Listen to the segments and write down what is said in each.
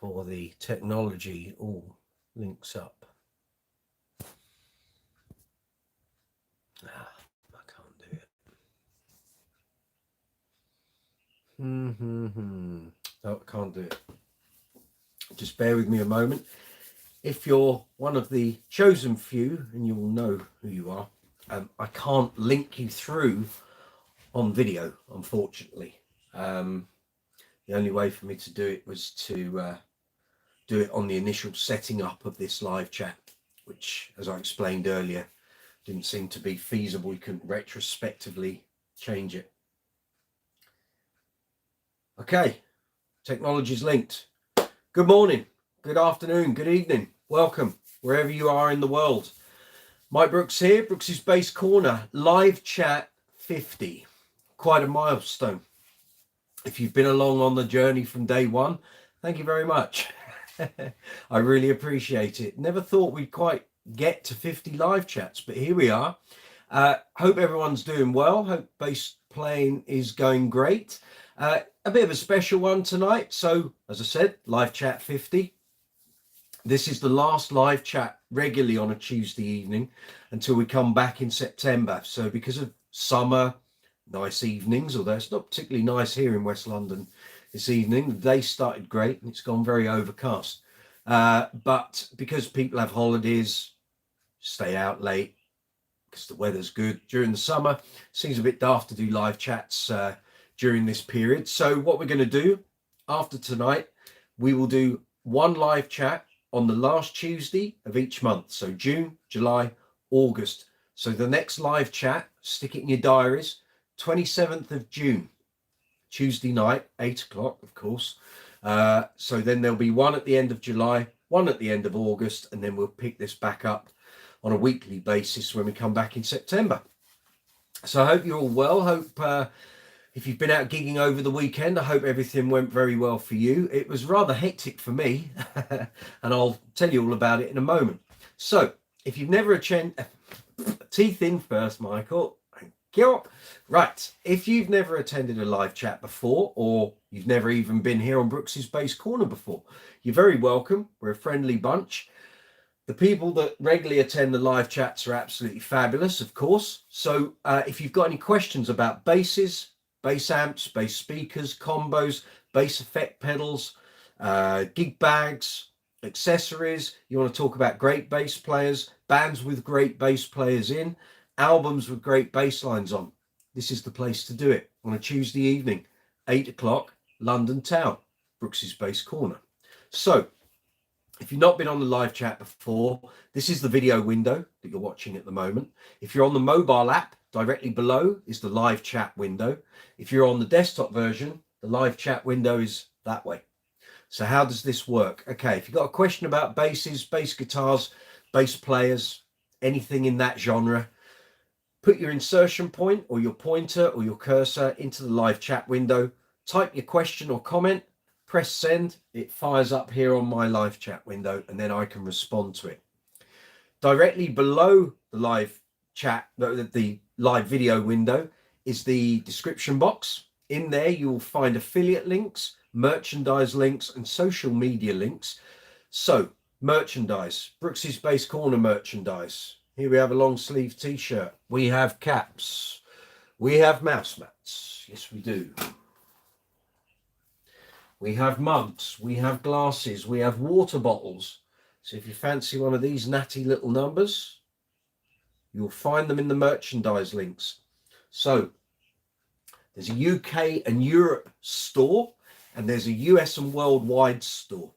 before the technology all links up. I can't do it. No, I can't do it. Just bear with me a moment. If you're one of the chosen few, and you will know who you are, I can't link you through on video, unfortunately. The only way for me to do it was to do it on the initial setting up of this live chat, which, as I explained earlier, didn't seem to be feasible. You couldn't retrospectively change it. Okay, technology's linked. Good morning, good afternoon, good evening. Welcome, wherever you are in the world. Mike Brooks here, Brooks's Base Corner, live chat 50. Quite a milestone. If you've been along on the journey from day one, thank you very much. I really appreciate it. Never thought we'd quite get to 50 live chats, but here we are. Hope everyone's doing well. Hope bass playing is going great. A bit of a special one tonight. So, as I said, live chat 50. This is the last live chat regularly on a Tuesday evening until we come back in September. So because of summer, nice evenings, although it's not particularly nice here in West London this evening. The day started great and it's gone very overcast. But because people have holidays, stay out late because the weather's good during the summer. Seems a bit daft to do live chats during this period. So what we're going to do after tonight, we will do one live chat on the last Tuesday of each month. So June, July, August. So the next live chat, stick it in your diaries, 27th of June, Tuesday night, 8 o'clock, of course. So then there'll be one at the end of July, one at the end of August, and then we'll pick this back up on a weekly basis when we come back in September. So I hope you're all well. Hope if you've been out gigging over the weekend, I hope everything went very well for you. It was rather hectic for me, and I'll tell you all about it in a moment. So if you've never attended, teeth in first, Michael. Thank you. Right. If you've never attended a live chat before, or you've never even been here on Brooks's Base Corner before, you're very welcome. We're a friendly bunch. The people that regularly attend the live chats are absolutely fabulous, of course. So if you've got any questions about basses, bass amps, bass speakers, combos, bass effect pedals, gig bags, accessories, you want to talk about great bass players, bands with great bass players in, albums with great bass lines on, this is the place to do it on a Tuesday evening, 8 o'clock, London town, Brooks's Base Corner. So if you've not been on the live chat before, this is the video window that you're watching at the moment. If you're on the mobile app, directly below is the live chat window. If you're on the desktop version, the live chat window is that way. So how does this work? Okay, if you've got a question about basses, bass guitars, bass players, anything in that genre, put your insertion point or your pointer or your cursor into the live chat window, type your question or comment, press send, it fires up here on my live chat window, and then I can respond to it. Directly below the live chat, the live video window, is the description box. In there you will find affiliate links, merchandise links, and social media links. So merchandise, Brooks's Base Corner merchandise. Here we have a long sleeve t-shirt. We have caps. We have mouse mats. Yes, we do. We have mugs. We have glasses. We have water bottles. So if you fancy one of these natty little numbers, you'll find them in the merchandise links. So there's a UK and Europe store, and there's a US and worldwide store.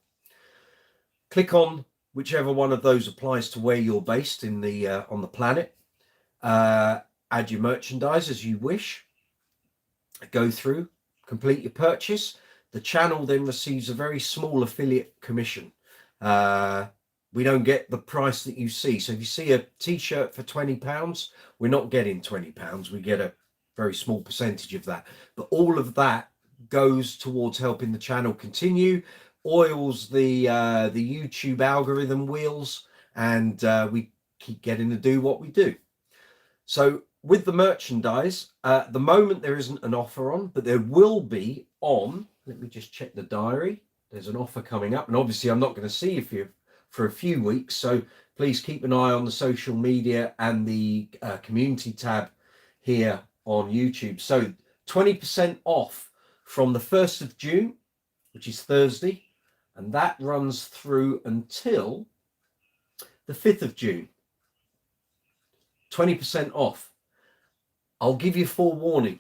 Click on whichever one of those applies to where you're based in the on the planet. Add your merchandise as you wish. Go through, complete your purchase. The channel then receives a very small affiliate commission. We don't get the price that you see. So if you see a t-shirt for £20, we're not getting £20. We get a very small percentage of that. But all of that goes towards helping the channel continue, oils the YouTube algorithm wheels, and we keep getting to do what we do. So with the merchandise, at the moment there isn't an offer on, but there will be on, let me just check the diary. There's an offer coming up, and obviously I'm not going to see you for a few weeks, so please keep an eye on the social media and the community tab here on YouTube. So 20% off from the 1st of June, which is Thursday, and that runs through until the 5th of June. 20% off. I'll give you forewarning.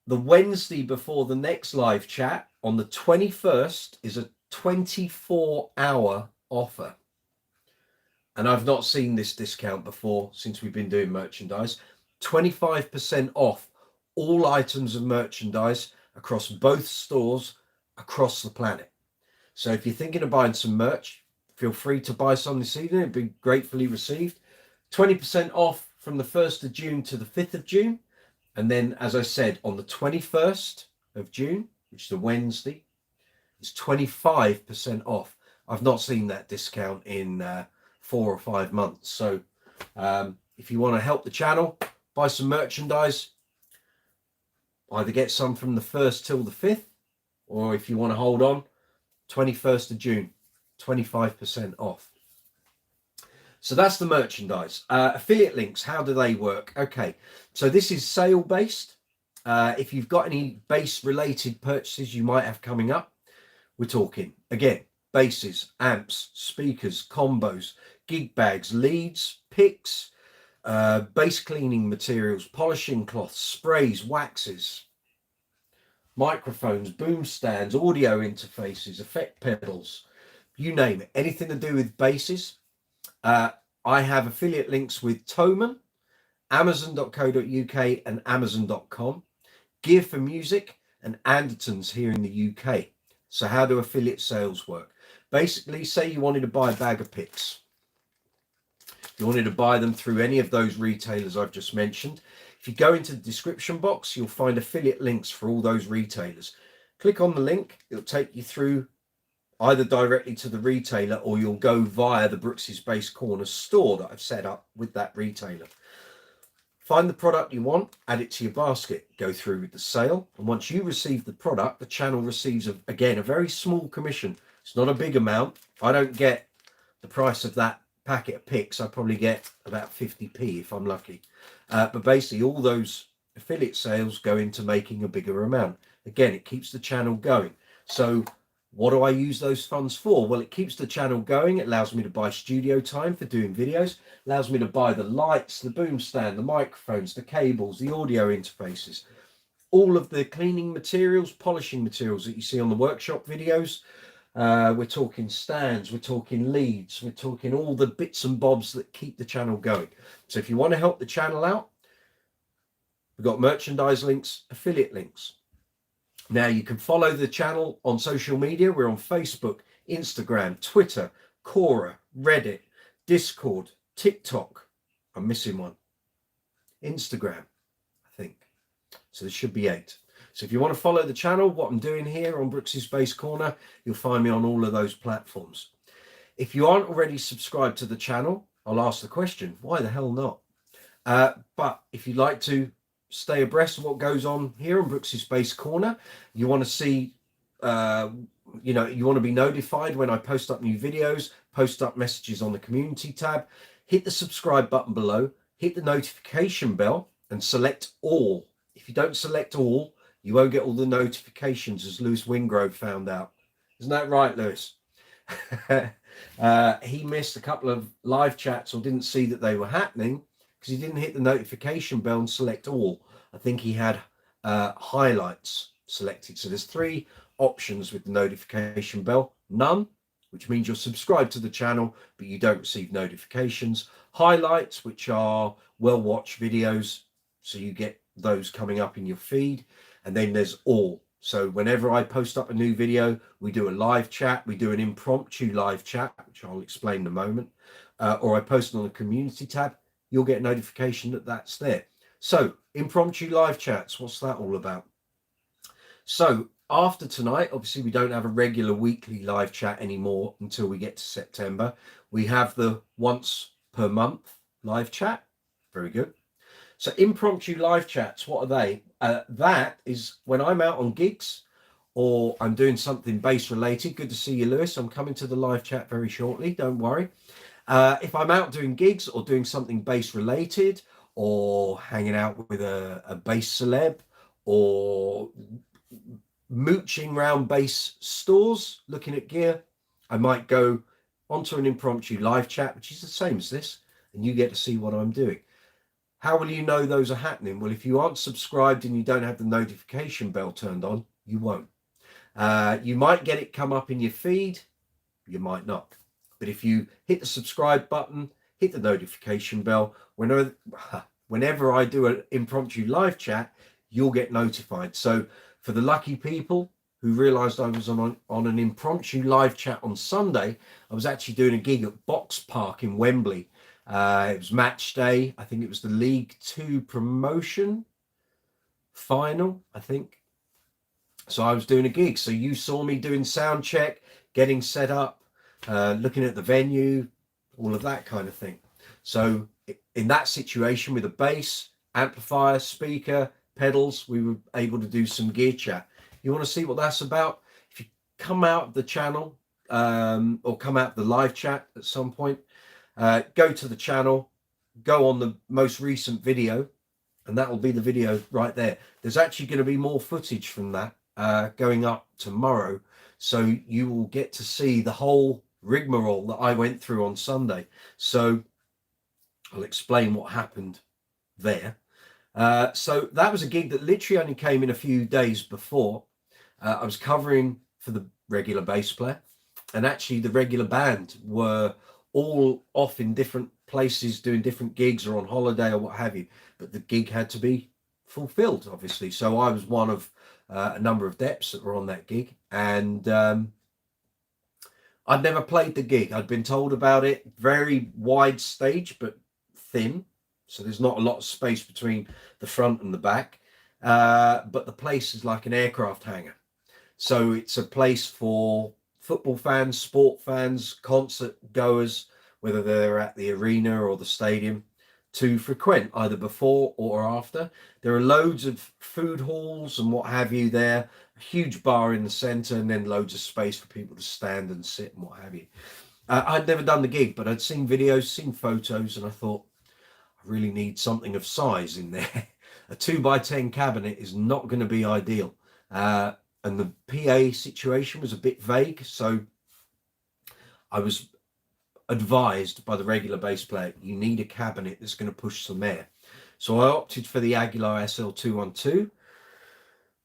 The Wednesday before the next live chat on the 21st is a 24-hour offer. And I've not seen this discount before since we've been doing merchandise. 25% off all items of merchandise across both stores across the planet. So if you're thinking of buying some merch, feel free to buy some this evening. It'd be gratefully received. 20% off from the 1st of June to the 5th of June. And then, as I said, on the 21st of June, which is a Wednesday, it's 25% off. I've not seen that discount in 4 or 5 months. So if you want to help the channel, buy some merchandise, either get some from the 1st till the 5th, or if you want to hold on, 21st of June, 25% off. So that's the merchandise. Affiliate links, how do they work? Okay, so this is sale based. If you've got any bass related purchases you might have coming up, we're talking, again, basses, amps, speakers, combos, gig bags, leads, picks, bass cleaning materials, polishing cloths, sprays, waxes, microphones, boom stands, audio interfaces, effect pedals, you name it, anything to do with basses. I have affiliate links with Thomann, Amazon.co.uk and Amazon.com, Gear for Music, and Andertons here in the UK. So how do affiliate sales work? Basically, say you wanted to buy a bag of picks. You wanted to buy them through any of those retailers I've just mentioned. If you go into the description box, you'll find affiliate links for all those retailers. Click on the link, it'll take you through either directly to the retailer, or you'll go via the Brooks's Bass Corner store that I've set up with that retailer. Find the product you want, add it to your basket, go through with the sale, and once you receive the product, the channel receives, again, a very small commission. It's not a big amount. I don't get the price of that packet of picks. I probably get about 50p if I'm lucky. But basically, all those affiliate sales go into making a bigger amount. Again, it keeps the channel going. So what do I use those funds for? Well, it keeps the channel going. It allows me to buy studio time for doing videos. Allows me to buy the lights, the boom stand, the microphones, the cables, the audio interfaces, all of the cleaning materials, polishing materials that you see on the workshop videos. We're talking stands, we're talking leads, we're talking all the bits and bobs that keep the channel going. So if you want to help the channel out, we've got merchandise links, affiliate links. Now you can follow the channel on social media. We're on Facebook, Instagram, Twitter, Quora, Reddit, Discord, TikTok. I'm missing one. Instagram, I think. So there should be 8. So if you want to follow the channel, what I'm doing here on Brooks's Bass Corner, you'll find me on all of those platforms. If you aren't already subscribed to the channel, I'll ask the question, why the hell not? But if you'd like to stay abreast of what goes on here on Brooks's Bass Corner, you want to see, you want to be notified when I post up new videos, post up messages on the community tab, hit the subscribe button below, hit the notification bell and select all. If you don't select all, you won't get all the notifications, as Lewis Wingrove found out. Isn't that right, Lewis? He missed a couple of live chats or didn't see that they were happening because he didn't hit the notification bell and select all. I think he had highlights selected. So there's 3 options with the notification bell. None, which means you're subscribed to the channel, but you don't receive notifications. Highlights, which are well-watched videos, so you get those coming up in your feed. And then there's all. So whenever I post up a new video, we do a live chat, we do an impromptu live chat, which I'll explain in a moment, or I post it on the community tab, you'll get a notification that that's there. So impromptu live chats, what's that all about? So after tonight, obviously we don't have a regular weekly live chat anymore until we get to September. We have the once per month live chat. Very good. So impromptu live chats, what are they? That is when I'm out on gigs or I'm doing something bass related. Good to see you, Lewis. I'm coming to the live chat very shortly. Don't worry. If I'm out doing gigs or doing something bass related, or hanging out with a bass celeb, or mooching around bass stores looking at gear, I might go onto an impromptu live chat, which is the same as this, and you get to see what I'm doing. How will you know those are happening? Well, if you aren't subscribed and you don't have the notification bell turned on, you won't. You might get it come up in your feed, you might not. But if you hit the subscribe button, hit the notification bell, whenever I do an impromptu live chat, you'll get notified. So for the lucky people who realized I was on an impromptu live chat on Sunday, I was actually doing a gig at Box Park in Wembley. It was match day. I think it was the League Two promotion final, I think. So I was doing a gig. So you saw me doing sound check, getting set up, looking at the venue, all of that kind of thing. So in that situation with a bass, amplifier, speaker, pedals, we were able to do some gear chat. You want to see what that's about? If you come out of the channel or come out of the live chat at some point, go to the channel, go on the most recent video, and that will be the video right there. There's actually going to be more footage from that going up tomorrow, so you will get to see the whole rigmarole that I went through on Sunday. So I'll explain what happened there. So that was a gig that literally only came in a few days before. I was covering for the regular bass player, and actually the regular band were all off in different places doing different gigs or on holiday or what have you, but the gig had to be fulfilled, obviously. So I was one of a number of Deps that were on that gig, and I'd never played the gig. I'd been told about it. Very wide stage, but thin, so there's not a lot of space between the front and the back, but the place is like an aircraft hangar. So it's a place for football fans, sport fans, concert goers, whether they're at the arena or the stadium, to frequent either before or after. There are loads of food halls and what have you there, a huge bar in the center, and then loads of space for people to stand and sit and what have you. I'd never done the gig, but I'd seen videos, seen photos, and I thought, I really need something of size in there. A 2x10 cabinet is not going to be ideal. And the PA situation was a bit vague, so I was advised by the regular bass player, you need a cabinet that's going to push some air. So I opted for the Aguilar SL212,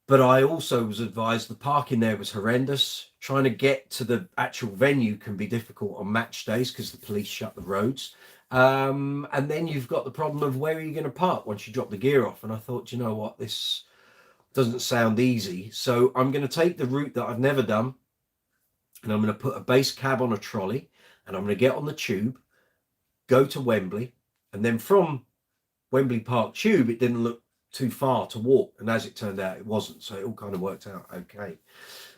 but I also was advised the parking there was horrendous. Trying to get to the actual venue can be difficult on match days because the police shut the roads. And then you've got the problem of where are you going to park once you drop the gear off? And I thought, you know what, this doesn't sound easy. So I'm going to take the route that I've never done, and I'm going to put a bass cab on a trolley, and I'm going to get on the tube, go to Wembley, and then from Wembley Park Tube, it didn't look too far to walk. And as it turned out, it wasn't. So it all kind of worked out okay.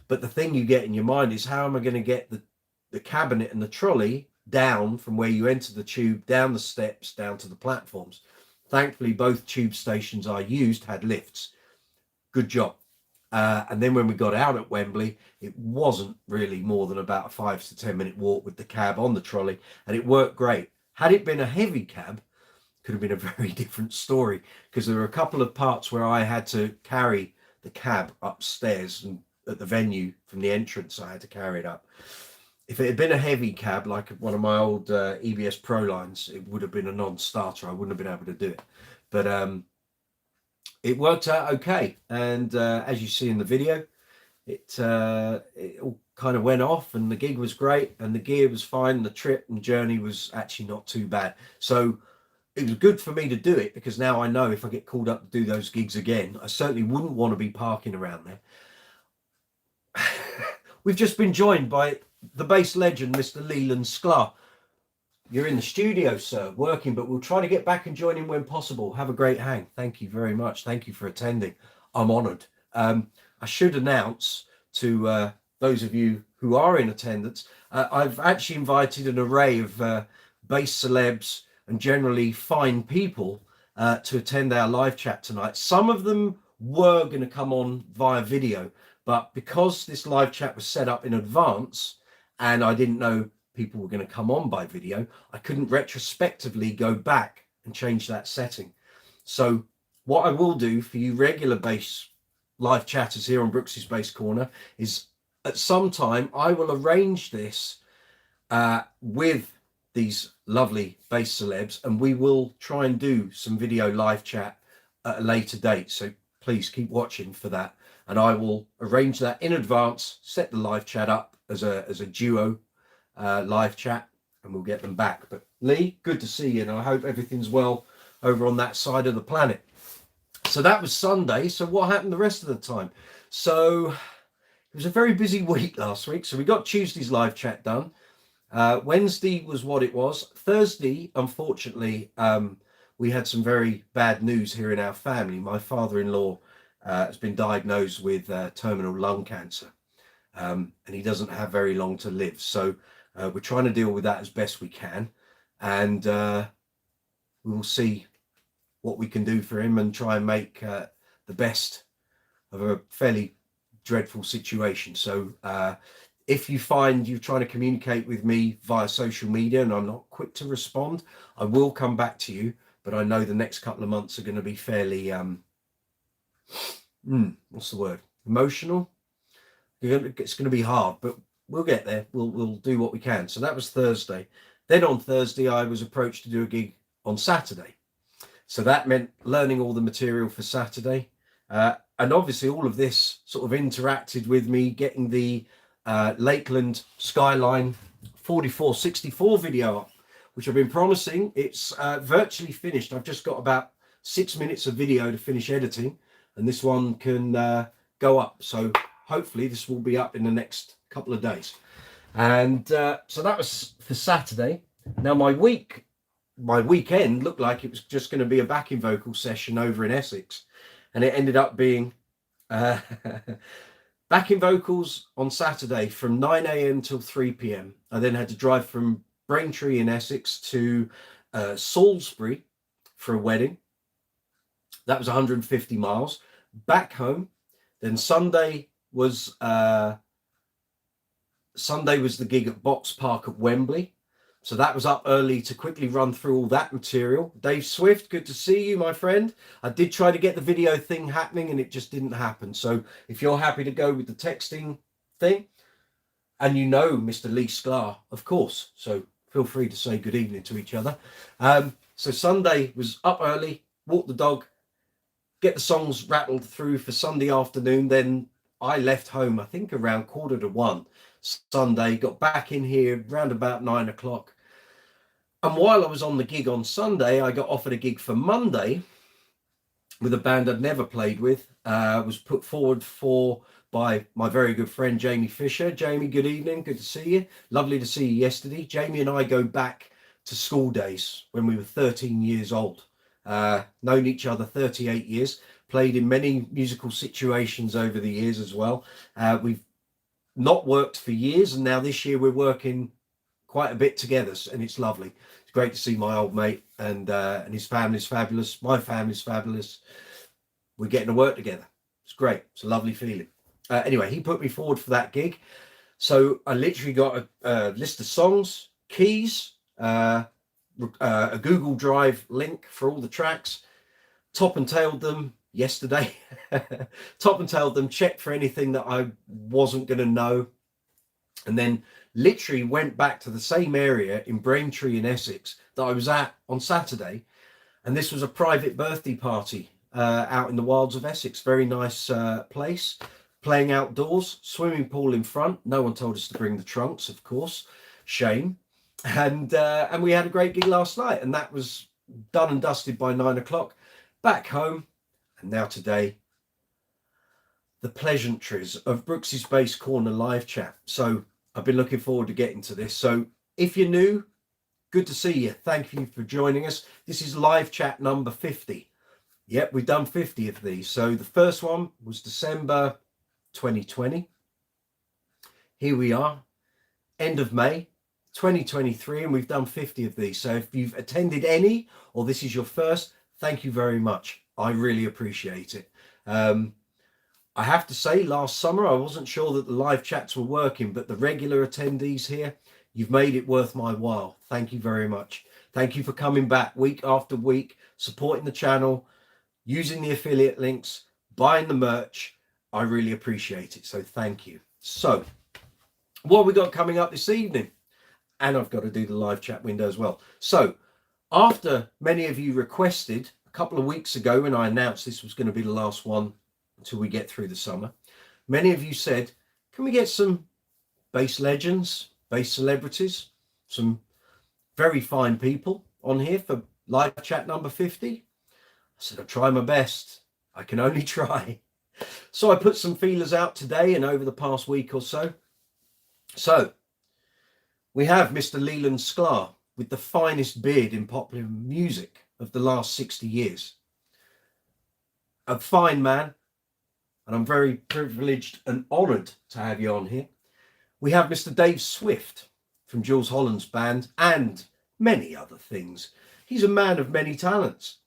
But the thing you get in your mind is, how am I going to get the cabinet and the trolley down from where you enter the tube, down the steps, down to the platforms? Thankfully, both tube stations I used had lifts. Good job. And then when we got out at Wembley, it wasn't really more than about a 5 to 10 minute walk with the cab on the trolley, and it worked great. Had it been a heavy cab, could have been a very different story, because there were a couple of parts where I had to carry the cab upstairs, and at the venue from the entrance I had to carry it up. If it had been a heavy cab like one of my old EBS Pro lines, it would have been a non-starter. I wouldn't have been able to do it, but it worked out okay. And as you see in the video, it all kind of went off, and the gig was great, and the gear was fine. The trip and journey was actually not too bad. So it was good for me to do it, because now I know if I get called up to do those gigs again, I certainly wouldn't want to be parking around there. We've just been joined by the bass legend, Mr. Leland Sklar. You're in the studio, sir, working, but we'll try to get back and join in when possible. Have a great hang. Thank you very much. Thank you for attending. I'm honoured. I should announce to those of you who are in attendance, I've actually invited an array of bass celebs and generally fine people to attend our live chat tonight. Some of them were going to come on via video, But because this live chat was set up in advance and I didn't know people were going to come on by video, I couldn't retrospectively go back and change that setting. So what I will do for you regular bass live chatters here on Brooks's Bass Corner is at some time I will arrange this with these lovely bass celebs, and we will try and do some video live chat at a later date. So please keep watching for that, and I will arrange that in advance, set the live chat up as a duo live chat, and we'll get them back. But Lee, good to see you, and I hope everything's well over on that side of the planet. So that was Sunday. So what happened the rest of the time? So it was a very busy week last week. So we got Tuesday's live chat done. Wednesday was what it was. Thursday, unfortunately, we had some very bad news here in our family. My father-in-law has been diagnosed with terminal lung cancer, and he doesn't have very long to live. So we're trying to deal with that as best we can, and we will see what we can do for him and try and make the best of a fairly dreadful situation. So if you find you're trying to communicate with me via social media and I'm not quick to respond, I will come back to you. But I know the next couple of months are going to be fairly, what's the word? Emotional. It's going to be hard, but we'll get there. We'll do what we can. So that was Thursday. Then on Thursday, I was approached to do a gig on Saturday. So that meant learning all the material for Saturday. And obviously all of this sort of interacted with me getting the Lakeland Skyline 4464 video up, which I've been promising. It's virtually finished. I've just got about 6 minutes of video to finish editing, and this one can go up. So hopefully this will be up in the next couple of days. And so that was for Saturday. Now my weekend looked like it was just going to be a backing vocal session over in Essex, and it ended up being backing vocals on Saturday from 9 a.m. till 3 p.m. I then had to drive from Braintree in Essex to Salisbury for a wedding. That was 150 miles. Back home. Then Sunday was the gig at Box Park at Wembley. So that was up early to quickly run through all that material. Dave Swift, good to see you, my friend. I did try to get the video thing happening and it just didn't happen. So if you're happy to go with the texting thing, and you know Mr. Lee Sklar, of course. So feel free to say good evening to each other. So Sunday was up early, walk the dog, get the songs rattled through for Sunday afternoon. Then I left home, I think around 1:45 Sunday, got back in here around about 9 o'clock. And while I was on the gig on Sunday, I got offered a gig for Monday with a band I'd never played with. Was put forward by my very good friend, Jamie Fisher. Jamie, good evening. Good to see you. Lovely to see you yesterday. Jamie and I go back to school days when we were 13 years old. Known each other 38 years. Played in many musical situations over the years as well. We've not worked for years, and now this year we're working quite a bit together, and it's lovely. It's great to see my old mate, and his family's fabulous. My family's fabulous. We're getting to work together. It's great. It's a lovely feeling. Anyway, he put me forward for that gig. So I literally got a list of songs, keys, a Google Drive link for all the tracks, top and tailed them yesterday, checked for anything that I wasn't going to know, and then literally went back to the same area in Braintree in Essex that I was at on Saturday. And this was a private birthday party out in the wilds of Essex. Very nice place. Playing outdoors, swimming pool in front. No one told us to bring the trunks, of course. Shame. And we had a great gig last night, and that was done and dusted by 9 o'clock. Back home, and now today, the pleasantries of Brooks's Bass Corner live chat. So I've been looking forward to getting to this. So if you're new, good to see you. Thank you for joining us. This is live chat number 50. Yep, we've done 50 of these. So the first one was December 2020. Here we are, end of May 2023, and we've done 50 of these. So if you've attended any, or this is your first, thank you very much. I really appreciate it. I have to say, last summer, I wasn't sure that the live chats were working, but the regular attendees here, you've made it worth my while. Thank you very much. Thank you for coming back week after week, supporting the channel, using the affiliate links, buying the merch. I really appreciate it. So thank you. So what have we got coming up this evening? And I've got to do the live chat window as well. So after many of you requested a couple of weeks ago, when I announced this was going to be the last one until we get through the summer, many of you said, can we get some bass legends, bass celebrities, some very fine people on here for live chat number 50? I said, I'll try my best. I can only try. So I put some feelers out today and over the past week or so. So we have Mr. Leland Sklar with the finest beard in popular music of the last 60 years. A fine man, and I'm very privileged and honoured to have you on here. We have Mr. Dave Swift from Jules Holland's band and many other things. He's a man of many talents.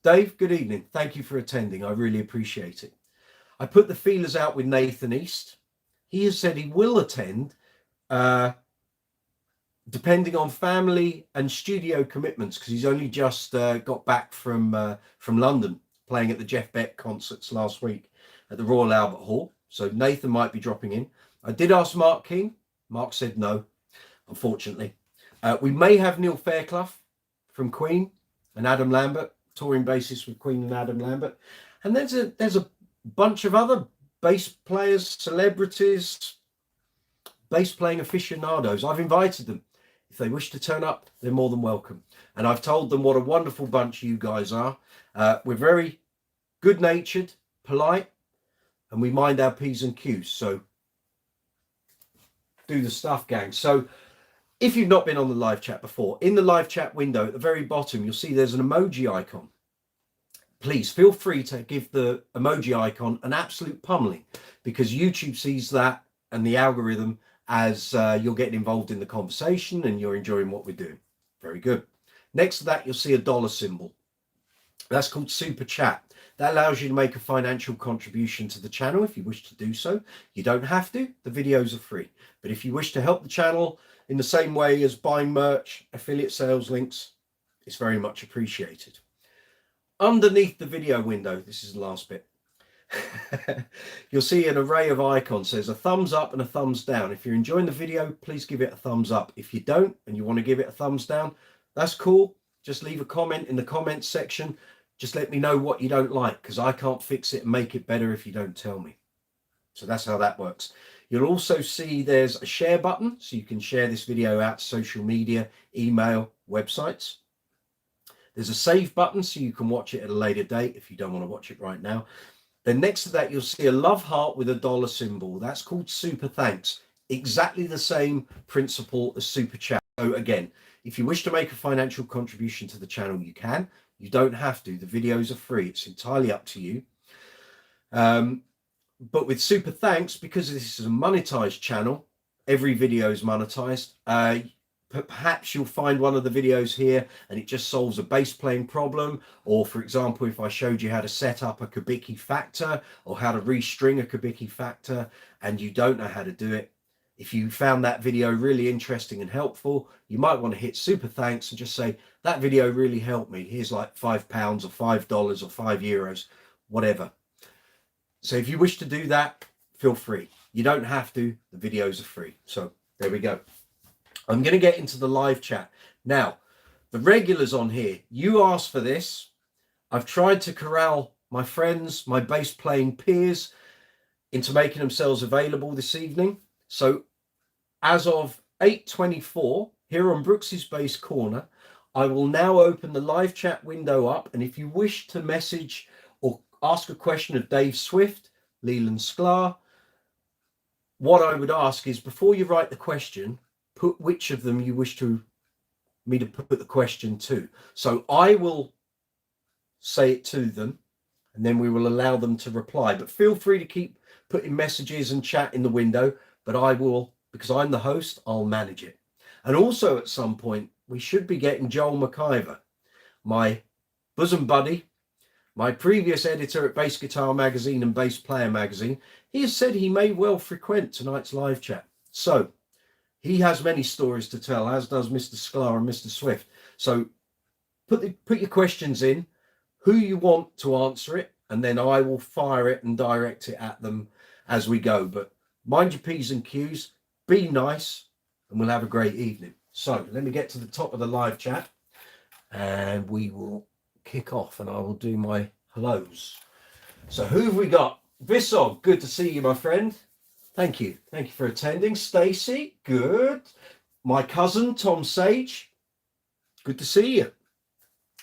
Dave, good evening. Thank you for attending. I really appreciate it. I put the feelers out with Nathan East. He has said he will attend, depending on family and studio commitments, because he's only just got back from London, playing at the Jeff Beck concerts last week at the Royal Albert Hall. So Nathan might be dropping in. I did ask Mark King. Mark said no, unfortunately. We may have Neil Fairclough from Queen and Adam Lambert, touring bassist with Queen and Adam Lambert. And there's a bunch of other bass players, celebrities, bass playing aficionados. I've invited them. If they wish to turn up, they're more than welcome. And I've told them what a wonderful bunch you guys are. We're very good-natured, polite, and we mind our P's and Q's. So do the stuff, gang. So if you've not been on the live chat before, in the live chat window at the very bottom, you'll see there's an emoji icon. Please feel free to give the emoji icon an absolute pummeling, because YouTube sees that and the algorithm as you're getting involved in the conversation and you're enjoying what we're doing. Very good. Next to that, you'll see a dollar symbol. That's called Super Chat. That allows you to make a financial contribution to the channel if you wish to do so. You don't have to. The videos are free. But if you wish to help the channel in the same way as buying merch, affiliate sales links, it's very much appreciated. Underneath the video window, this is the last bit, you'll see an array of icons. There's a thumbs up and a thumbs down. If you're enjoying the video, please give it a thumbs up. If you don't and you want to give it a thumbs down, that's cool. Just leave a comment in the comments section. Just let me know what you don't like, because I can't fix it and make it better if you don't tell me. So that's how that works. You'll also see there's a share button, so you can share this video out to social media, email, websites. There's a save button, so you can watch it at a later date if you don't want to watch it right now. Then next to that, you'll see a love heart with a dollar symbol. That's called Super Thanks. Exactly the same principle as Super Chat. So again, if you wish to make a financial contribution to the channel, you can. You don't have to. The videos are free. It's entirely up to you. But with Super Thanks, because this is a monetized channel, every video is monetized. Perhaps you'll find one of the videos here and it just solves a bass playing problem. Or for example, if I showed you how to set up a Kubicki factor or how to restring a Kubicki factor and you don't know how to do it, if you found that video really interesting and helpful, you might want to hit Super Thanks and just say, that video really helped me. Here's like £5 or $5 or €5, whatever. So if you wish to do that, feel free. You don't have to. The videos are free. So there we go. I'm going to get into the live chat. Now, the regulars on here, you asked for this. I've tried to corral my friends, my bass playing peers into making themselves available this evening. So as of 8:24 here on Brooks's Bass Corner, I will now open the live chat window up. And if you wish to message or ask a question of Dave Swift, Leland Sklar, what I would ask is, before you write the question, put which of them you wish me to put the question to. So I will say it to them and then we will allow them to reply. But feel free to keep putting messages and chat in the window, but I will, because I'm the host, I'll manage it. And also at some point, we should be getting Joel McIver, my bosom buddy, my previous editor at Bass Guitar Magazine and Bass Player Magazine, he has said he may well frequent tonight's live chat. So he has many stories to tell, as does Mr. Sklar and Mr. Swift. So put your questions in, who you want to answer it, and then I will fire it and direct it at them as we go. But mind your P's and Q's, be nice, and we'll have a great evening. So let me get to the top of the live chat, and we will kick off, and I will do my hellos. So who have we got? Vissog, good to see you, my friend. Thank you for attending. Stacy, good. My cousin Tom Sage, good to see you.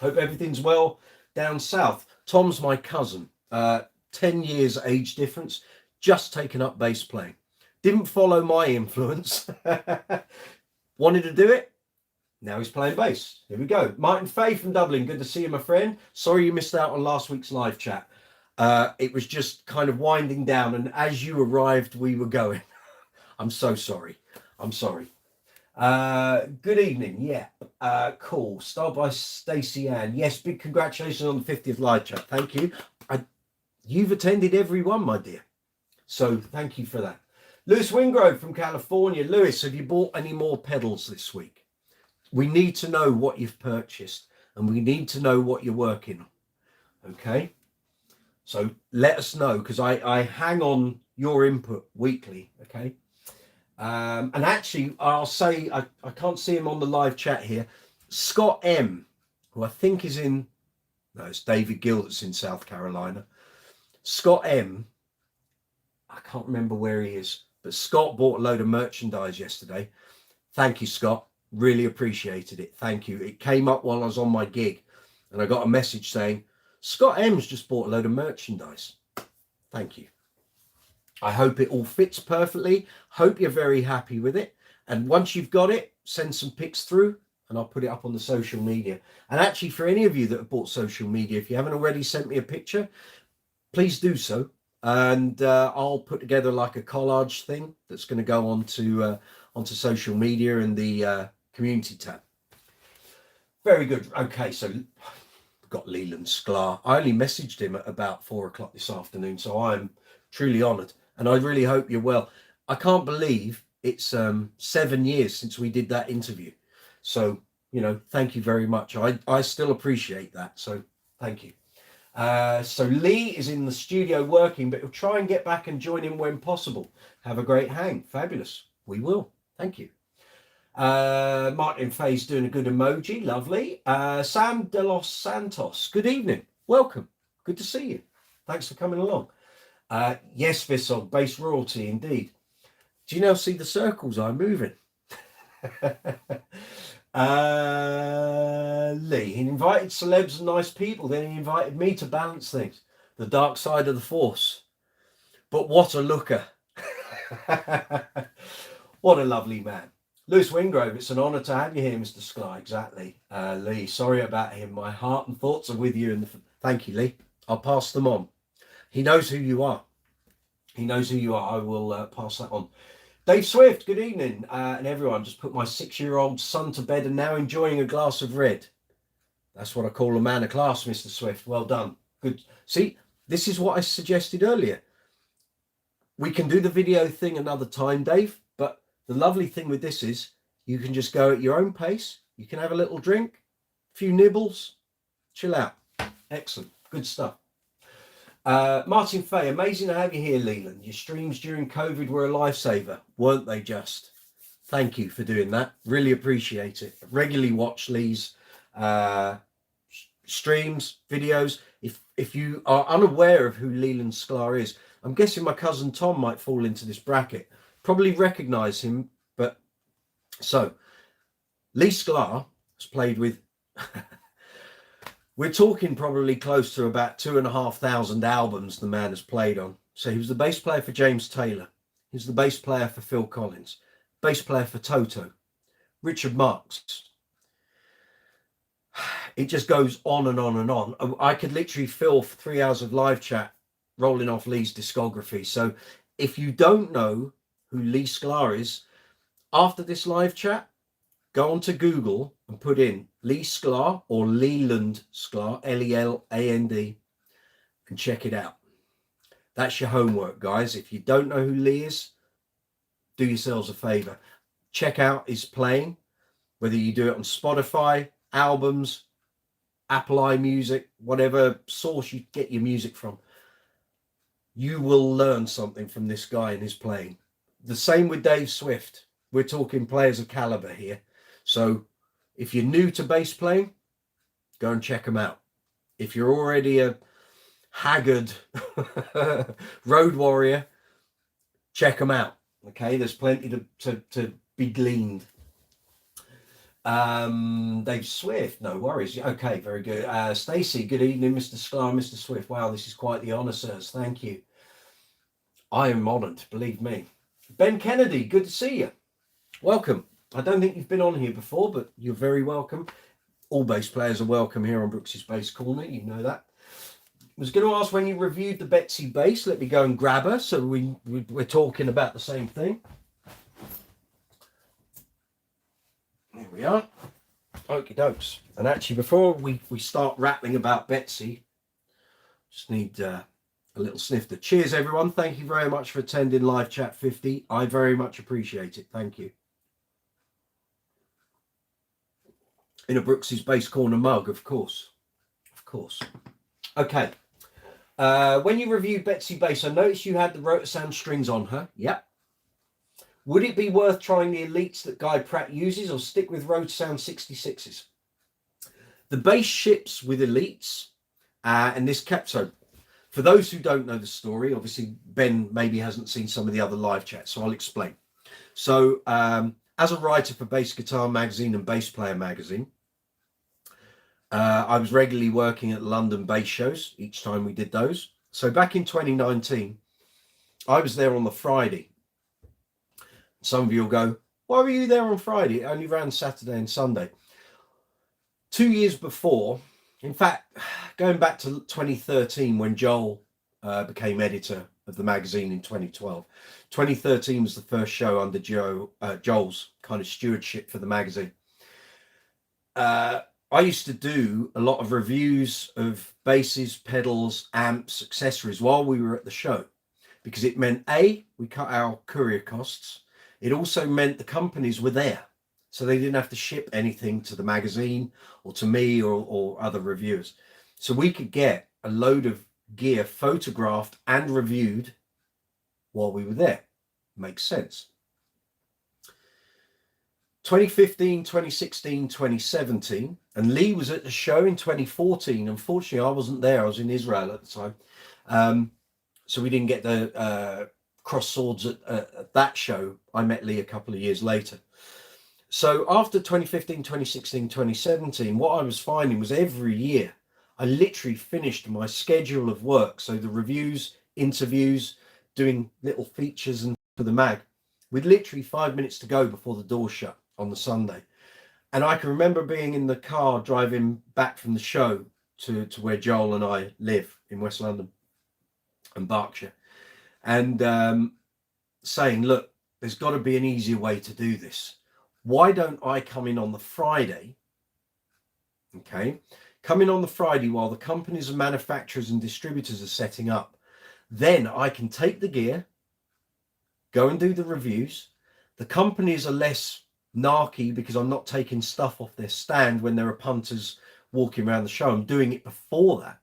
Hope everything's well down south. Tom's my cousin, 10 years age difference, just taken up bass playing. Didn't follow my influence. Wanted to do it. Now he's playing bass. Here we go. Martin Fay from Dublin. Good to see you, my friend. Sorry you missed out on last week's live chat. It was just kind of winding down, and as you arrived, we were going. I'm so sorry. I'm sorry. Good evening. Yeah. Cool. Start by Stacey Ann. Yes, big congratulations on the 50th live chat. Thank you. You've attended every one, my dear. So thank you for that. Lewis Wingrove from California. Lewis, have you bought any more pedals this week? We need to know what you've purchased, and we need to know what you're working on. Okay? So let us know, because I hang on your input weekly. Okay? And actually, I'll say, I can't see him on the live chat here. Scott M, who I think is in, no, it's David Gill that's in South Carolina. Scott M, I can't remember where he is, but Scott bought a load of merchandise yesterday. Thank you, Scott. Really appreciated it. Thank you. It came up while I was on my gig, and I got a message saying, Scott M's just bought a load of merchandise. Thank you. I hope it all fits perfectly. Hope you're very happy with it. And once you've got it, send some pics through, and I'll put it up on the social media. And actually, for any of you that have bought social media, if you haven't already sent me a picture, please do so. And I'll put together like a collage thing that's going to go onto social media and the community tab. Very good. Okay, so we've got Leland Sklar. I only messaged him at about 4 o'clock this afternoon, so I'm truly honoured, and I really hope you're well. I can't believe it's 7 years since we did that interview. So, you know, thank you very much. I still appreciate that, so thank you. So Lee is in the studio working, but he'll try and get back and join in when possible. Have a great hang. Fabulous. We will. Thank you. Martin Fay's doing a good emoji. Lovely. Sam de los Santos. Good evening. Welcome. Good to see you. Thanks for coming along. Yes, Vissog, bass royalty indeed. Do you now see the circles I'm moving? Lee, he invited celebs and nice people, then he invited me to balance things. The dark side of the force. But what a looker. What a lovely man. Lewis Wingrove, it's an honour to have you here, Mr. Sklar. Exactly. Lee, sorry about him. My heart and thoughts are with you. Thank you, Lee. I'll pass them on. He knows who you are. He knows who you are. I will pass that on. Dave Swift, good evening. And everyone, just put my 6-year-old son to bed and now enjoying a glass of red. That's what I call a man of class, Mr. Swift. Well done. Good. See, this is what I suggested earlier. We can do the video thing another time, Dave. But the lovely thing with this is you can just go at your own pace. You can have a little drink, a few nibbles, chill out. Excellent. Good stuff. Martin Fay, amazing to have you here, Leland. Your streams during COVID were a lifesaver, weren't they just? Thank you for doing that. Really appreciate it. Regularly watch Lee's streams, videos. If you are unaware of who Leland Sklar is, I'm guessing my cousin Tom might fall into this bracket. Probably recognise him, but so Lee Sklar has played with we're talking probably close to about 2,500 albums the man has played on. So he was the bass player for James Taylor. He was the bass player for Phil Collins, bass player for Toto, Richard Marx. It just goes on and on and on. I could literally fill 3 hours of live chat rolling off Lee's discography. So if you don't know who Lee Sklar is, after this live chat, go on to Google and put in Lee Sklar or Leland Sklar, Leland. and check it out. That's your homework, guys. If you don't know who Lee is, do yourselves a favor. Check out his playing, whether you do it on Spotify, albums, Apple iMusic, whatever source you get your music from. You will learn something from this guy and his playing. The same with Dave Swift. We're talking players of caliber here. So if you're new to bass playing, go and check them out. If you're already a haggard road warrior, check them out. Okay, there's plenty to be gleaned. Dave Swift, no worries. Okay, very good. Stacey, good evening, Mr. Sklar, Mr. Swift. Wow, this is quite the honour, sirs. Thank you. I am honoured, believe me. Ben Kennedy, good to see you. Welcome. I don't think you've been on here before, but you're very welcome. All bass players are welcome here on Brooks's Bass Corner. You know that. I was going to ask when you reviewed the Betsy bass. Let me go and grab her so we're talking about the same thing. There we are. Okie dokes. And actually, before we start rattling about Betsy, just need a little snifter. Cheers, everyone. Thank you very much for attending Live Chat 50. I very much appreciate it. Thank you. In a Brooks's Bass Corner mug, of course. Of course. Okay. When you reviewed Betsy bass, I noticed you had the Rotosound strings on her. Yep. Would it be worth trying the Elites that Guy Pratt uses or stick with Rotosound 66s? The bass ships with Elites, and this kept so. For those who don't know the story, obviously Ben maybe hasn't seen some of the other live chats, so I'll explain. So as a writer for Bass Guitar Magazine and Bass Player Magazine, I was regularly working at London bass shows each time we did those. So back in 2019, I was there on the Friday. Some of you will go, why were you there on Friday? It only ran Saturday and Sunday. 2 years before, in fact, going back to 2013 when Joel became editor of the magazine in 2012. 2013 was the first show under Joel's kind of stewardship for the magazine. I used to do a lot of reviews of basses, pedals, amps, accessories while we were at the show, because it meant A, we cut our courier costs. It also meant the companies were there, so they didn't have to ship anything to the magazine or to me or other reviewers. So we could get a load of gear photographed and reviewed while we were there. Makes sense. 2015, 2016, 2017, and Lee was at the show in 2014. Unfortunately, I wasn't there. I was in Israel at the time. So we didn't get the cross swords at that show. I met Lee a couple of years later. So after 2015, 2016, 2017, what I was finding was every year I literally finished my schedule of work. So the reviews, interviews, doing little features and for the mag, with literally 5 minutes to go before the door shut on the Sunday. And I can remember being in the car driving back from the show to where Joel and I live in West London and Berkshire, and saying, look, there's got to be an easier way to do this. Why don't I come in on the Friday? Okay, come in on the Friday while the companies and manufacturers and distributors are setting up. Then I can take the gear, go and do the reviews. The companies are less narky because I'm not taking stuff off their stand when there are punters walking around the show. I'm doing it before that.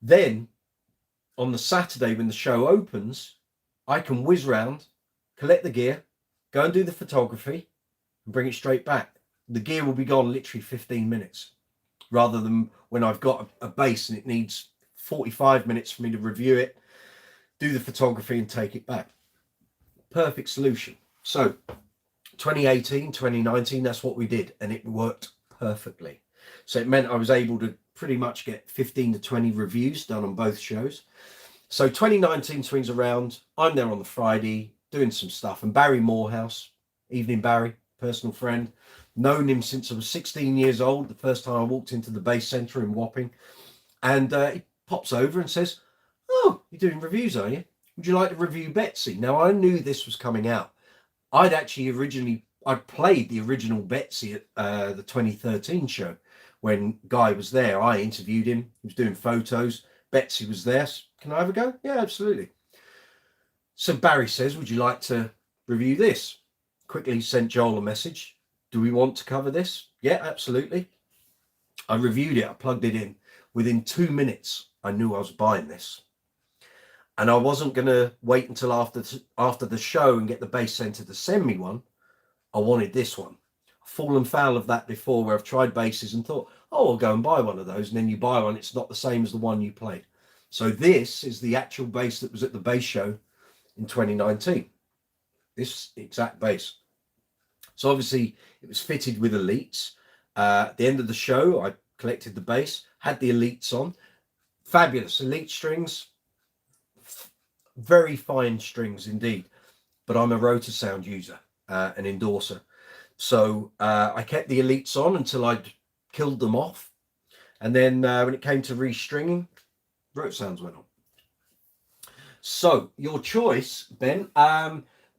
Then on the Saturday when the show opens, I can whiz round, collect the gear, go and do the photography and bring it straight back. The gear will be gone literally 15 minutes rather than when I've got a bass and it needs 45 minutes for me to review it, do the photography and take it back. Perfect solution. So 2018, 2019, that's what we did, and it worked perfectly. So it meant I was able to pretty much get 15 to 20 reviews done on both shows. So 2019 swings around, I'm there on the Friday doing some stuff, and Barry Morehouse, evening Barry, personal friend, known him since I was 16 years old, the first time I walked into the Bass Centre in Wapping, and he pops over and says, oh, you're doing reviews, are you? Would you like to review Betsy? Now, I knew this was coming out. I'd played the original Betsy at the 2013 show when Guy was there. I interviewed him. He was doing photos. Betsy was there. Can I have a go? Yeah, absolutely. So Barry says, would you like to review this? Quickly sent Joel a message. Do we want to cover this? Yeah, absolutely. I reviewed it. I plugged it in. Within 2 minutes, I knew I was buying this. And I wasn't going to wait until after the show and get the base center to send me one. I wanted this one. I've fallen foul of that before, where I've tried bases and thought, oh, I'll go and buy one of those. And then you buy one, it's not the same as the one you played. So this is the actual base that was at the base show in 2019. This exact base. So obviously it was fitted with elites. At the end of the show, I collected the base, had the elites on. Fabulous elite strings. Very fine strings indeed. But I'm a rotor sound user, an endorser. So I kept the elites on until I'd killed them off. And then when it came to restringing, rotor sounds went on. So your choice, Ben,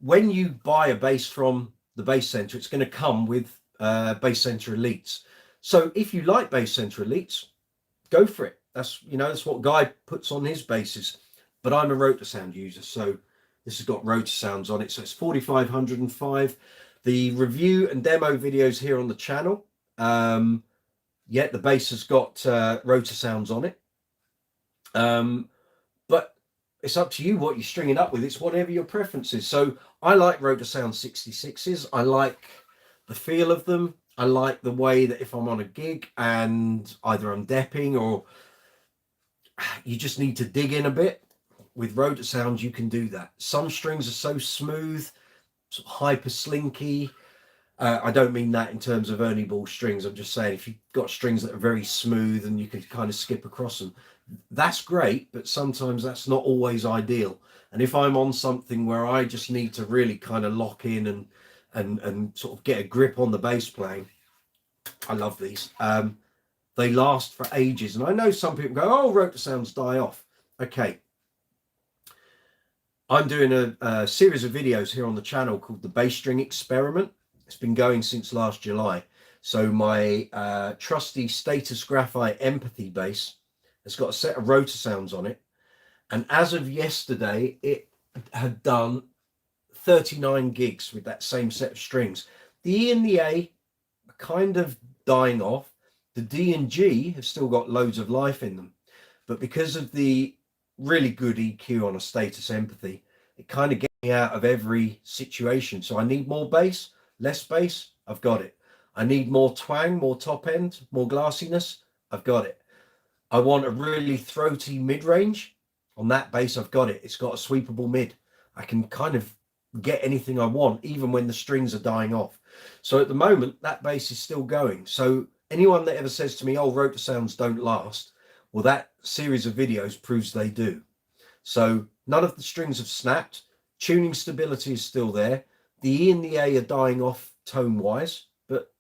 when you buy a bass from the bass center, it's going to come with bass center elites. So if you like bass center elites, go for it. That's, you know, that's what Guy puts on his basses. But I'm a rotor sound user, so this has got rotor sounds on it. So it's 4505. The review and demo videos here on the channel. Yeah, the bass has got rotor sounds on it. But it's up to you what you string it up with. It's whatever your preference is. So I like rotor sound 66s. I like the feel of them. I like the way that if I'm on a gig and either I'm depping or you just need to dig in a bit, with rotor sounds you can do that. Some strings are so smooth, sort of hyper slinky. I don't mean that in terms of Ernie Ball strings. I'm just saying if you've got strings that are very smooth and you can kind of skip across them, that's great, but sometimes that's not always ideal. And if I'm on something where I just need to really kind of lock in and sort of get a grip on the bass playing, I love these. They last for ages. And I know some people go, oh, rotor sounds die off. Okay. I'm doing a series of videos here on the channel called the Bass String Experiment. It's been going since last July. So my trusty Status Graphite Empathy bass has got a set of rotor sounds on it. And as of yesterday, it had done 39 gigs with that same set of strings. The E and the A are kind of dying off. The D and G have still got loads of life in them. But because of the really good EQ on a Status Empathy, it kind of gets me out of every situation. So I need more bass, less bass, I've got it. I need more twang, more top end, more glassiness, I've got it. I want a really throaty mid-range. On that bass, I've got it. It's got a sweepable mid. I can kind of get anything I want, even when the strings are dying off. So at the moment, that bass is still going. So anyone that ever says to me, oh, rotor sounds don't last, well, that series of videos proves they do. So none of the strings have snapped. Tuning stability is still there. The E and the A are dying off tone-wise. But,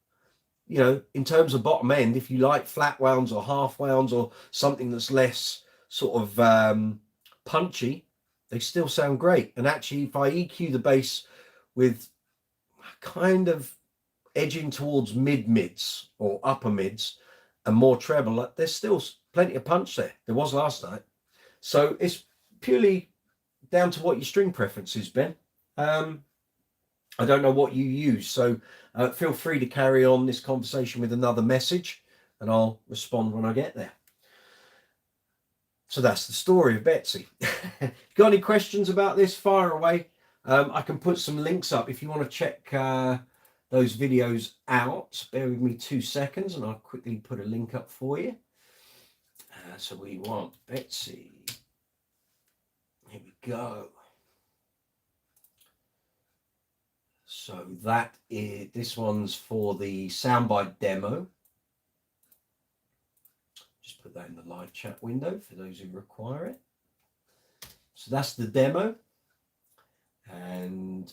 you know, in terms of bottom end, if you like flat wounds or half wounds or something that's less sort of punchy, they still sound great. And actually, if I EQ the bass with kind of edging towards mid-mids or upper mids and more treble, there's still plenty of punch there. There was last night. So it's purely down to what your string preference is, Ben. I don't know what you use, so feel free to carry on this conversation with another message and I'll respond when I get there. So that's the story of Betsy. Got any questions about this? Fire away. I can put some links up if you want to check those videos out. Bear with me 2 seconds and I'll quickly put a link up for you. So we want Betsy. Here we go. So that is, this one's for the soundbite demo. Just put that in the live chat window for those who require it. So that's the demo. And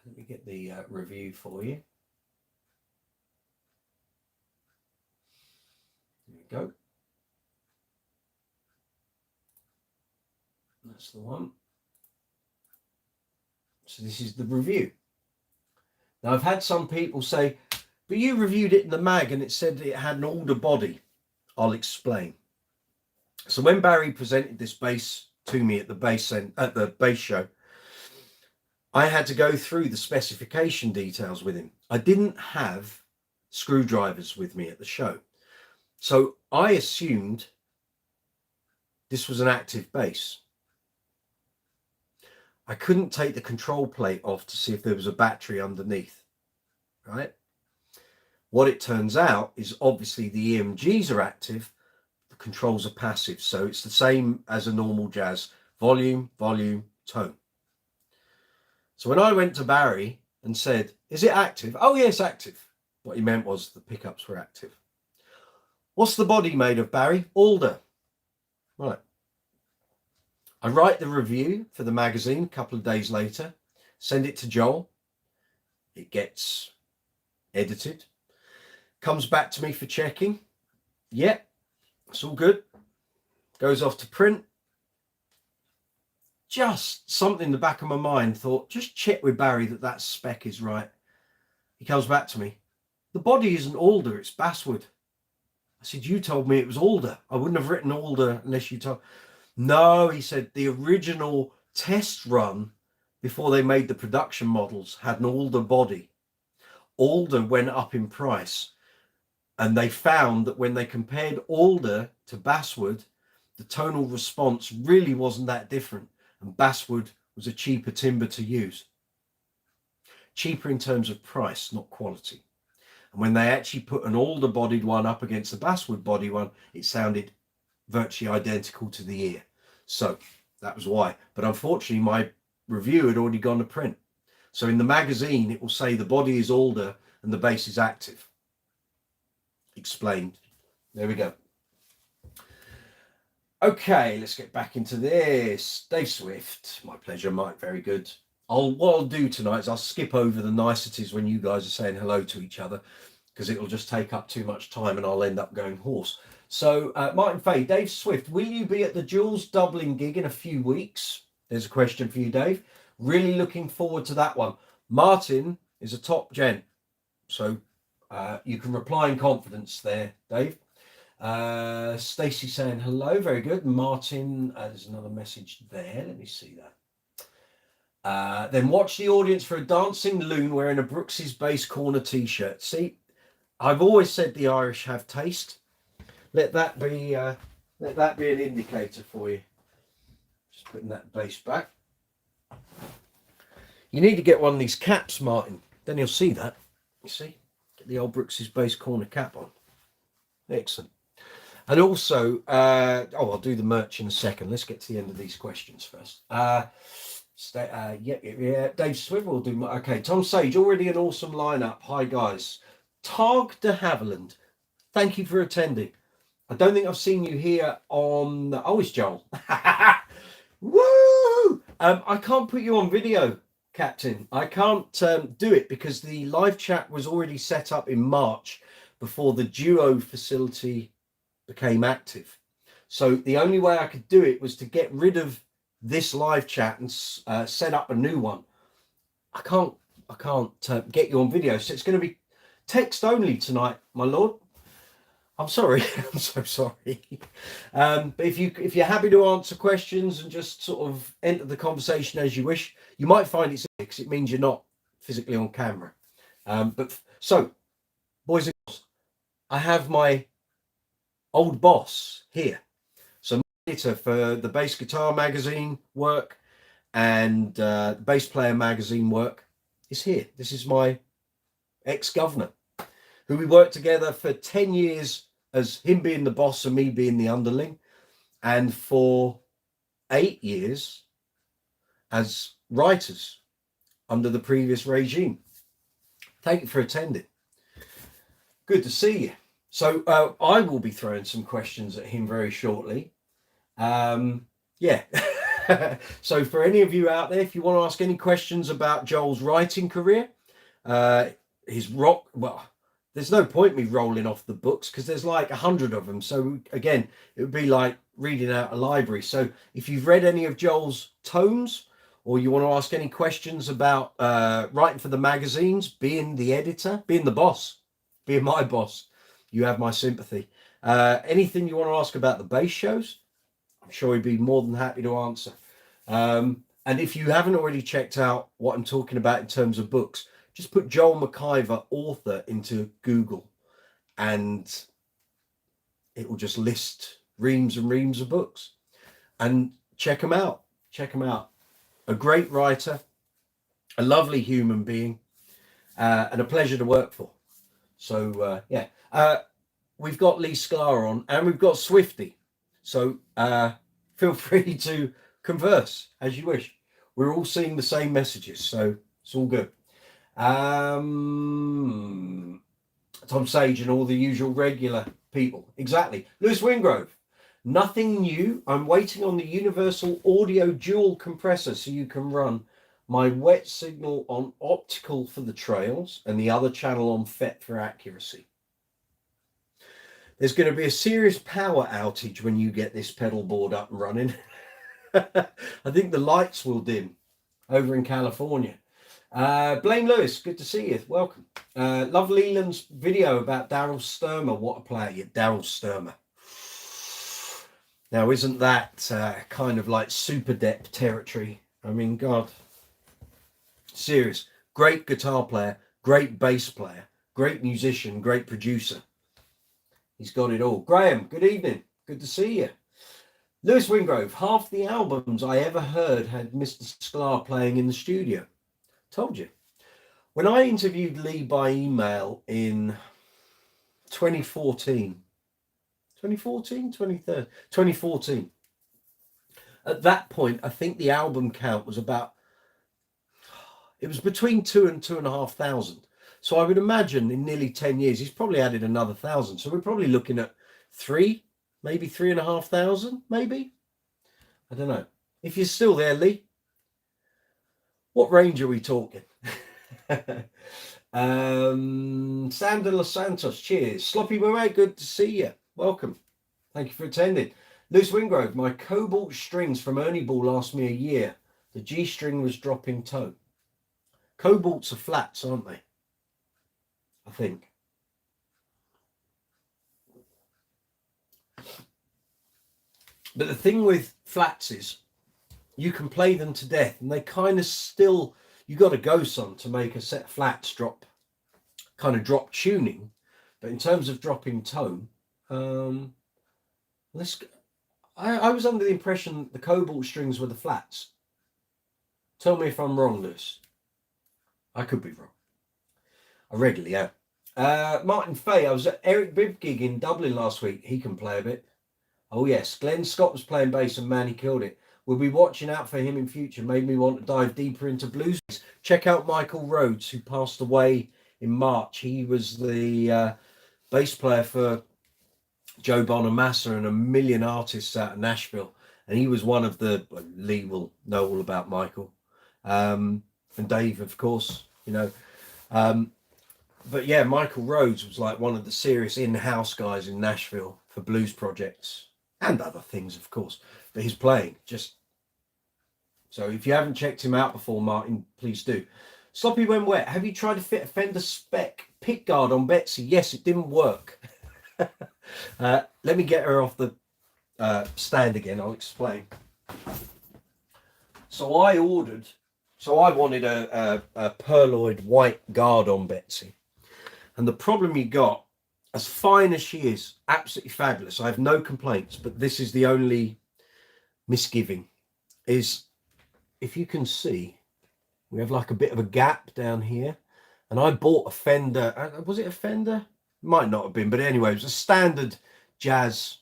let me get the review for you. There we go. That's the one. So this is the review. Now I've had some people say, but you reviewed it in the mag and it said it had an older body. I'll explain. So when Barry presented this bass to me at the bass show, I had to go through the specification details with him. I didn't have screwdrivers with me at the show, so I assumed this was an active bass. I couldn't take the control plate off to see if there was a battery underneath, right? What it turns out is obviously the EMGs are active, the controls are passive. So it's the same as a normal jazz, volume, volume, tone. So when I went to Barry and said, is it active? Oh, yes, active. What he meant was the pickups were active. What's the body made of, Barry? Alder. Right. I write the review for the magazine a couple of days later, send it to Joel. It gets edited, comes back to me for checking. Yeah, it's all good. Goes off to print. Just something in the back of my mind thought, just check with Barry that spec is right. He comes back to me. The body isn't Alder, it's basswood. I said, you told me it was Alder. I wouldn't have written Alder unless you told. No, he said, the original test run before they made the production models had an Alder body. Alder went up in price, and they found that when they compared Alder to basswood, the tonal response really wasn't that different, and basswood was a cheaper timber to use. Cheaper in terms of price, not quality. And when they actually put an Alder bodied one up against the basswood body one, it sounded virtually identical to the ear. So that was why. But unfortunately, my review had already gone to print. So in the magazine, it will say the body is Alder and the bass is active. Explained. There we go. Okay, let's get back into this. Dave Swift, my pleasure, Mike, very good. What I'll do tonight is I'll skip over the niceties when you guys are saying hello to each other, because it'll just take up too much time and I'll end up going hoarse. So Martin Fay, Dave Swift, will you be at the Jules Dublin gig in a few weeks? There's a question for you, Dave. Really looking forward to that one. Martin is a top gent, so you can reply in confidence there, Dave. Stacey saying hello, very good. Martin, there's another message there. Let me see that. Then watch the audience for a dancing loon wearing a Brooks's Bass Corner t-shirt. See, I've always said the Irish have taste. Let that be an indicator for you. Just putting that bass back. You need to get one of these caps, Martin. Then you'll see that. You see, get the old Brooks's Bass Corner cap on. Excellent. And also, I'll do the merch in a second. Let's get to the end of these questions first. Yeah. Dave Swivel will do. Okay, Tom Sage, already an awesome lineup. Hi guys. Targ de Haviland, thank you for attending. I don't think I've seen you here on. Oh, it's Joel. Woo! I can't put you on video, Captain. I can't do it because the live chat was already set up in March before the Duo facility became active. So the only way I could do it was to get rid of this live chat and set up a new one. I can't get you on video, so it's going to be text only tonight, my lord. I'm sorry. I'm so sorry. But if you're happy to answer questions and just sort of enter the conversation as you wish, you might find it's because it means you're not physically on camera. So, boys and girls, I have my old boss here. So, my editor for the Bass Guitar magazine work and the Bass Player magazine work is here. This is my ex-governor, who we worked together for 10 years as him being the boss and me being the underling, and for 8 years as writers under the previous regime. Thank you for attending. Good to see you. So I will be throwing some questions at him very shortly. Yeah. So for any of you out there, if you want to ask any questions about Joel's writing career, his rock, well, there's no point me rolling off the books because there's like 100 of them. So again, it would be like reading out a library. So if you've read any of Joel's tomes, or you want to ask any questions about writing for the magazines, being the editor, being the boss, being my boss. You have my sympathy. Anything you want to ask about the bass shows, I'm sure he'd be more than happy to answer. And if you haven't already checked out what I'm talking about in terms of books, just put Joel McIver author into Google and it will just list reams and reams of books. And check them out. Check them out. A great writer, a lovely human being, and a pleasure to work for. So, yeah. We've got Lee Sklar on and we've got Swifty. So feel free to converse as you wish. We're all seeing the same messages, so it's all good. Tom Sage and all the usual regular people. Exactly. Lewis Wingrove. Nothing new. I'm waiting on the universal audio dual compressor so you can run my wet signal on optical for the trails and the other channel on FET for accuracy. There's going to be a serious power outage when you get this pedal board up and running. I think the lights will dim over in California. Blaine Lewis, good to see you. Welcome. Love Leland's video about Daryl Sturmer. What a player. Yeah, Daryl Sturmer. Now, isn't that kind of like super depth territory? I mean, God. Serious. Great guitar player, great bass player, great musician, great producer. He's got it all. Graham, good evening. Good to see you. Lewis Wingrove, half the albums I ever heard had Mr. Sklar playing in the studio. Told you. When I interviewed Lee by email in 2014, at that point, I think the album count was it was between 2,000 and 2,500. So I would imagine in nearly 10 years, he's probably added another 1,000. So we're probably looking at 3, maybe 3,500, maybe. I don't know. If you're still there, Lee, what range are we talking? Sandra Los Santos, cheers. Sloppy Moray, good to see you. Welcome. Thank you for attending. Lewis Wingrove, my cobalt strings from Ernie Ball last me a year. The G string was dropping tone. Cobalts are flats, aren't they? I think. But the thing with flats is you can play them to death and they kind of still, you got to go some to make a set of flats drop tuning. But in terms of dropping tone, I was under the impression the cobalt strings were the flats. Tell me if I'm wrong, Lewis. I could be wrong. I regularly am. Martin Fay, I was at Eric Bibb gig in Dublin last week. He can play a bit. Oh yes, Glenn Scott was playing bass and man, he killed it. We'll be watching out for him in future. Made me want to dive deeper into blues. Check out Michael Rhodes, who passed away in March. He was the bass player for Joe Bonamassa and a million artists out of Nashville. And he was one of the, Lee will know all about Michael. And Dave, of course, you know. But yeah, Michael Rhodes was like one of the serious in-house guys in Nashville for blues projects and other things, of course. But his playing just... So if you haven't checked him out before, Martin, please do. Sloppy When Wet, have you tried to fit a Fender Spec pick guard on Betsy? Yes, it didn't work. Let me get her off the stand again. I'll explain. So I wanted a perloid white guard on Betsy. And the problem you got, as fine as she is, absolutely fabulous. I have no complaints, but this is the only misgiving, is if you can see, we have like a bit of a gap down here. And I bought a Fender, was it a Fender? Might not have been, but anyway, it was a standard jazz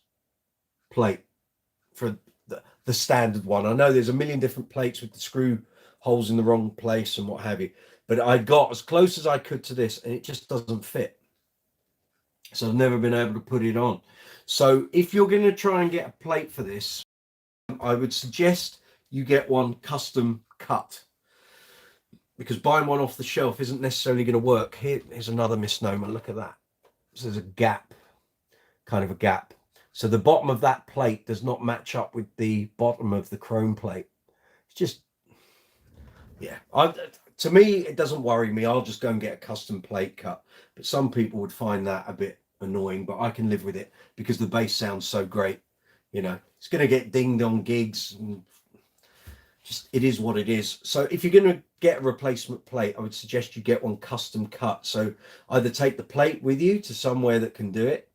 plate for the standard one. I know there's a million different plates with the screw holes in the wrong place and what have you. But I got as close as I could to this and it just doesn't fit. So I've never been able to put it on. So if you're going to try and get a plate for this, I would suggest you get one custom cut. Because buying one off the shelf isn't necessarily going to work. Here's another misnomer. Look at that. So there's a gap, kind of a gap. So the bottom of that plate does not match up with the bottom of the chrome plate. It's just, yeah. To me, it doesn't worry me. I'll just go and get a custom plate cut. But some people would find that a bit annoying, but I can live with it because the bass sounds so great. You know, it's going to get dinged on gigs, and just it is what it is. So if you're going to get a replacement plate, I would suggest you get one custom cut. So either take the plate with you to somewhere that can do it,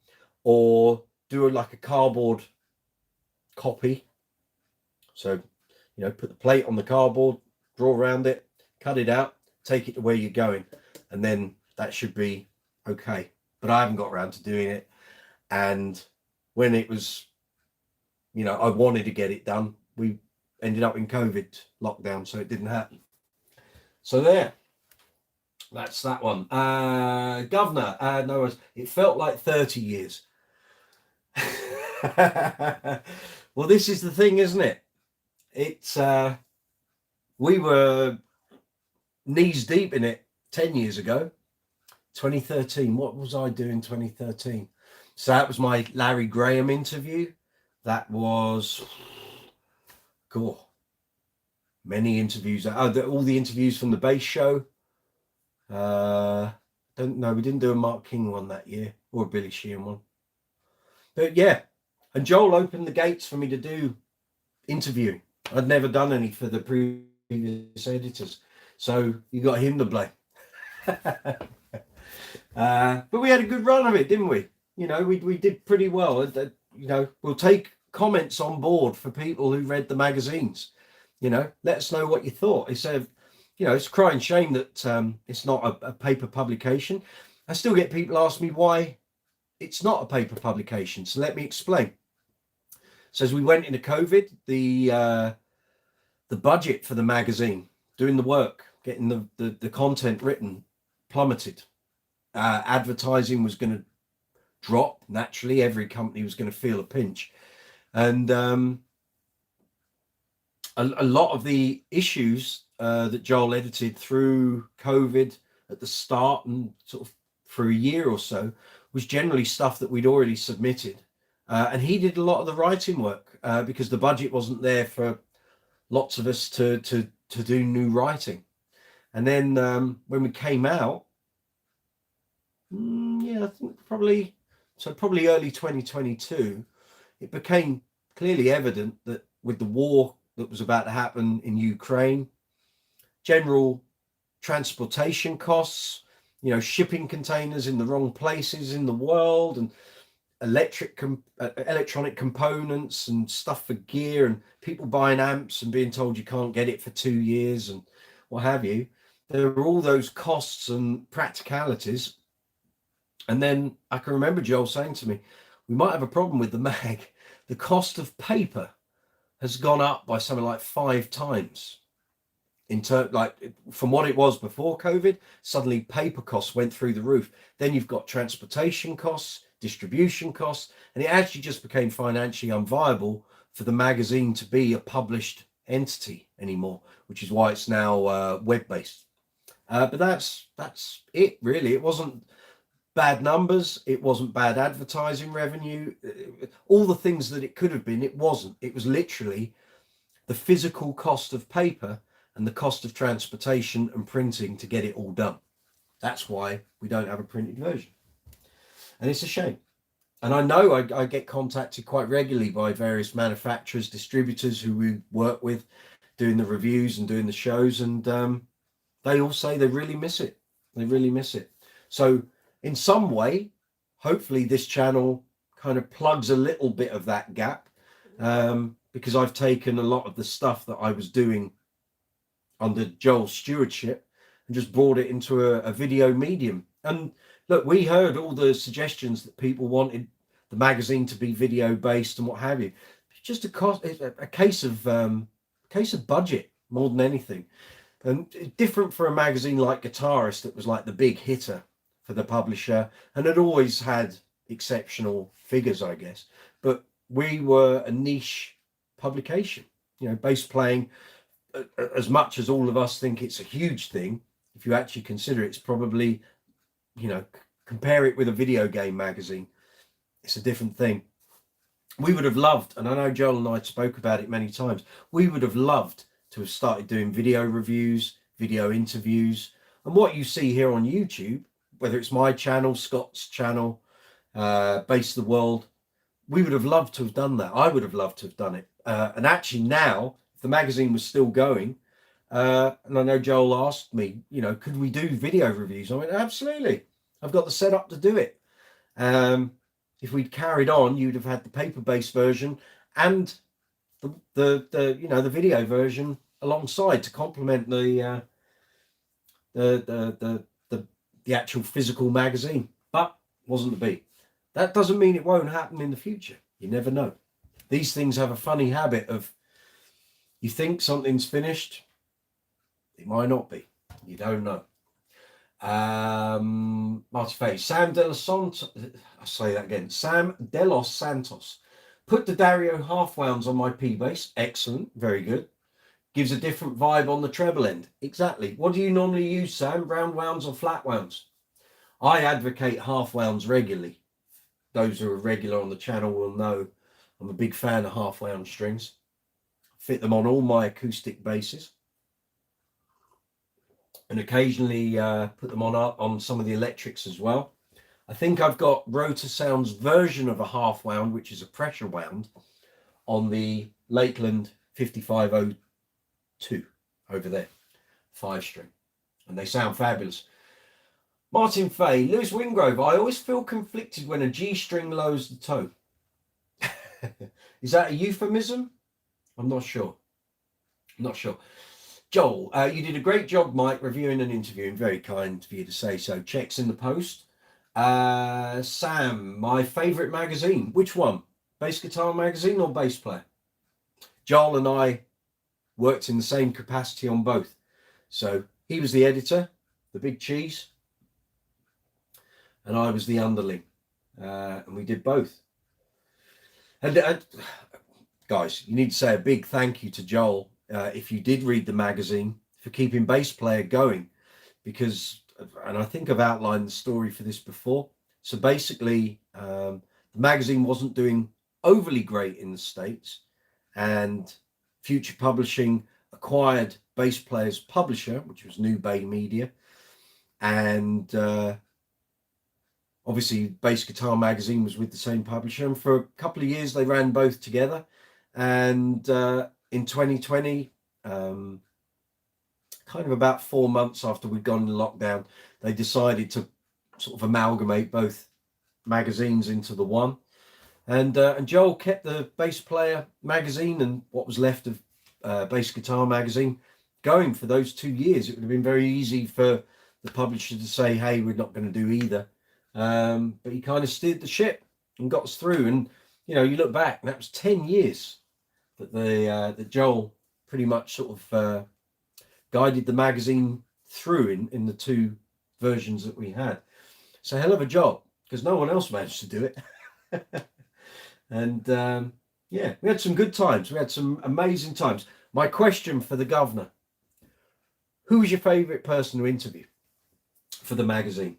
or do like a cardboard copy. So, you know, put the plate on the cardboard, draw around it, cut it out, take it to where you're going, and then that should be okay. But I haven't got around to doing it. And when it was, you know, I wanted to get it done, we ended up in COVID lockdown, so it didn't happen. So there, that's that one. Governor, no, it felt like 30 years. Well, this is the thing, isn't it? It's we were knees deep in it 10 years ago. 2013. What was I doing 2013? So that was my Larry Graham interview. That was cool. Many interviews. All the interviews from the bass show. Don't know. We didn't do a Mark King one that year, or a Billy Sheehan one. But yeah, and Joel opened the gates for me to do interviewing. I'd never done any for the previous editors, so you got him to blame. But we had a good run of it, didn't we? You know, we did pretty well. You know, we'll take comments on board for people who read the magazines. You know, let us know what you thought. It's you know, it's a crying shame that it's not a paper publication. I still get people ask me why it's not a paper publication. So let me explain. So as we went into COVID, the budget for the magazine, doing the work, getting the content written, plummeted. Advertising was going to drop naturally. Every company was going to feel a pinch, and a lot of the issues that Joel edited through COVID at the start and sort of for a year or so was generally stuff that we'd already submitted, and he did a lot of the writing work because the budget wasn't there for lots of us to do new writing. And then when we came out, yeah, I think probably early 2022, it became clearly evident that with the war that was about to happen in Ukraine, general transportation costs, you know, shipping containers in the wrong places in the world, and electronic components and stuff for gear, and people buying amps and being told you can't get it for 2 years and what have you. There were all those costs and practicalities. And then I can remember Joel saying to me, we might have a problem with the mag. The cost of paper has gone up by something like 5 times. Like from what it was before COVID, suddenly paper costs went through the roof. Then you've got transportation costs, distribution costs, and it actually just became financially unviable for the magazine to be a published entity anymore, which is why it's now web-based. But that's it, really. It wasn't bad numbers, it wasn't bad advertising revenue, all the things that it could have been. It wasn't. It was literally the physical cost of paper and the cost of transportation and printing to get it all done. That's why we don't have a printed version, and it's a shame. And I know I get contacted quite regularly by various manufacturers, distributors who we work with, doing the reviews and doing the shows, and they all say they really miss it. They really miss it. So in some way, hopefully this channel kind of plugs a little bit of that gap, because I've taken a lot of the stuff that I was doing under Joel's stewardship and just brought it into a video medium. And look, we heard all the suggestions that people wanted the magazine to be video based and what have you. It's just a case of budget more than anything. And different for a magazine like Guitarist that was like the big hitter for the publisher and had always had exceptional figures, I guess. But we were a niche publication, you know, bass playing. As much as all of us think it's a huge thing, if you actually consider it's probably, you know, compare it with a video game magazine, it's a different thing. We would have loved, and I know Joel and I spoke about it many times, we would have loved to have started doing video reviews, video interviews. And what you see here on YouTube, whether it's my channel, Scott's channel, Base of the World, we would have loved to have done that. I would have loved to have done it. And actually now, if the magazine was still going, and I know Joel asked me, you know, could we do video reviews? I went, absolutely. I've got the setup to do it. If we'd carried on, you'd have had the paper-based version and the you know, the video version alongside to complement the actual physical magazine. But wasn't to be. That doesn't mean it won't happen in the future. You never know. These things have a funny habit of, you think something's finished, it might not be. You don't know. Marty Faye, Sam De Los Santos, I'll say that again. Sam De Los Santos. Put the Dario half wounds on my P bass. Excellent. Very good. Gives a different vibe on the treble end. Exactly. What do you normally use, Sam? Round wounds or flat wounds? I advocate half wounds regularly. Those who are regular on the channel will know I'm a big fan of half wound strings. Fit them on all my acoustic basses. And occasionally put them on some of the electrics as well. I think I've got Rotor Sound's version of a half wound, which is a pressure wound, on the Lakeland 5502 over there, 5-string. And they sound fabulous. Martin Fay, Lewis Wingrove, I always feel conflicted when a G string lowers the toe. Is that a euphemism? I'm not sure. I'm not sure. Joel, you did a great job, Mike, reviewing and interviewing. Very kind of you to say so. Checks in the post. Sam, my favourite magazine. Which one? Bass Guitar Magazine or Bass Player? Joel and I worked in the same capacity on both. So he was the editor, the big cheese, and I was the underling. And we did both. And guys, you need to say a big thank you to Joel, if you did read the magazine, for keeping Bass Player going, because, and I think I've outlined the story for this before. So basically, the magazine wasn't doing overly great in the States, and Future Publishing acquired Bass Player's publisher, which was New Bay Media, and obviously Bass Guitar Magazine was with the same publisher, and for a couple of years they ran both together. And in 2020, kind of about 4 months after we'd gone into lockdown, they decided to sort of amalgamate both magazines into the one. And Joel kept the Bass Player magazine and what was left of Bass Guitar Magazine going for those 2 years. It would have been very easy for the publisher to say, hey, we're not going to do either. But he kind of steered the ship and got us through. And, you know, you look back, that was 10 years that that Joel pretty much sort of guided the magazine through in the two versions that we had. It's a hell of a job, because no one else managed to do it. And yeah, we had some good times. We had some amazing times. My question for the governor: who was your favourite person to interview for the magazine?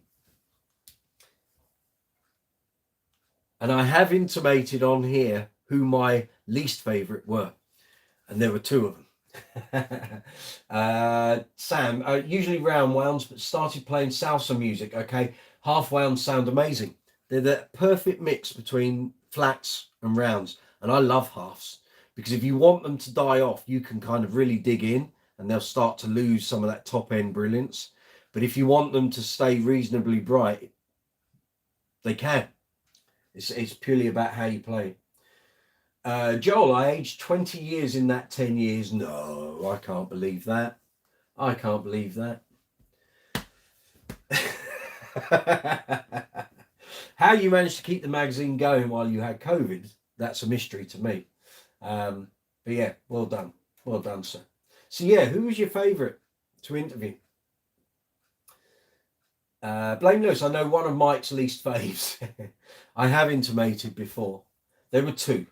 And I have intimated on here who my least favourite were, and there were two of them. Sam, usually round wounds, but started playing salsa music. Okay, half wounds sound amazing. They're the perfect mix between flats and rounds, and I love halves, because if you want them to die off, you can kind of really dig in and they'll start to lose some of that top end brilliance. But if you want them to stay reasonably bright, they can. It's purely about how you play. Joel, I aged 20 years in that 10 years. No, I can't believe that. I can't believe that. How you managed to keep the magazine going while you had COVID, that's a mystery to me. But yeah, well done. Well done, sir. So yeah, who was your favourite to interview? Blameless, I know one of Mike's least faves. I have intimated before. There were two.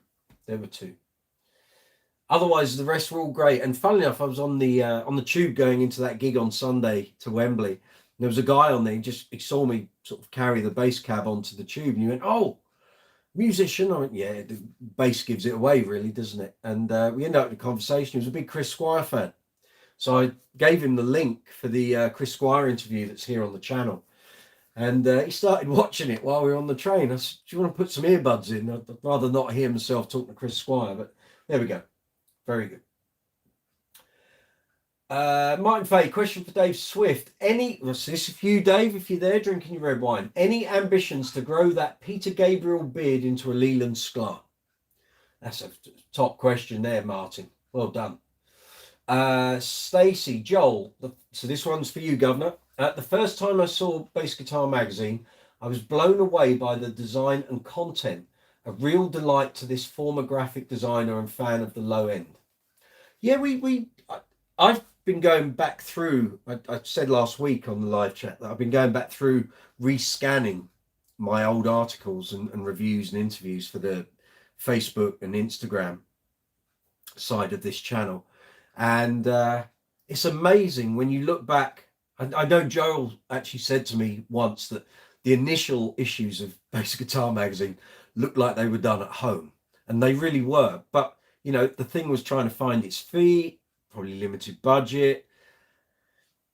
Otherwise, the rest were all great. And funnily enough, I was on the tube going into that gig on Sunday to Wembley. And there was a guy on there. He saw me sort of carry the bass cab onto the tube, and he went, "Oh, musician." I went, "Yeah, the bass gives it away, really, doesn't it?" And we ended up in a conversation. He was a big Chris Squire fan. So I gave him the link for the Chris Squire interview that's here on the channel. And he started watching it while we were on the train. I said, do you want to put some earbuds in? I'd rather not hear myself talking to Chris Squire, but there we go. Very good. Martin Fay, question for Dave Swift. This is for you, Dave, if you're there drinking your red wine. Any ambitions to grow that Peter Gabriel beard into a Leland Sklar? That's a top question there, Martin. Well done. Stacey, Joel, so this one's for you, Governor. The first time I saw Bass Guitar magazine, I was blown away by the design and content. A real delight to this former graphic designer and fan of the low end. Yeah, I've been going back through, I said last week on the live chat that I've been going back through rescanning my old articles and reviews and interviews for the Facebook and Instagram side of this channel. And it's amazing when you look back. I know Joel actually said to me once that the initial issues of Bass Guitar magazine looked like they were done at home, and they really were. But, you know, the thing was trying to find its feet, probably limited budget.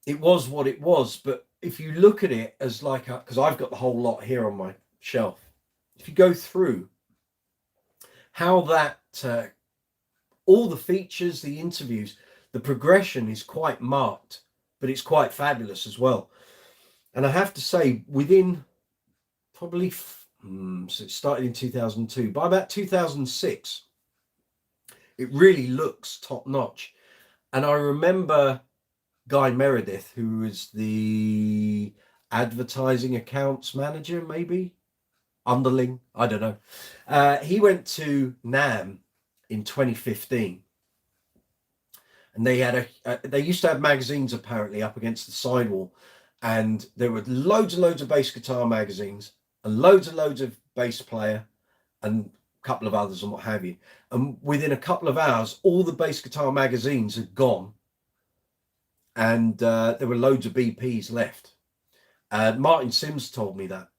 It was what it was. But if you look at it as like, because I've got the whole lot here on my shelf, if you go through how that, all the features, the interviews, the progression is quite marked, but it's quite fabulous as well. And I have to say, within probably, so it started in 2002, by about 2006, it really looks top notch. And I remember Guy Meredith, who was the advertising accounts manager, maybe underling, I don't know. He went to NAMM in 2015. And they had they used to have magazines apparently up against the sidewall, and there were loads and loads of bass guitar magazines and loads of bass player and a couple of others and what have you. And within a couple of hours, all the bass guitar magazines had gone, and there were loads of BPs left. Martin Sims told me that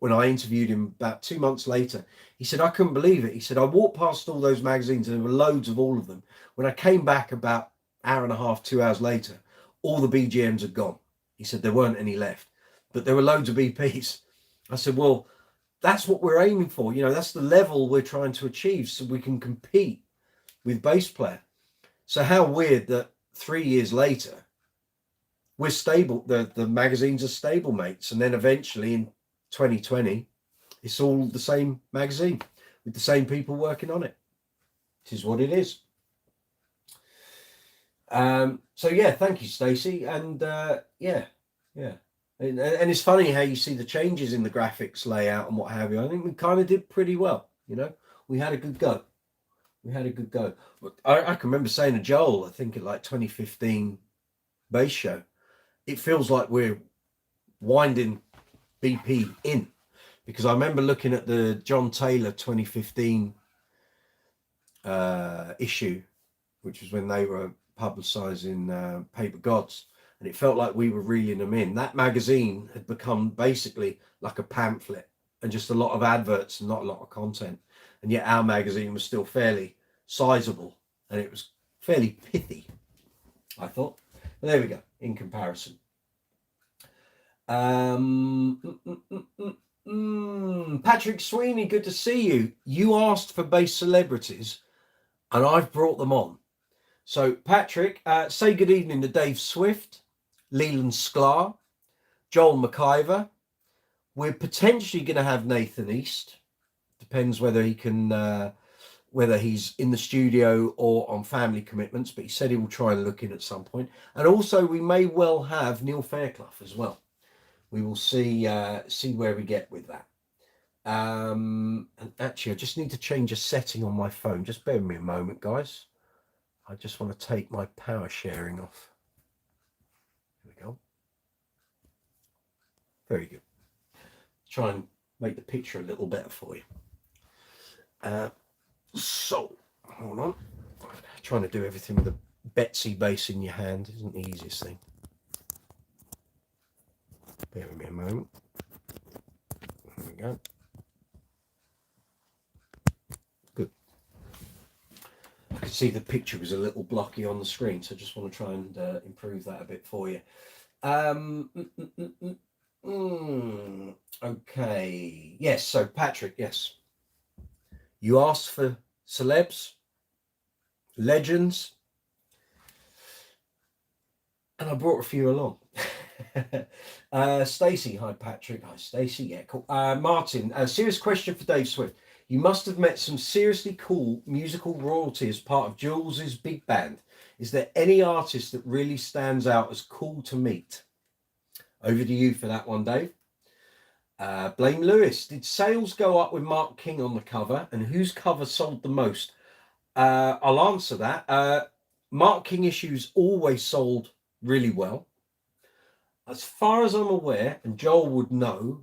when I interviewed him about 2 months later. He said, I couldn't believe it. He said, I walked past all those magazines and there were loads of all of them. When I came back about an hour and a half, 2 hours later, all the BGMs had gone. He said, there weren't any left, but there were loads of BPs. I said, well, that's what we're aiming for. You know, that's the level we're trying to achieve so we can compete with bass player. So how weird that 3 years later, we're stable. The magazines are stable mates. And then eventually in 2020, it's all the same magazine with the same people working on it. It is what it is. So yeah, thank you, Stacey. And yeah. And it's funny how you see the changes in the graphics layout and what have you. I think we kind of did pretty well. You know, we had a good go. But I can remember saying to Joel, I think at like 2015 bass show, it feels like we're winding BP in, because I remember looking at the John Taylor 2015 issue, which was when they were publicizing Paper Gods, and it felt like we were reeling them in. That magazine had become basically like a pamphlet and just a lot of adverts and not a lot of content, and yet our magazine was still fairly sizable and it was fairly pithy, I thought. But there we go, in comparison. Patrick Sweeney, good to see you. You asked for bass celebrities and I've brought them on. So Patrick, say good evening to Dave Swift, Leland Sklar, Joel McIver. We're potentially going to have Nathan East. Depends whether he can, whether he's in the studio or on family commitments, but he said he will try and look in at some point. And also we may well have Neil Fairclough as well. We will see where we get with that. And actually, I just need to change a setting on my phone. Just bear with me a moment, guys. I just want to take my power sharing off. There we go. Very good. Try and make the picture a little better for you. So, hold on. Trying to do everything with a Betsy bass in your hand isn't the easiest thing. Bear with me a moment. There we go. Good. could see the picture was a little blocky on the screen, so I just want to try and improve that a bit for you. Okay. Yes. So Patrick, yes. You asked for celebs, legends, and I brought a few along. Stacey, hi Patrick. Hi Stacey. Yeah, cool. Martin, a serious question for Dave Swift. You must have met some seriously cool musical royalty as part of Jules's big band. Is there any artist that really stands out as cool to meet? Over to you for that one, Dave. Blame Lewis. Did sales go up with Mark King on the cover, and whose cover sold the most? I'll answer that. Mark King issues always sold really well. As far as I'm aware, and Joel would know,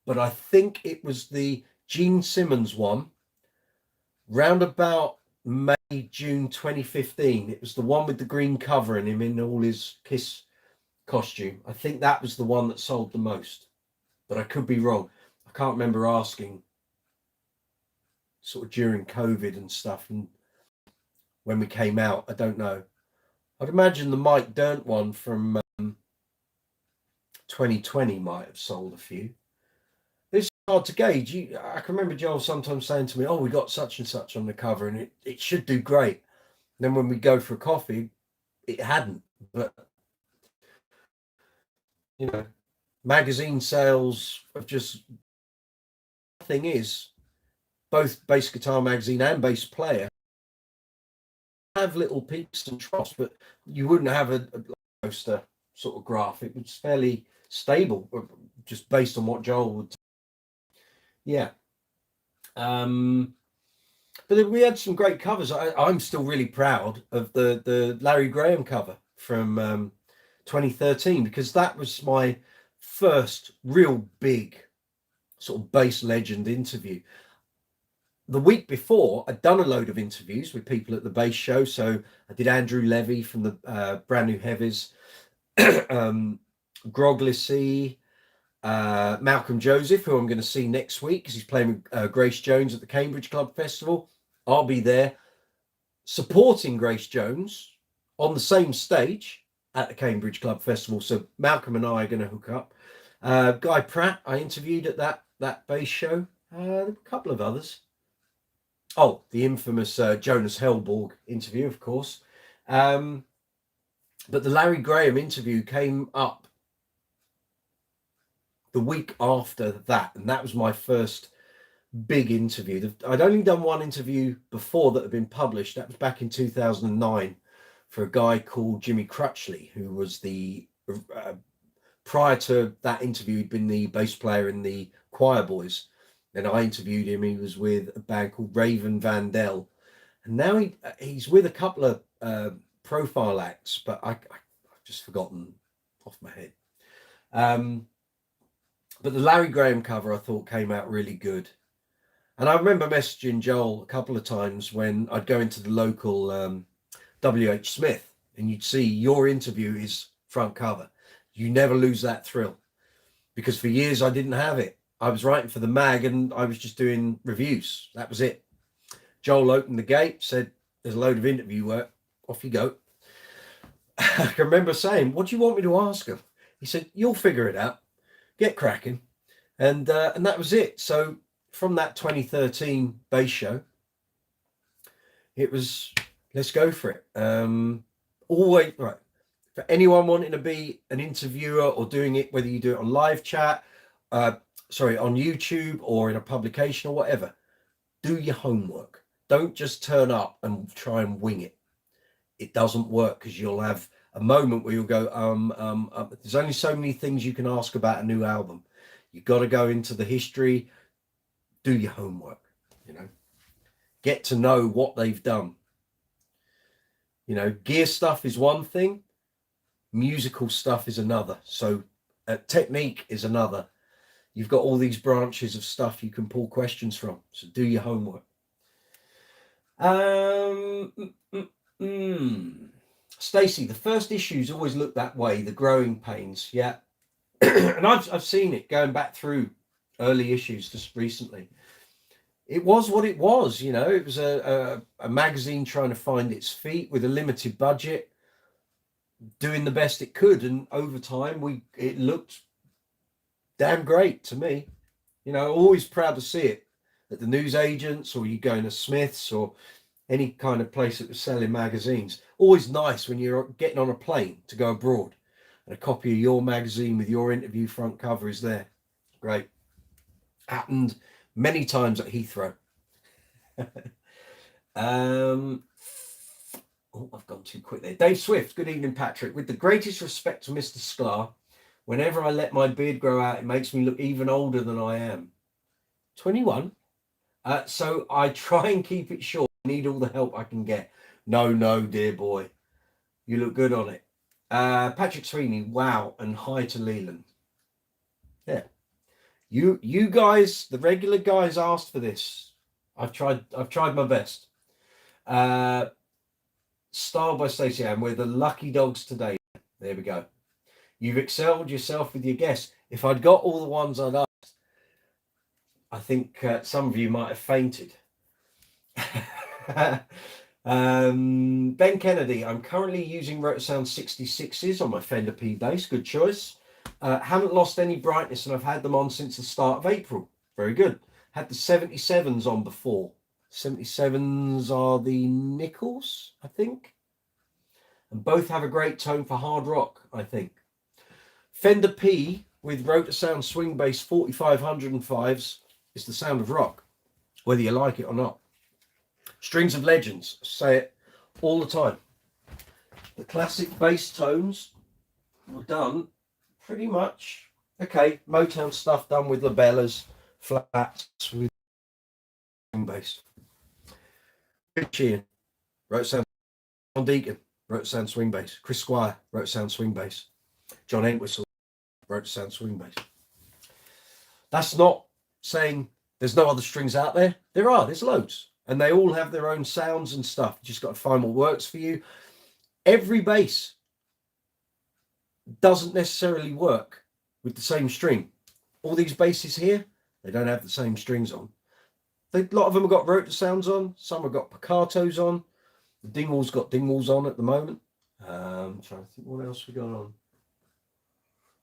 but I think it was the Gene Simmons one, round about May, June 2015. It was the one with the green cover and him in all his Kiss costume. I think that was the one that sold the most, but I could be wrong. I can't remember asking sort of during COVID and stuff, and when we came out, I don't know. I'd imagine the Mike Dirnt one from 2020 might have sold a few. It's hard to gauge. I can remember Joel sometimes saying to me, oh, we got such and such on the cover and it should do great. And then when we go for a coffee, it hadn't. But, you know, magazine sales of just... The thing is, both Bass Guitar Magazine and Bass Player have little peaks and troughs, but you wouldn't have a poster sort of graph. It was fairly stable, just based on what Joel would. Yeah. But we had some great covers. I'm still really proud of the Larry Graham cover from 2013, because that was my first real big sort of bass legend interview. The week before, I'd done a load of interviews with people at the bass show. So I did Andrew Levy from the Brand New Heavies, Grog Lissy, Malcolm Joseph, who I'm going to see next week because he's playing with Grace Jones at the Cambridge Club Festival. I'll be there supporting Grace Jones on the same stage at the Cambridge Club Festival. So Malcolm and I are going to hook up. Guy Pratt, I interviewed at that bass show. A couple of others. Oh, the infamous Jonas Hellborg interview, of course. But the Larry Graham interview came up the week after that, and that was my first big interview. I'd only done one interview before that had been published. That was back in 2009 for a guy called Jimmy Crutchley, who was the prior to that interview, he'd been the bass player in the Choir Boys. And I interviewed him. He was with a band called Raven Vandell, and now he's with a couple of profile acts, but I've just forgotten off my head. But the Larry Graham cover I thought came out really good. And I remember messaging Joel a couple of times when I'd go into the local WH Smith, and you'd see your interview is front cover. You never lose that thrill, because for years I didn't have it. I was writing for the mag and I was just doing reviews. That was it. Joel opened the gate, said, there's a load of interview work. Off you go. I can remember saying, what do you want me to ask him? He said, you'll figure it out. Get cracking. And that was it. So from that 2013 bass show, it was, let's go for it. Always, right. For anyone wanting to be an interviewer or doing it, whether you do it on live chat, on YouTube or in a publication or whatever, do your homework. Don't just turn up and try and wing it. It doesn't work, because you'll have a moment where you'll go, there's only so many things you can ask about a new album. You've got to go into the history, do your homework, get to know what they've done. Gear stuff is one thing, musical stuff is another. So technique is another. You've got all these branches of stuff you can pull questions from. So do your homework. Stacey, the first issues always look that way, the growing pains. Yeah. And I've seen it going back through early issues just recently. it was what it was, you know. It was a magazine trying to find its feet with a limited budget, doing the best it could, and over time it looked damn great to me. You know, always proud to see it at the newsagents, or you go to Smith's or any kind of place that was selling magazines. Always nice when you're getting on a plane to go abroad and a copy of your magazine with your interview front cover is there. Great. Happened many times at Heathrow. Oh, I've gone too quick there. Dave Swift, good evening, Patrick. With the greatest respect to Mr. Sklar, whenever I let my beard grow out, it makes me look even older than I am. 21. So I try and keep it short. I need all the help I can get. No, dear boy. You look good on it. Patrick Sweeney, wow, and hi to Leland. Yeah. You guys, the regular guys, asked for this. I've tried my best. Style by Stacey Ann, we're the lucky dogs today. There we go. You've excelled yourself with your guests. If I'd got all the ones I'd asked, I think some of you might have fainted. Ben Kennedy, I'm currently using Rotosound 66s on my Fender P bass. Good choice. Haven't lost any brightness, and I've had them on since the start of April. Very good. Had the 77s on before. 77s are the Nichols, I think. And both have a great tone for hard rock, I think. Fender P with Rotosound swing bass 4505s is the sound of rock, whether you like it or not. Strings of Legends, say it all the time. The classic bass tones were done pretty much, okay, Motown stuff done with labellas, flats with swing bass. Rich Ian, Rotosound. John Deacon, Rotosound swing bass. Chris Squire, Rotosound swing bass. John Entwistle, Rotosound swing bass. That's not saying there's no other strings out there. There's loads. And they all have their own sounds and stuff. You just got to find what works for you. Every bass doesn't necessarily work with the same string. All these basses here, they don't have the same strings on. A lot of them have got Rotosounds on. Some have got piccatos on. The Dingwall's got Dingwalls on at the moment. I'm trying to think what else we got on.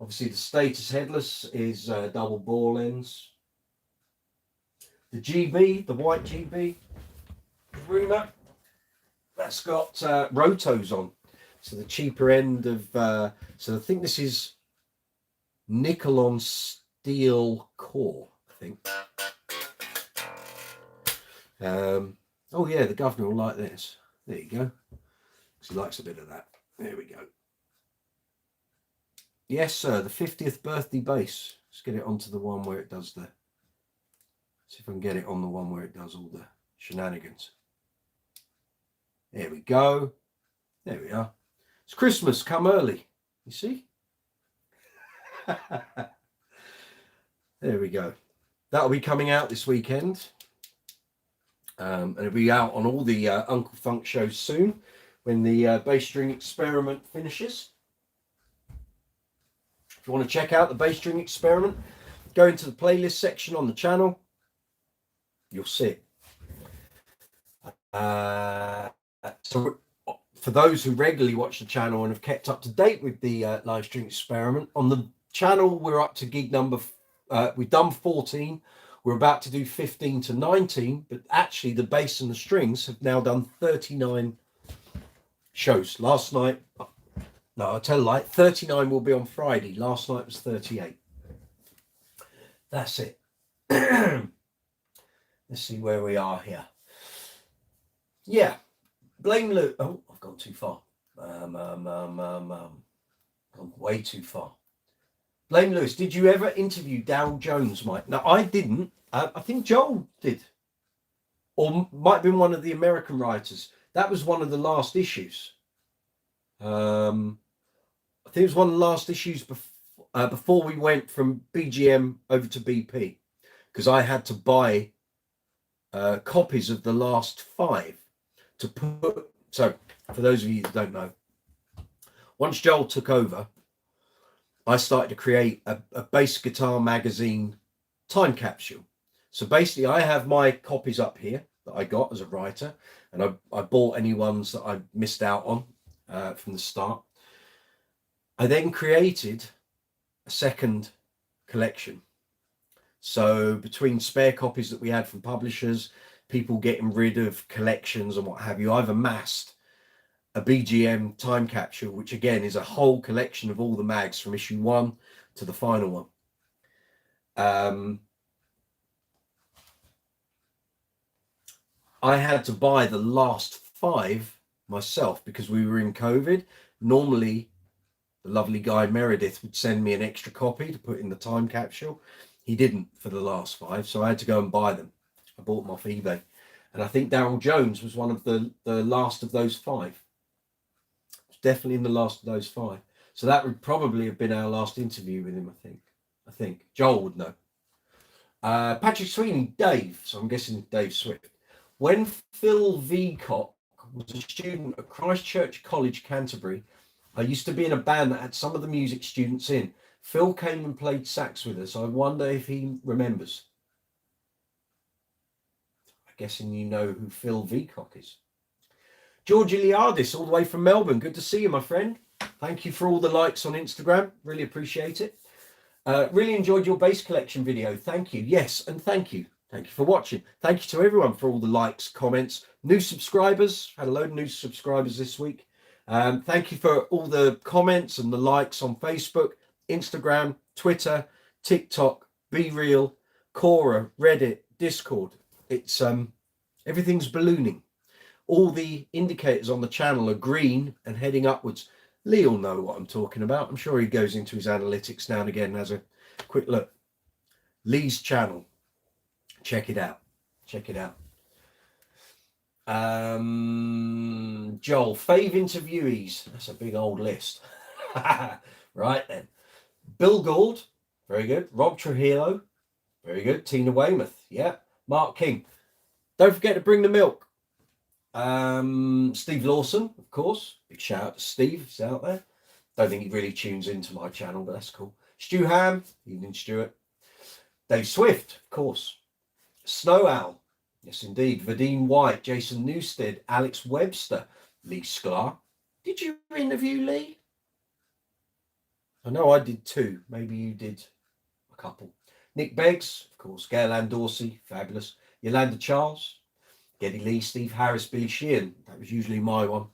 Obviously, the Status Headless is double ball ends. The GB, the white GB, Runa, that's got rotos on. So the cheaper end of, so I think this is nickel on steel core, I think. Oh yeah, the governor will like this. There you go. He likes a bit of that. There we go. Yes, sir, the 50th birthday bass. Let's get it onto the one where it does the, see if I can get it on the one where it does all the shenanigans. There we go. There we are. It's Christmas come early. You see? There we go. That'll be coming out this weekend. And it'll be out on all the Uncle Funk shows soon when the bass string experiment finishes. If you want to check out the bass string experiment, go into the playlist section on the channel. You'll see it. So for those who regularly watch the channel and have kept up to date with the live string experiment, on the channel we're up to gig number, we've done 14. We're about to do 15 to 19, but actually the bass and the strings have now done 39 shows. Last night, no, I'll tell you, like 39 will be on Friday. Last night was 38. That's it. Let's see where we are here. Yeah, Blame Lou. Oh, I've gone too far. Gone way too far. Blame Lewis, did you ever interview Daryl Jones, Mike? No, I didn't. I think Joel did. Or might have been one of the American writers. That was one of the last issues. I think it was one of the last issues before we went from BGM over to BP. Because I had to buy copies of the last 5 to put. So, for those of you that don't know, once Joel took over, I started to create a bass guitar magazine time capsule. So basically, I have my copies up here that I got as a writer, and I bought any ones that I missed out on from the start. I then created a second collection. So between spare copies that we had from publishers, people getting rid of collections and what have you, I've amassed a BGM time capsule, which again is a whole collection of all the mags from issue 1 to the final one. I had to buy the last 5 myself because we were in COVID. Normally, the lovely guy Meredith would send me an extra copy to put in the time capsule. He didn't for the last 5, so I had to go and buy them. I bought them off eBay. And I think Darryl Jones was one of the last of those 5. Definitely in the last of those 5. So that would probably have been our last interview with him, I think. Joel would know. Patrick Sweeney, Dave. So I'm guessing Dave Swift. When Phil Veacock was a student at Christchurch College, Canterbury, I used to be in a band that had some of the music students in. Phil came and played sax with us. I wonder if he remembers. I'm guessing you know who Phil Veacock is. George Iliadis, all the way from Melbourne. Good to see you, my friend. Thank you for all the likes on Instagram. Really appreciate it. Really enjoyed your bass collection video. Thank you. Yes, and thank you. Thank you for watching. Thank you to everyone for all the likes, comments, new subscribers. Had a load of new subscribers this week. Thank you for all the comments and the likes on Facebook, Instagram, Twitter, TikTok, Be Real, Quora, Reddit, Discord. It's everything's ballooning. All the indicators on the channel are green and heading upwards. Lee will know what I'm talking about. I'm sure he goes into his analytics now and again and has a quick look. Lee's channel. Check it out. Check it out. Joel, fave interviewees. That's a big old list. Right then. Bill Gould. Very good. Rob Trujillo. Very good. Tina Weymouth. Yeah. Mark King. Don't forget to bring the milk. Steve Lawson, of course. Big shout out to Steve. He's out there. Don't think he really tunes into my channel, but that's cool. Stu Ham. Evening, Stuart. Dave Swift, of course. Snow Owl. Yes, indeed. Vadine White, Jason Newstead, Alex Webster, Lee Sklar. Did you interview Lee? I know I did 2. Maybe you did a couple. Nick Beggs, of course. Gail Ann Dorsey, fabulous. Yolanda Charles, Geddy Lee, Steve Harris, Billy Sheehan. That was usually my one.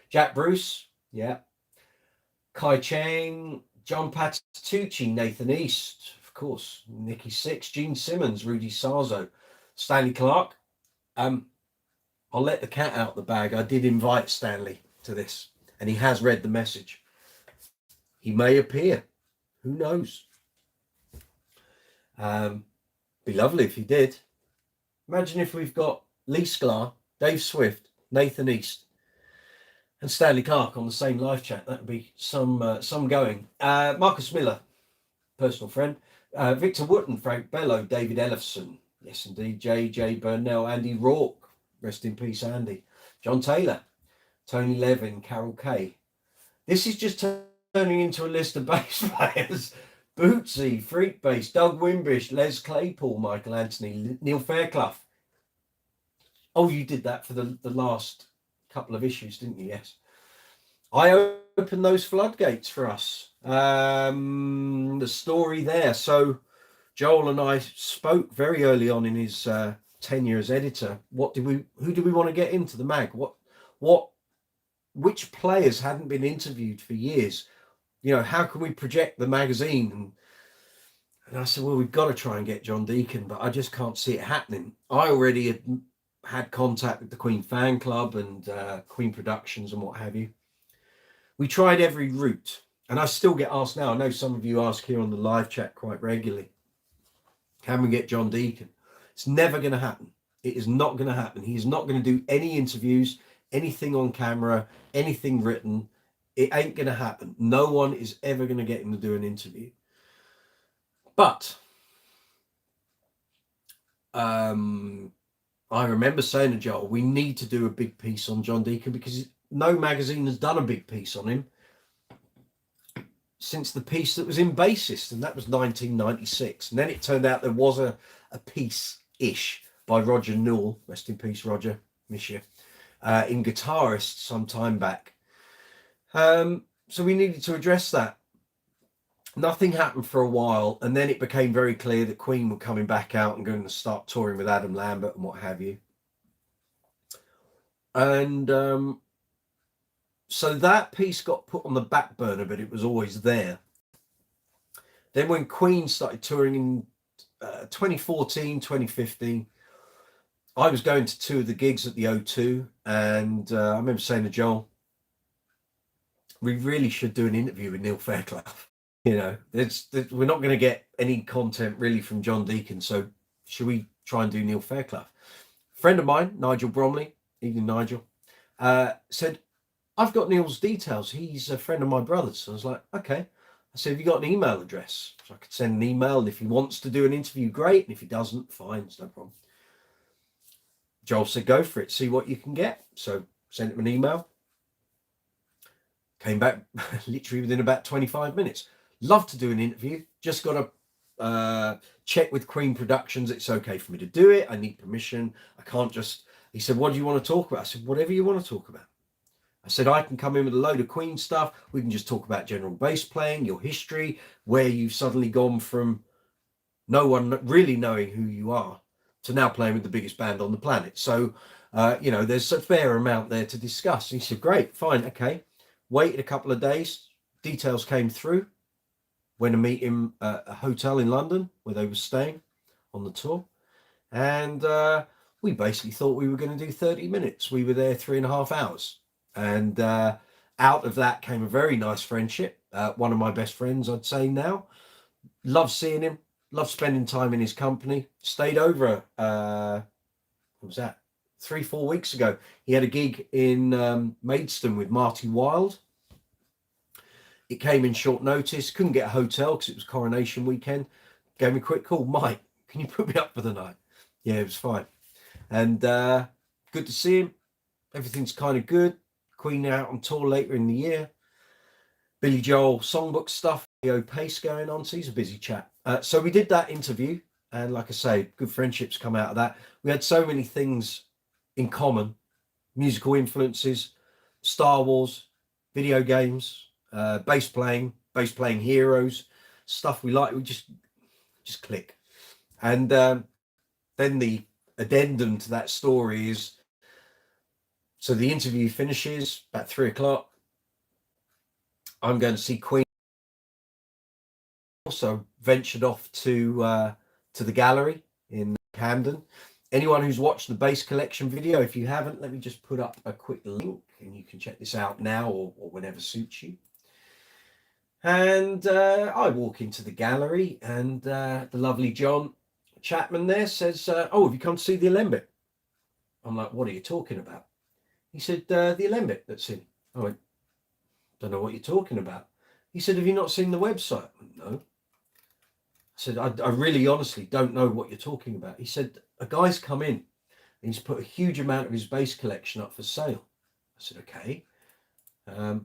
Jack Bruce, yeah. Kai Chang, John Patitucci, Nathan East, of course. Nikki Six, Gene Simmons, Rudy Sarzo, Stanley Clark. I'll let the cat out the bag. I did invite Stanley to this, and he has read the message. He may appear. Who knows? Be lovely if he did. Imagine if we've got Lee Sklar, Dave Swift, Nathan East, and Stanley Clark on the same live chat. That would be some going. Marcus Miller, personal friend. Victor Wooten, Frank Bello, David Ellefson. Yes, indeed. J.J. Burnell, Andy Rourke. Rest in peace, Andy. John Taylor, Tony Levin, Carol Kay. This is just turning into a list of bass players. Bootsy, Freak Bass, Doug Wimbish, Les Claypool, Michael Anthony, Neil Fairclough. Oh, you did that for the last couple of issues, didn't you? Yes. I opened those floodgates for us. The story there. So Joel and I spoke very early on in his tenure as editor. Who do we want to get into the mag? Which players hadn't been interviewed for years? You know, how can we project the magazine? And I said, well, we've got to try and get John Deacon, but I just can't see it happening. I already had contact with the Queen Fan Club and Queen Productions and what have you. We tried every route, and I still get asked now. I know some of you ask here on the live chat quite regularly, can we get John Deacon? It's never going to happen. It is not going to happen. He is not going to do any interviews, anything on camera, anything written. It ain't going to happen. No one is ever going to get him to do an interview. But I remember saying to Joel, we need to do a big piece on John Deacon because no magazine has done a big piece on him since the piece that was in Bassist, and that was 1996. And then it turned out there was a a piece-ish by Roger Newell, rest in peace, Roger, miss you, in Guitarist some time back. So we needed to address that. Nothing happened for a while, and then it became very clear that Queen were coming back out and going to start touring with Adam Lambert and what have you. And so that piece got put on the back burner, but it was always there. Then when Queen started touring in 2014, 2015, I was going to 2 of the gigs at the O2, and I remember saying to Joel, we really should do an interview with Neil Fairclough. You know, we're not going to get any content really from John Deacon, so should we try and do Neil Fairclough? A friend of mine, Nigel Bromley, evening Nigel, said, I've got Neil's details. He's a friend of my brother's. So I was like, okay. I said, have you got an email address? So I could send an email, and if he wants to do an interview, great. And if he doesn't, fine, it's no problem. Joel said, go for it, see what you can get. So sent him an email. Came back literally within about 25 minutes. Love to do an interview. Just got to check with Queen Productions. It's okay for me to do it. I need permission. I can't just... He said, what do you want to talk about? I said, whatever you want to talk about. I said, I can come in with a load of Queen stuff. We can just talk about general bass playing, your history, where you've suddenly gone from no one really knowing who you are to now playing with the biggest band on the planet. So, you know, there's a fair amount there to discuss. And he said, great, fine, okay. Waited a couple of days. Details came through. Went to meet him at a hotel in London where they were staying on the tour. And we basically thought we were going to do 30 minutes. We were there 3.5 hours. And out of that came a very nice friendship. One of my best friends, I'd say now. Love seeing him. Love spending time in his company. Stayed over, what was that? 3-4 weeks ago. He had a gig in Maidstone with Marty Wilde. It came in short notice. Couldn't get a hotel because it was Coronation weekend. Gave me a quick call. Mike, can you put me up for the night? Yeah, it was fine. And good to see him. Everything's kind of good. Queen out on tour later in the year. Billy Joel songbook stuff. Leo Pace going on. So he's a busy chap. So we did that interview. And like I say, good friendships come out of that. We had so many things in common. Musical influences, Star Wars, video games, bass playing heroes, stuff we like. We just click. And then the addendum to that story is, so the interview finishes about 3 o'clock. I'm going to see Queen. Also ventured off to the gallery in Camden. Anyone who's watched the Bass Collection video, if you haven't, let me just put up a quick link and you can check this out now or whenever suits you. And I walk into the gallery and the lovely John Chapman there says, oh, have you come to see the Alembic? I'm like, what are you talking about? He said, the Alembic that's in. I went, don't know what you're talking about. He said, have you not seen the website? I went, no. I said, I really honestly don't know what you're talking about. He said, a guy's come in and he's put a huge amount of his bass collection up for sale. I said, okay.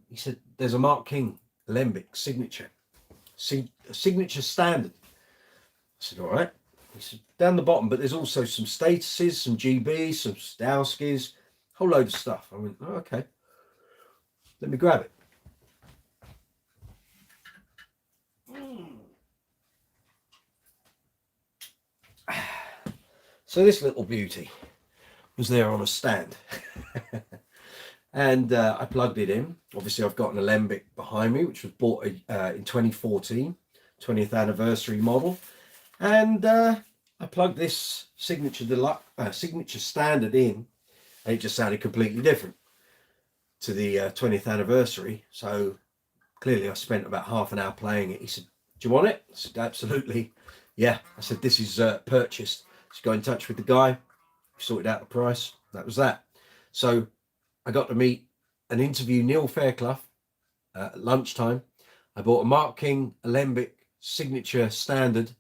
He said, there's a Mark King Alembic signature standard. I said, all right. He said, down the bottom, but there's also some statuses, some GBs, some Stowskis, a whole load of stuff. I went, oh, okay. Let me grab it. So this little beauty was there on a stand. And I plugged it in. Obviously, I've got an Alembic behind me, which was bought in 2014, 20th anniversary model. And I plugged this signature standard in, and it just sounded completely different to the 20th anniversary. So clearly I spent about half an hour playing it. He said, do you want it? I said, absolutely. Yeah. I said, this is purchased. So got in touch with the guy, sorted out the price. That was that. So I got to meet and interview Neil Fairclough at lunchtime. I bought a Mark King Alembic signature standard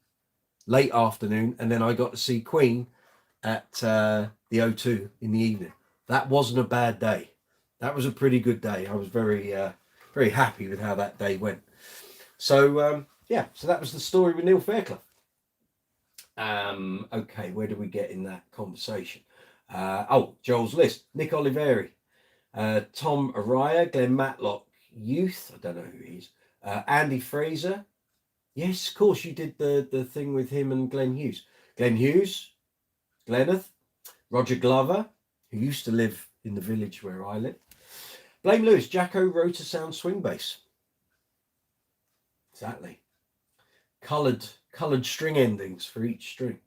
late afternoon, and then I got to see Queen at the O2 in the evening. That wasn't a bad day. That was a pretty good day. I was very very happy with how that day went. So yeah, so that was the story with Neil Fairclough. Okay, where do we get in that conversation? Joel's list. Nick Oliveri, Tom Araya, Glenn Matlock, Youth. I don't know who he is. Andy Fraser. Yes, of course, you did the thing with him and Glenn Hughes. Glenn Hughes, Glenneth, Roger Glover, who used to live in the village where I live. Blame Lewis, Jacko Rotor Sound Swing Bass. Exactly. Coloured string endings for each string.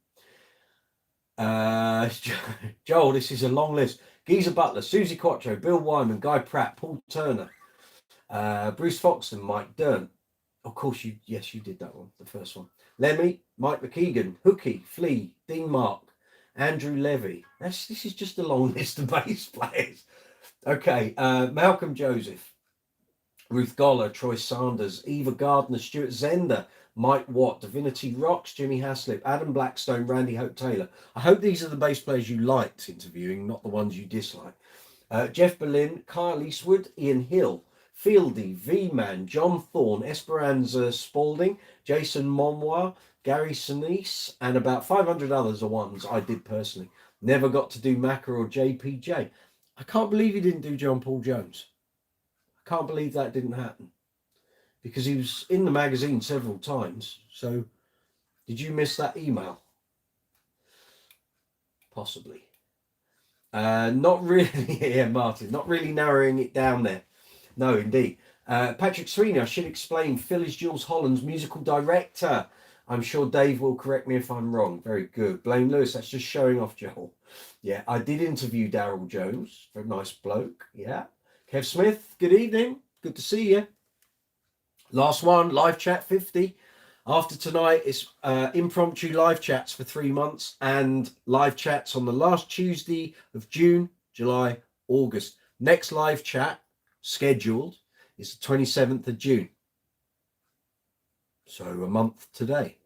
Joel, this is a long list. Geezer Butler, Susie Quattro, Bill Wyman, Guy Pratt, Paul Turner, Bruce Foxton, Mike Dern. Of course, you did that one, the first one. Lemmy, Mike McKeegan, Hookie, Flea, Dean Mark, Andrew Levy. This is just a long list of bass players. Okay, Malcolm Joseph, Ruth Goller, Troy Sanders, Eva Gardner, Stuart Zender, Mike Watt, Divinity Rocks, Jimmy Haslip, Adam Blackstone, Randy Hope Taylor. I hope these are the bass players you liked interviewing, not the ones you dislike. Jeff Berlin, Kyle Eastwood, Ian Hill, Fieldy, V-Man, John Thorne, Esperanza Spalding, Jason Monmoir, Gary Sinise, and about 500 others are ones I did personally. Never got to do Macca or JPJ. I can't believe he didn't do John Paul Jones. I can't believe that didn't happen. Because he was in the magazine several times. So, did you miss that email? Possibly. Not really, yeah, Martin. Not really narrowing it down there. No, indeed. Patrick Sweeney, I should explain. Phil is Jules Holland's musical director. I'm sure Dave will correct me if I'm wrong. Very good. Blame Lewis, that's just showing off Joel. Yeah, I did interview Daryl Jones. Very nice bloke. Yeah. Kev Smith, good evening. Good to see you. Last one, live chat 50. After tonight, it's impromptu live chats for 3 months and live chats on the last Tuesday of June, July, August. Next live chat scheduled is the 27th of June. So a month today.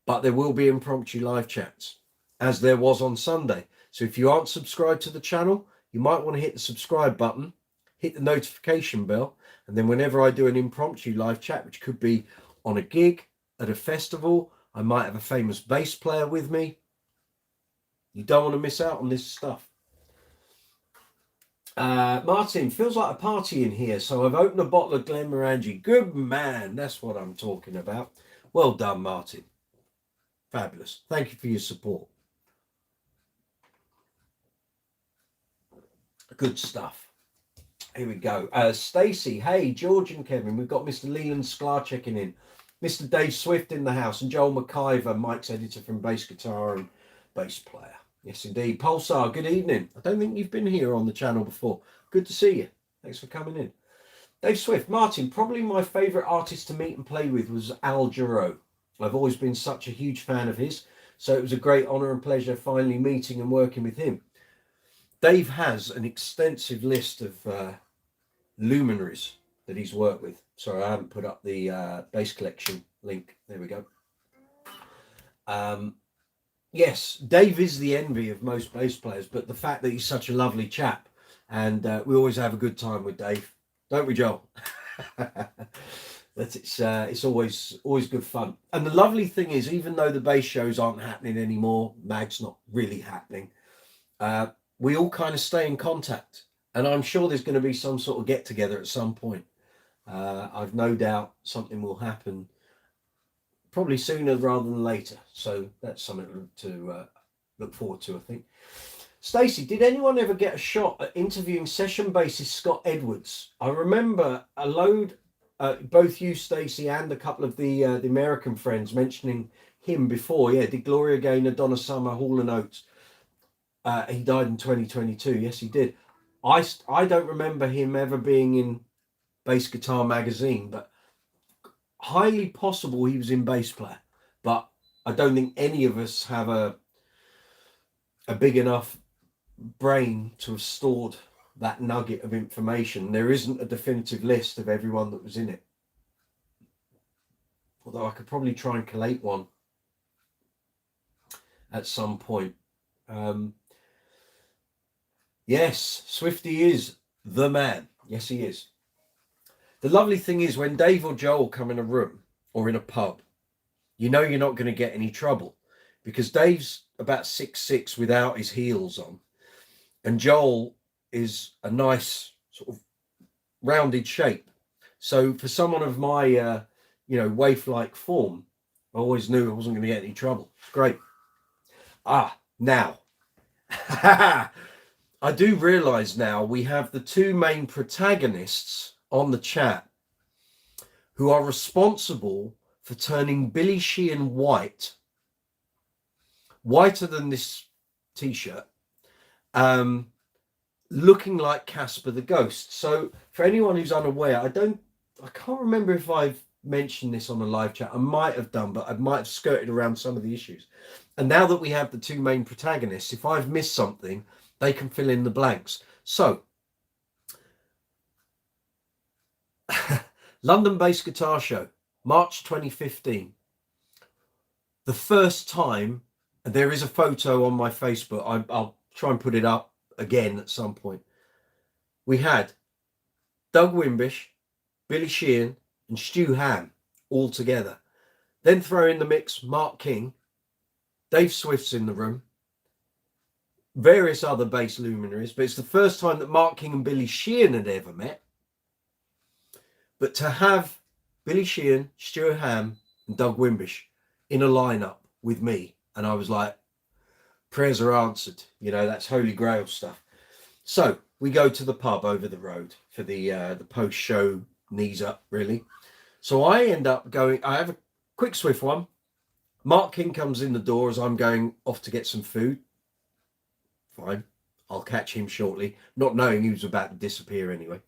But there will be impromptu live chats, as there was on Sunday. So if you aren't subscribed to the channel, you might want to hit the subscribe button, hit the notification bell, and then whenever I do an impromptu live chat, which could be on a gig, at a festival, I might have a famous bass player with me. You don't want to miss out on this stuff. Martin, feels like a party in here, so I've opened a bottle of Glenmorangie. Good man, that's what I'm talking about. Well done, Martin. Fabulous. Thank you for your support. Good stuff. Here we go. Stacey, hey, George and Kevin, we've got Mr. Leland Sklar checking in. Mr. Dave Swift in the house, and Joel McIver, Mike's editor from Bass Guitar and Bass Player. Yes, indeed. Pulsar, good evening. I don't think you've been here on the channel before. Good to see you. Thanks for coming in. Dave Swift, Martin, probably my favourite artist to meet and play with was Al Jarreau. I've always been such a huge fan of his, so it was a great honour and pleasure finally meeting and working with him. Dave has an extensive list of luminaries that he's worked with. Sorry, I haven't put up the bass collection link. There we go. Yes, Dave is the envy of most bass players, but the fact that he's such a lovely chap, and we always have a good time with Dave, don't we, Joel? That it's always good fun. And the lovely thing is, even though the bass shows aren't happening anymore, Mag's not really happening, we all kind of stay in contact, and I'm sure there's going to be some sort of get together at some point. I've no doubt something will happen, probably sooner rather than later. So that's something to look forward to, I think. Stacey, did anyone ever get a shot at interviewing session bassist Scott Edwards? I remember a load, both you, Stacey, and a couple of the American friends mentioning him before. Yeah, did Gloria Gaynor, Donna Summer, Hall & Oates. He died in 2022. Yes, he did. I don't remember him ever being in Bass Guitar magazine, but highly possible he was in Bass Player. But I don't think any of us have a big enough brain to have stored that nugget of information. There isn't a definitive list of everyone that was in it. Although I could probably try and collate one at some point. Yes, Swifty is the man. Yes, he is. The lovely thing is when Dave or Joel come in a room or in a pub, you know you're not going to get any trouble, because Dave's about 6'6" without his heels on, and Joel is a nice sort of rounded shape. So for someone of my waif-like form, I always knew I wasn't going to get any trouble. Great. Now I do realize now we have the two main protagonists on the chat who are responsible for turning Billy Sheehan whiter than this t-shirt, looking like Casper the Ghost. So for anyone who's unaware, I can't remember if I've mentioned this on a live chat. I might have done, but I might have skirted around some of the issues. And now that we have the two main protagonists, if I've missed something, they can fill in the blanks. So London Bass Guitar Show, March 2015. The first time, and there is a photo on my Facebook, I'll try and put it up again at some point. We had Doug Wimbish, Billy Sheehan, and Stu Ham all together. Then throw in the mix Mark King, Dave Swift's in the room, various other bass luminaries, but it's the first time that Mark King and Billy Sheehan had ever met. But to have Billy Sheehan, Stu Ham, and Doug Wimbish in a lineup with me, and I was like, prayers are answered. You know, that's Holy Grail stuff. So we go to the pub over the road for the post-show knees up, really. So I end up going, I have a quick swift one. Mark King comes in the door as I'm going off to get some food. Fine, I'll catch him shortly, not knowing he was about to disappear anyway.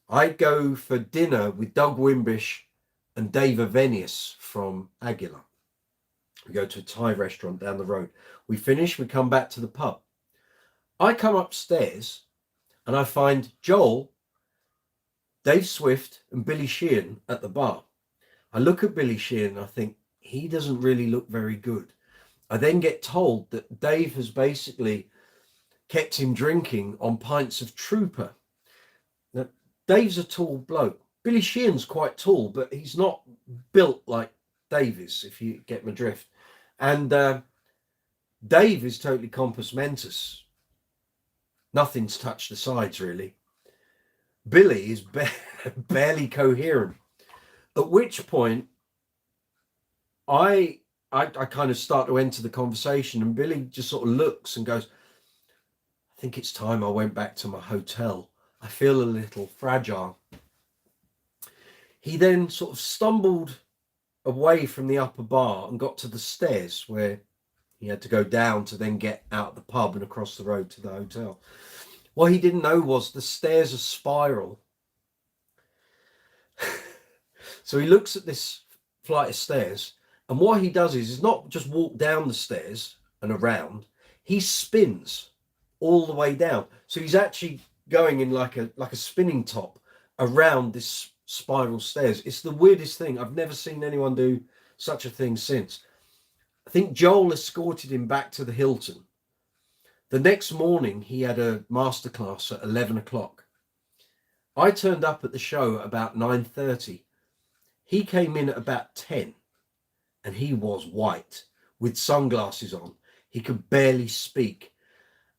I go for dinner with Doug Wimbish and Dave Avenius from Aguilar. We go to a Thai restaurant down the road. We finish, we come back to the pub. I come upstairs and I find Joel, Dave Swift and Billy Sheehan at the bar. I look at Billy Sheehan and I think, he doesn't really look very good. I then get told that Dave has basically kept him drinking on pints of Trooper. Now, Dave's a tall bloke. Billy Sheehan's quite tall, but he's not built like Dave is, if you get my drift. And Dave is totally compos mentis. Nothing's touched the sides, really. Billy is barely coherent. At which point, I kind of start to enter the conversation, and Billy just sort of looks and goes, I think it's time I went back to my hotel. I feel a little fragile. He then sort of stumbled away from the upper bar and got to the stairs where he had to go down to then get out of the pub and across the road to the hotel. What he didn't know was the stairs are spiral. So he looks at this flight of stairs, and what he does is not just walk down the stairs and around, he spins all the way down. So he's actually going in like a spinning top around this spiral stairs. It's the weirdest thing. I've never seen anyone do such a thing since. I think Joel escorted him back to the Hilton. The next morning, he had a masterclass at 11 o'clock. I turned up at the show at about 9:30. He came in at about 10, and he was white with sunglasses on. He could barely speak,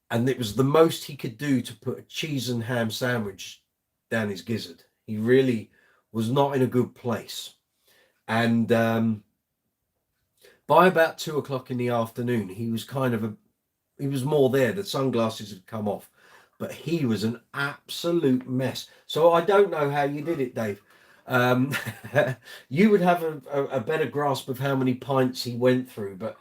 and it was the most he could do to put a cheese and ham sandwich down his gizzard. He really was not in a good place. And by about 2 o'clock in the afternoon, he was he was more there. The sunglasses had come off, but he was an absolute mess. So I don't know how you did it, Dave. You would have a better grasp of how many pints he went through. But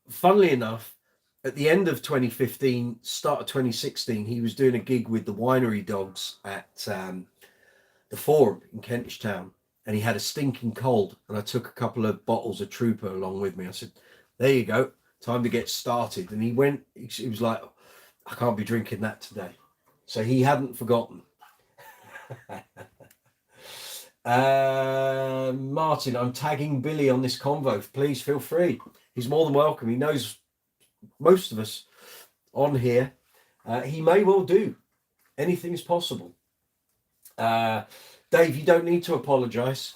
funnily enough, at the end of 2015, start of 2016, he was doing a gig with the Winery Dogs at the Forum in Kentish Town, and he had a stinking cold, and I took a couple of bottles of Trooper along with me. I said, there you go, time to get started. And he was like, I can't be drinking that today. So he hadn't forgotten. Martin, I'm tagging Billy on this convo. Please feel free. He's more than welcome. He knows most of us on here. He may well do. Anything is possible. Dave, you don't need to apologise.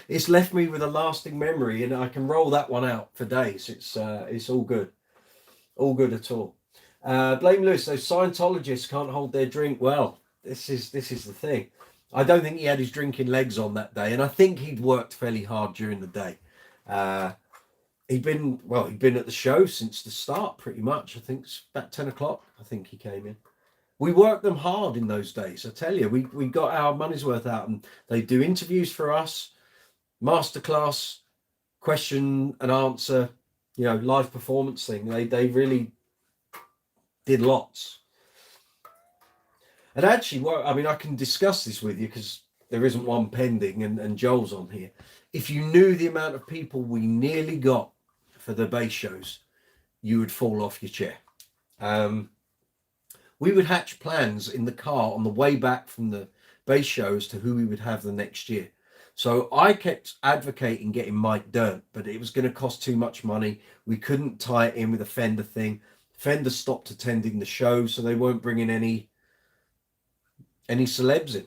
it's left me with a lasting memory, and I can roll that one out for days. It's all good, at all. Blame Lewis. Those Scientologists can't hold their drink. Well, this is the thing. I don't think he had his drinking legs on that day, and I think he'd worked fairly hard during the day. He'd been at the show since the start, pretty much. I think it's about 10 o'clock. I think he came in. We worked them hard in those days. I tell you, we got our money's worth out, and they do interviews for us, masterclass, question and answer, live performance thing. They really did lots. And actually, I can discuss this with you because there isn't one pending, and Joel's on here. If you knew the amount of people we nearly got for the bass shows, you would fall off your chair. We would hatch plans in the car on the way back from the bass shows to who we would have the next year. So I kept advocating getting Mike Dirnt, but it was going to cost too much money. We couldn't tie it in with a Fender thing. Fender stopped attending the show, so they weren't bringing any celebs in,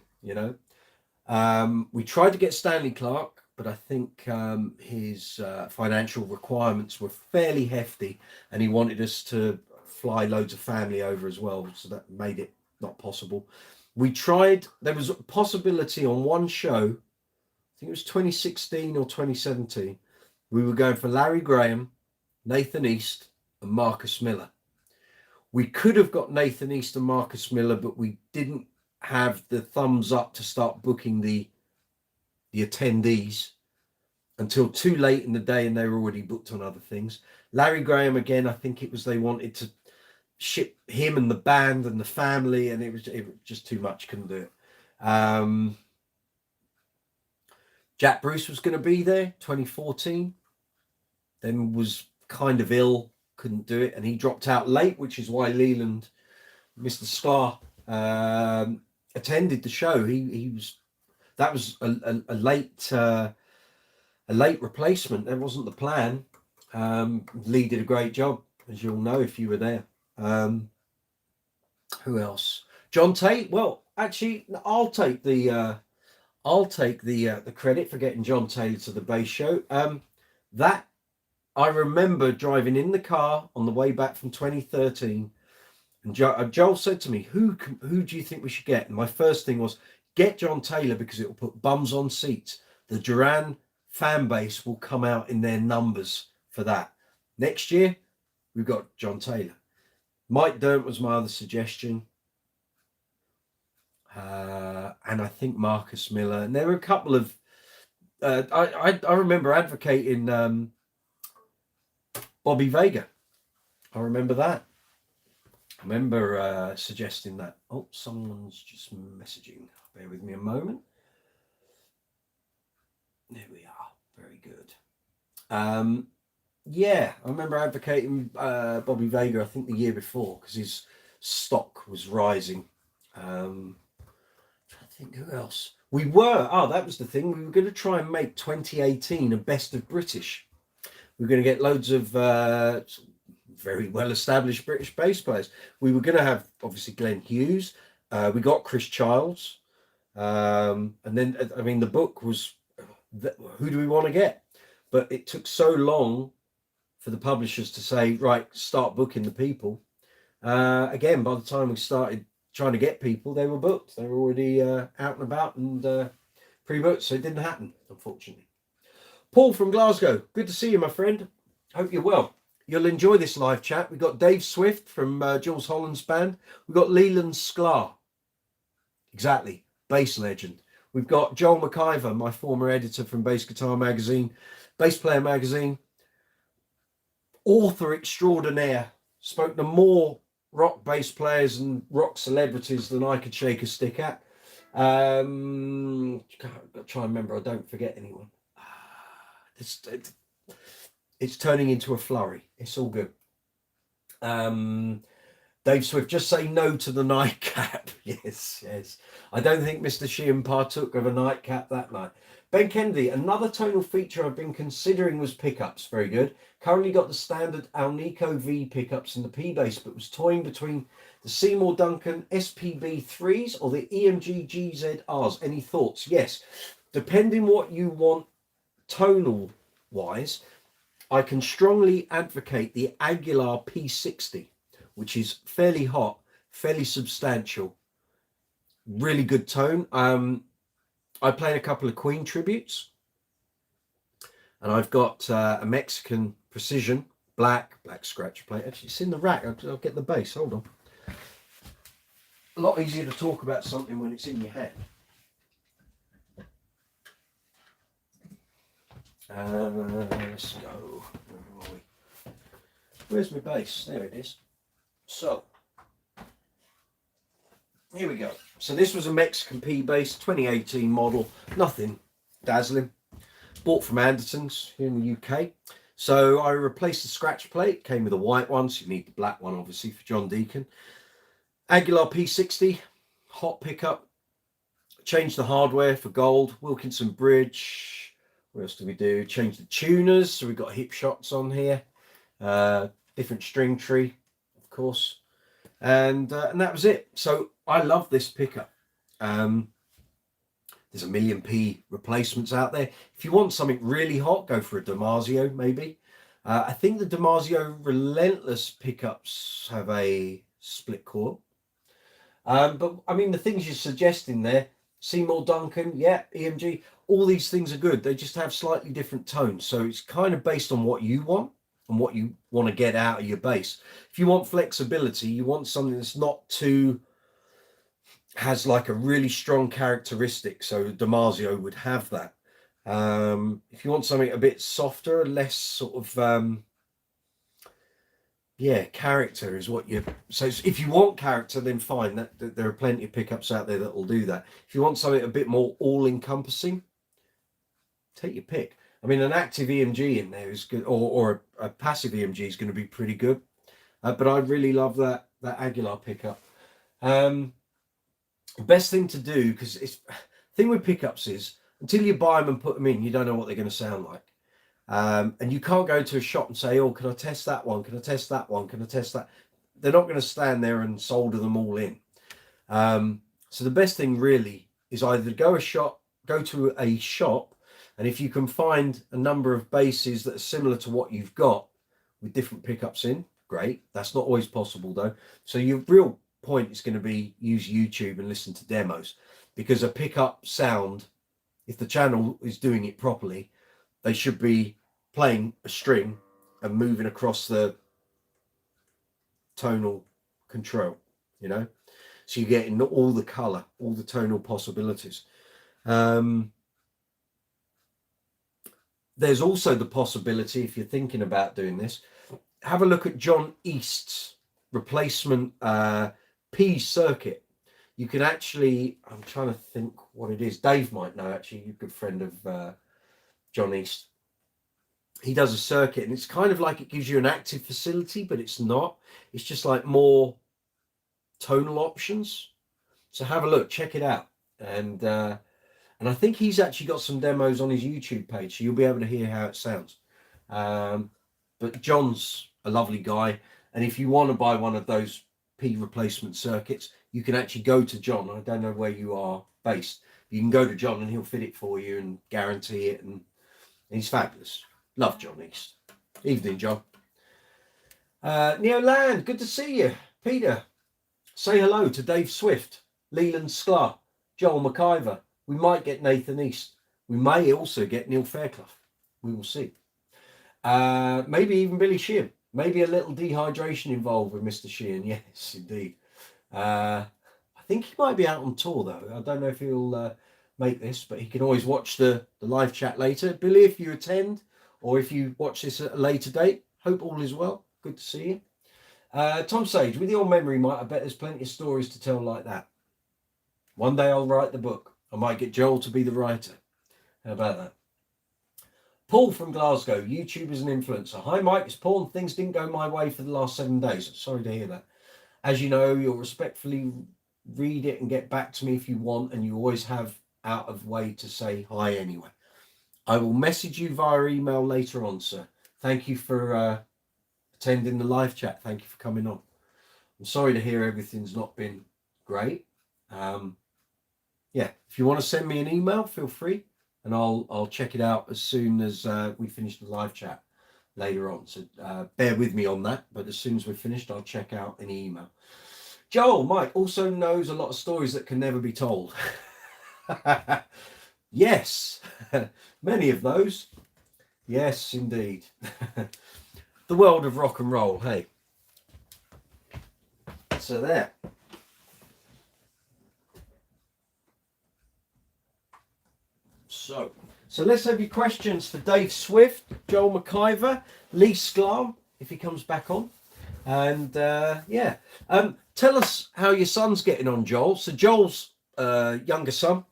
We tried to get Stanley Clark, but I think his financial requirements were fairly hefty, and he wanted us to fly loads of family over as well, so that made it not possible. We tried, there was a possibility on one show, I think it was 2016 or 2017, we were going for Larry Graham, Nathan East, and Marcus Miller. We could have got Nathan East and Marcus Miller, but we didn't have the thumbs up to start booking the attendees until too late in the day, and they were already booked on other things. Larry Graham, again, I think it was they wanted to ship him and the band and the family, and it was just too much, couldn't do it. Jack Bruce was going to be there 2014, then was kind of ill, couldn't do it, and he dropped out late, which is why Leland, Mr. Scar, attended the show. That was a late replacement. That wasn't the plan. Lee did a great job, as you'll know if you were there. Who else? John Tate. Well, actually, I'll take the credit for getting John Taylor to the bass show. That I remember driving in the car on the way back from 2013, and Joel said to me, "Who do you think we should get?" And my first thing was, get John Taylor, because it will put bums on seats. The Duran fan base will come out in their numbers for that. Next year, we've got John Taylor. Mike Dirnt was my other suggestion. And I think Marcus Miller. And there were a couple of... I remember advocating Bobby Vega. I remember that. I remember suggesting that. Oh, someone's just messaging. Bear with me a moment. There we are. Very good. Yeah, I remember advocating Bobby Vega, I think the year before, because his stock was rising. I think who else? That was the thing. We were going to try and make 2018 a best of British. We were going to get loads of very well-established British bass players. We were going to have, obviously, Glenn Hughes. We got Chris Childs. And then, the book was, who do we want to get? But it took so long for the publishers to say, right, start booking the people. Again, by the time we started trying to get people, they were booked. They were already out and about and pre-booked, so it didn't happen, unfortunately. Paul from Glasgow, good to see you, my friend. Hope you're well. You'll enjoy this live chat. We've got Dave Swift from Jules Holland's band. We've got Leland Sklar. Exactly, bass legend. We've got Joel McIver, my former editor from Bass Guitar Magazine, Bass Player Magazine, author extraordinaire, spoke to more rock bass players and rock celebrities than I could shake a stick at. I've got to try and remember I don't forget anyone. It's turning into a flurry. It's all good. Dave Swift, just say no to the nightcap. Yes. I don't think Mr. Sheehan partook of a nightcap that night. Ben Kennedy, another tonal feature I've been considering was pickups. Very good. Currently got the standard Alnico V pickups in the P bass, but was toying between the Seymour Duncan SPB 3s or the EMG GZRs. Any thoughts? Yes. Depending what you want tonal wise, I can strongly advocate the Aguilar P60, which is fairly hot, fairly substantial, really good tone. I played a couple of Queen tributes, and I've got a Mexican Precision black scratch plate. Actually, it's in the rack. I'll get the bass. Hold on. A lot easier to talk about something when it's in your head. Let's go. Where are we? Where's my bass? There it is. So, here we go. So this was a Mexican P bass, 2018 model. Nothing dazzling. Bought from Andertons here in the UK. So I replaced the scratch plate. Came with a white one, so you need the black one, obviously, for John Deacon. Aguilar P60, hot pickup. Changed the hardware for gold. Wilkinson Bridge. What else do we do? Change the tuners, so we've got hip shots on here. Different string tree, of course. And that was it. So I love this pickup. There's a million P replacements out there. If you want something really hot, go for a Damasio, maybe. I think the Damasio Relentless pickups have a split coil. But I mean, the things you're suggesting there, Seymour Duncan, yeah, EMG, all these things are good. They just have slightly different tones. So it's kind of based on what you want and what you want to get out of your bass. If you want flexibility, you want something that's not too, has like a really strong characteristic. So Damasio would have that. If you want something a bit softer, less sort of, character is what you. So if you want character, then fine. That there are plenty of pickups out there that will do that. If you want something a bit more all-encompassing, take your pick. I mean, an active EMG in there is good, or a passive EMG is going to be pretty good. But I really love that Aguilar pickup. The best thing to do, because it's thing with pickups is until you buy them and put them in, you don't know what they're going to sound like. And you can't go to a shop and say, oh, can I test that one? Can I test that one? Can I test that? They're not going to stand there and solder them all in. So the best thing really is either go to a shop, and if you can find a number of basses that are similar to what you've got with different pickups in, great. That's not always possible though. So your real point is going to be use YouTube and listen to demos, because a pickup sound, if the channel is doing it properly, they should be playing a string and moving across the tonal control, you know, so you're getting all the color, all the tonal possibilities. There's also the possibility, if you're thinking about doing this, have a look at John East's replacement P circuit. You can actually, I'm trying to think what it is. Dave might know, actually, you're a good friend of John East. He does a circuit, and it's kind of like it gives you an active facility, but it's not. It's just like more tonal options. So have a look, check it out. And I think he's actually got some demos on his YouTube page, so you'll be able to hear how it sounds. But John's a lovely guy, and if you want to buy one of those P replacement circuits, you can actually go to John. I don't know where you are based. You can go to John and he'll fit it for you and guarantee it, and he's fabulous. Love John East. Evening, John. Neo Land, good to see you. Peter, say hello to Dave Swift, Leland Sklar, Joel McIver. We might get Nathan East. We may also get Neil Fairclough. We will see. Maybe even Billy Sheehan. Maybe a little dehydration involved with Mr. Sheehan. Yes, indeed. I think he might be out on tour, though. I don't know if he'll make this, but he can always watch the live chat later. Billy, if you attend, or if you watch this at a later date, hope all is well. Good to see you. Tom Sage, with your memory, Mike, I bet there's plenty of stories to tell like that. One day I'll write the book. I might get Joel to be the writer. How about that? Paul from Glasgow, YouTube is an influencer. Hi, Mike, it's Paul. Things didn't go my way for the last 7 days. Sorry to hear that. As you know, you'll respectfully read it and get back to me if you want, and you always have out of way to say hi anyway. I will message you via email later on, sir. Thank you for attending the live chat. Thank you for coming on. I'm sorry to hear everything's not been great. Yeah, if you want to send me an email, feel free. and I'll check it out as soon as we finish the live chat later on. So bear with me on that. But as soon as we're finished, I'll check out any email. Joel, Mike also knows a lot of stories that can never be told. Yes, many of those. Yes, indeed. The world of rock and roll. Hey. So there. So let's have your questions for Dave Swift, Joel McIver, Lee Sklar, if he comes back on. And yeah, tell us how your son's getting on, Joel. So Joel's younger son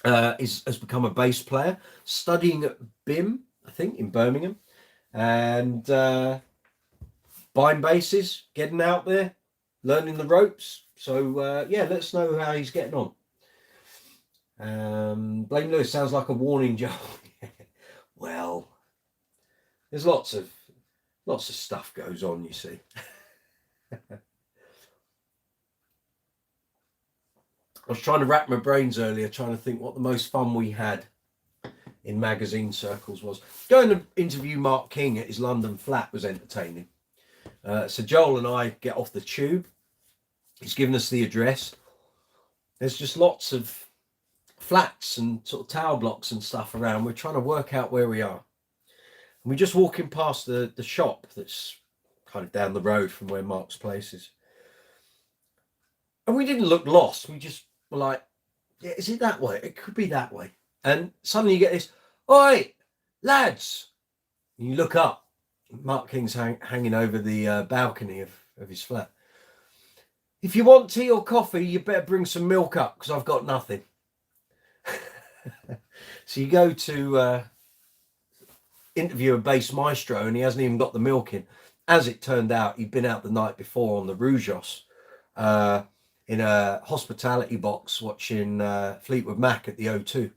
has become a bass player, studying at BIM, I think, in Birmingham, and buying basses, getting out there, learning the ropes. So yeah, let us know how he's getting on. Blame Lewis sounds like a warning, Joel. Well, there's lots of stuff goes on, you see. I was trying to rack my brains earlier, trying to think what the most fun we had in magazine circles was. Going to interview Mark King at his London flat was entertaining. So Joel and I get off the tube. He's given us the address. There's just lots of flats and sort of tower blocks and stuff around. We're trying to work out where we are. And we're just walking past the shop that's kind of down the road from where Mark's place is. And we didn't look lost. We just were like, yeah, is it that way? It could be that way. And suddenly you get this, oi, lads. And you look up. Mark King's hanging over the balcony of his flat. If you want tea or coffee, you better bring some milk up because I've got nothing. So you go to interview a bass maestro and he hasn't even got the milk in. As it turned out, he'd been out the night before on the Rougeos in a hospitality box watching Fleetwood Mac at the O2.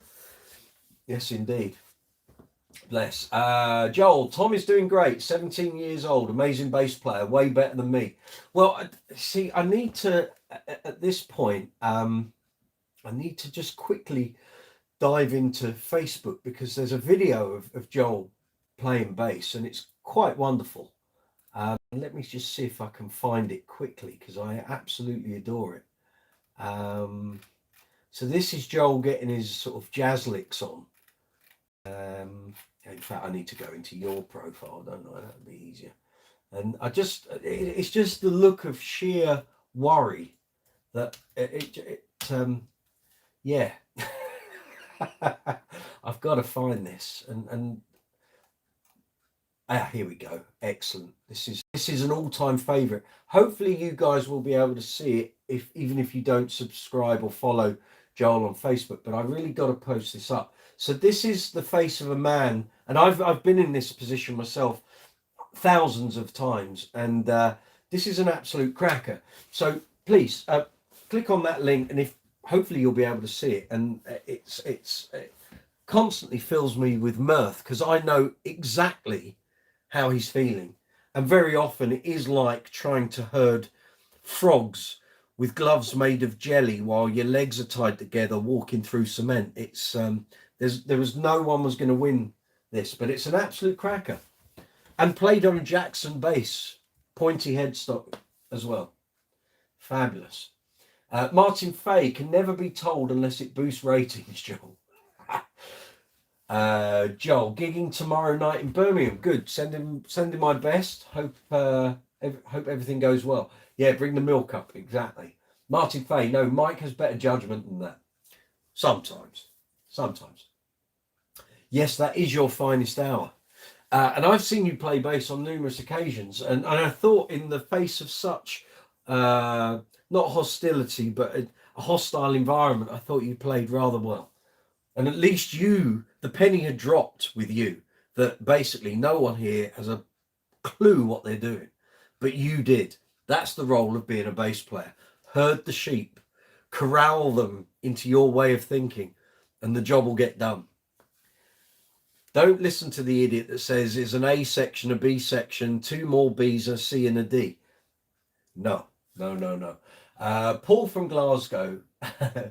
Yes, indeed. Bless. Joel, Tom is doing great. 17 years old, amazing bass player, way better than me. Well, see, I need to, at this point, I need to just quickly dive into Facebook because there's a video of Joel playing bass and it's quite wonderful. Let me just see if I can find it quickly because I absolutely adore it. So this is Joel getting his sort of jazz licks on. In fact, I need to go into your profile, don't I? That'd be easier. And it's just the look of sheer worry that yeah. I've got to find this and here we go. Excellent. This is an all-time favorite. Hopefully you guys will be able to see it even if you don't subscribe or follow Joel on Facebook, but I really got to post this up. So this is the face of a man, and I've been in this position myself thousands of times, and this is an absolute cracker. So please click on that link, and if hopefully you'll be able to see it, and it constantly fills me with mirth because I know exactly how he's feeling, and very often it is like trying to herd frogs with gloves made of jelly while your legs are tied together walking through cement. It's there was no one was going to win this, but it's an absolute cracker, and played on Jackson bass, pointy headstock as well. Fabulous. Martin Fay can never be told unless it boosts ratings, Joel. Joel, gigging tomorrow night in Birmingham. Good. Send him my best. Hope everything goes well. Yeah, bring the milk up. Exactly. Martin Fay. No, Mike has better judgment than that. Sometimes. Yes, that is your finest hour. And I've seen you play bass on numerous occasions. And I thought in the face of such, not hostility, but a hostile environment, I thought you played rather well. And at least the penny had dropped with you that basically no one here has a clue what they're doing, but you did. That's the role of being a bass player. Herd the sheep, corral them into your way of thinking, and the job will get done. Don't listen to the idiot that says it's an A section, a B section, 2 more B's, a C and a D. No. Paul from Glasgow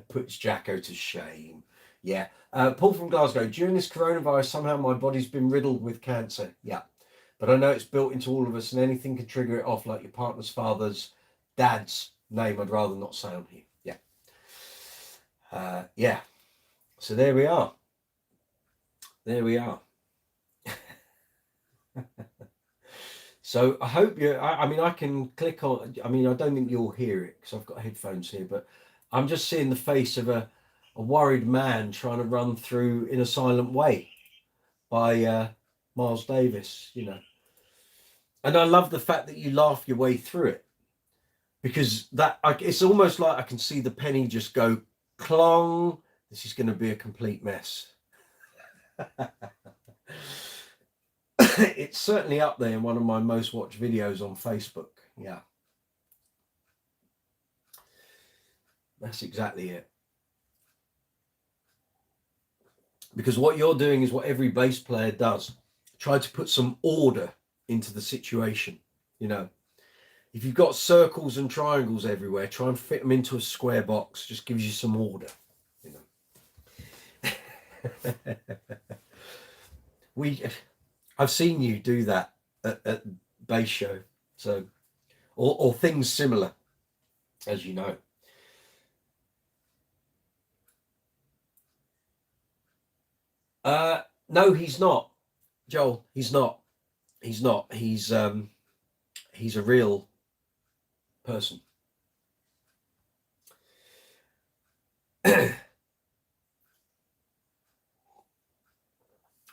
puts Jacko to shame. Yeah. Paul from Glasgow. During this coronavirus, somehow my body's been riddled with cancer. Yeah. But I know it's built into all of us, and anything can trigger it off, like your partner's father's dad's name. I'd rather not say on here. Yeah. Yeah. So there we are. There we are. So I hope you, I mean, I can click on, I mean, I don't think you'll hear it because I've got headphones here, but I'm just seeing the face of a worried man trying to run through In a Silent Way by Miles Davis, you know. And I love the fact that you laugh your way through it, because it's almost like I can see the penny just go clong. This is going to be a complete mess. It's certainly up there in one of my most watched videos on Facebook. Yeah. That's exactly it. Because what you're doing is what every bass player does. Try to put some order into the situation. You know, if you've got circles and triangles everywhere, try and fit them into a square box. Just gives you some order, you know. I've seen you do that at bass show, so or things similar, as you know. No, he's not, Joel. He's not. He's not. He's a real person.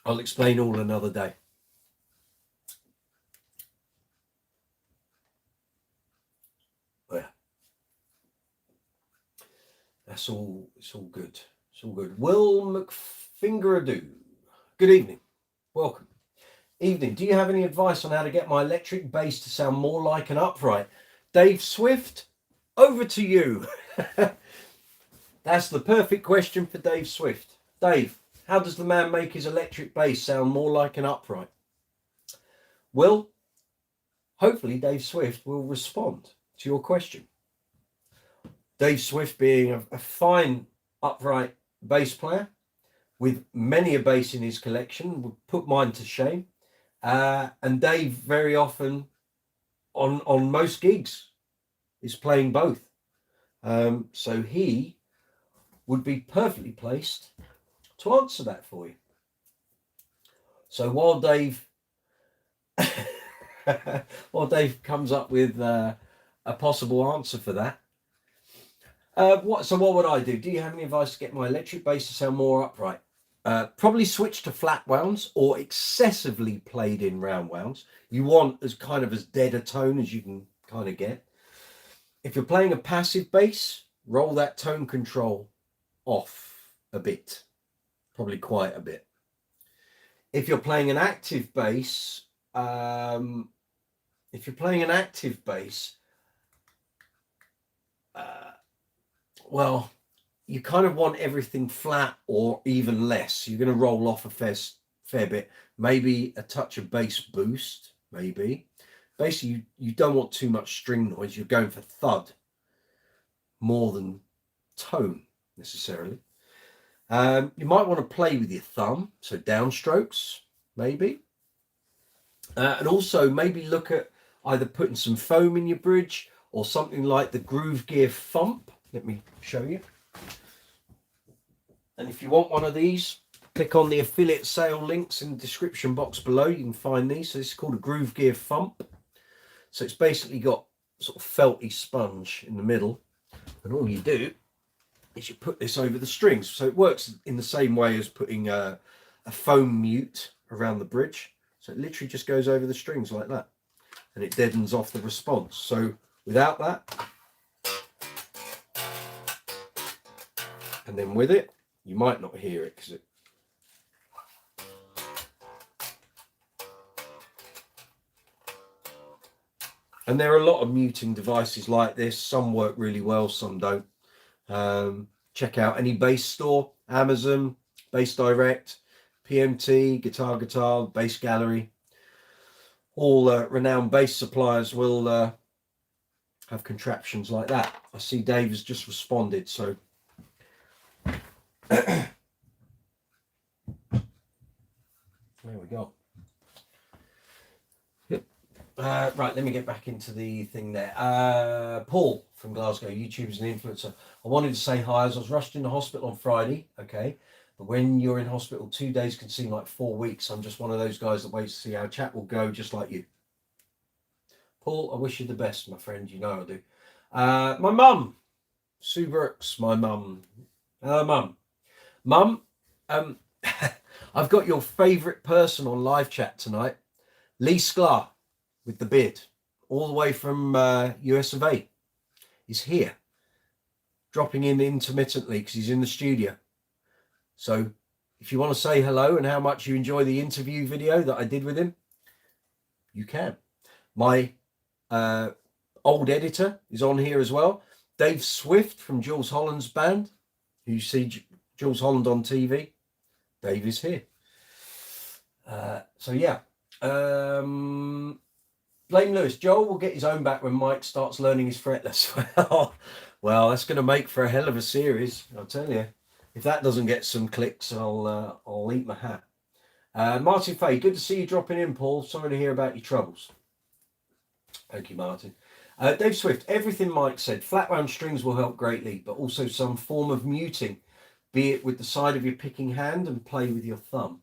I'll explain all another day. Yeah. That's all. It's all good. It's all good. Will McFingeradoo. Good evening. Welcome. Evening. Do you have any advice on how to get my electric bass to sound more like an upright? Dave Swift, over to you. That's the perfect question for Dave Swift. Dave, how does the man make his electric bass sound more like an upright? Well, hopefully Dave Swift will respond to your question. Dave Swift being a fine upright bass player with many a bass in his collection, would put mine to shame. And Dave very often on most gigs is playing both. So he would be perfectly placed to answer that for you. So while Dave comes up with a possible answer for that, what would I do? Do you have any advice to get my electric bass to sound more upright? Probably switch to flat wounds or excessively played in round wounds. You want as dead a tone as you can kind of get. If you're playing a passive bass, roll that tone control off a bit, probably quite a bit. If you're playing an active bass, well, you kind of want everything flat or even less. You're going to roll off a fair bit, maybe a touch of bass boost, maybe. Basically, you don't want too much string noise. You're going for thud more than tone necessarily. You might want to play with your thumb, so downstrokes, maybe. And also maybe look at either putting some foam in your bridge or something like the Groove Gear Thump. Let me show you. And if you want one of these, click on the affiliate sale links in the description box below. You can find these. So this is called a Groove Gear Thump. So it's basically got sort of felty sponge in the middle. And all you do is you put this over the strings. So it works in the same way as putting a foam mute around the bridge. So it literally just goes over the strings like that. And it deadens off the response. So without that, and then with it, you might not hear it because and there are a lot of muting devices like this. Some work really well, some don't. Check out any bass store, Amazon, Bass Direct, PMT, Guitar, Bass Gallery. All renowned bass suppliers will have contraptions like that. I see Dave has just responded, so Right, let me get back into the thing there. Paul from Glasgow, YouTuber's an influencer. I wanted to say hi as I was rushed into hospital on Friday, okay? But when you're in hospital, 2 days can seem like 4 weeks. I'm just one of those guys that waits to see how chat will go, just like you. Paul, I wish you the best, my friend. You know I do. My mum, Sue Brooks, my mum. Hello, mum. Mum, I've got your favourite person on live chat tonight, Lee Sklar with the beard, all the way from US of A. He's here, dropping in intermittently because he's in the studio. So if you want to say hello and how much you enjoy the interview video that I did with him, you can. My old editor is on here as well. Dave Swift from Jules Holland's band. You see Jules Holland on TV. Dave is here. So yeah. Blame Lewis. Joel will get his own back when Mike starts learning his fretless. Well, that's going to make for a hell of a series, I'll tell you. If that doesn't get some clicks, I'll eat my hat. Martin Fay, good to see you dropping in, Paul. Sorry to hear about your troubles. Thank you, Martin. Dave Swift, everything Mike said. Flat wound strings will help greatly, but also some form of muting, be it with the side of your picking hand and play with your thumb.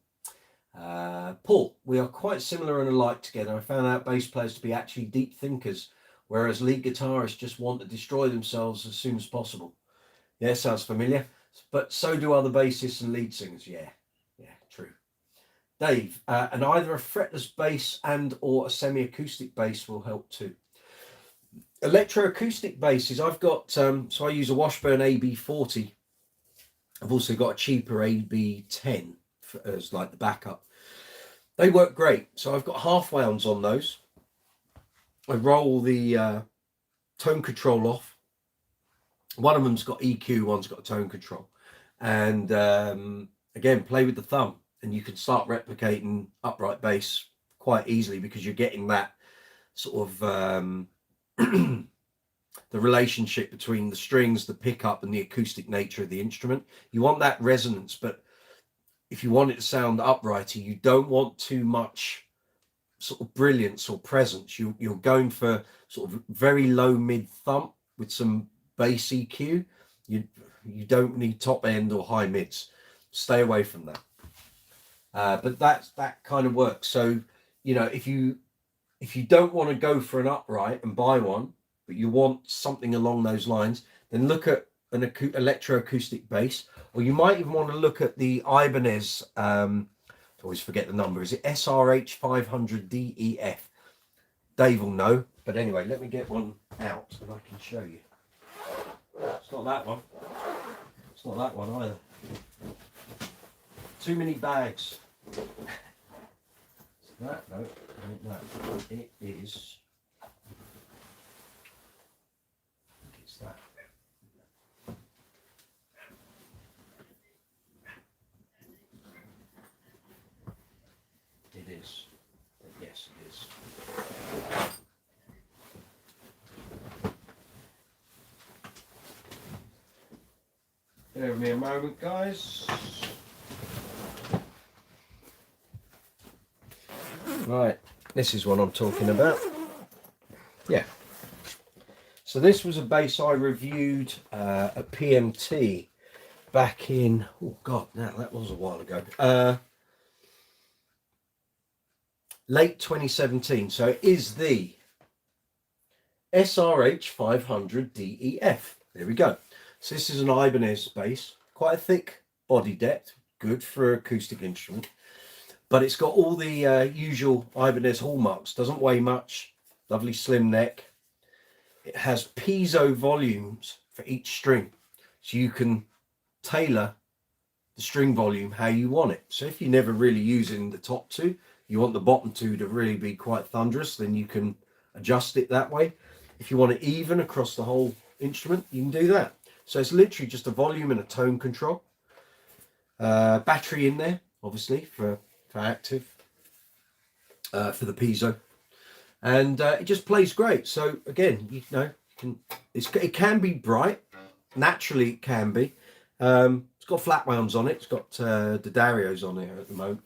Paul, we are quite similar and alike together. I found out bass players to be actually deep thinkers, whereas lead guitarists just want to destroy themselves as soon as possible. Yeah, sounds familiar. But so do other bassists and lead singers. Yeah, true. Dave, and either a fretless bass and or a semi-acoustic bass will help too. Electroacoustic basses, I've got, so I use a Washburn AB40. I've also got a cheaper AB10 as like the backup. They work great. So I've got half wounds on those. I roll the tone control off. One of them's got EQ, one's got tone control. And again, play with the thumb and you can start replicating upright bass quite easily because you're getting that sort of the relationship between the strings, the pickup and the acoustic nature of the instrument. You want that resonance, but if you want it to sound uprighter, you don't want too much sort of brilliance or presence. You're going for sort of very low mid thump with some bass EQ. You don't need top end or high mids. Stay away from that. But that kind of works. So you know, if you don't want to go for an upright and buy one, but you want something along those lines, then look at an electroacoustic bass, or you might even want to look at the Ibanez. I always forget the number. Is it SRH 500 DEF? Dave will know. But anyway, let me get one out and I can show you. It's not that one. It's not that one either. Too many bags. Is that? No, no. It is. It's that. It is. Yes, it is. Bear with me a moment, guys. Right, this is what I'm talking about. Yeah. So this was a bass I reviewed at PMT back in, oh God, now that was a while ago. Late 2017. So it is the SRH 500 DEF. There we go. So this is an Ibanez bass, quite a thick body depth, good for an acoustic instrument, but it's got all the usual Ibanez hallmarks. Doesn't weigh much, lovely slim neck. It has piezo volumes for each string, so you can tailor the string volume how you want it. So if you're never really using the top two, you want the bottom two to really be quite thunderous, then you can adjust it that way. If you want it even across the whole instrument, you can do that. So it's literally just a volume and a tone control. Battery in there, obviously, for active, for the piezo. And it just plays great. So again, you know, it can be bright. Naturally, it can be. It's got flat wounds on it. It's got D'Addario's on it at the moment.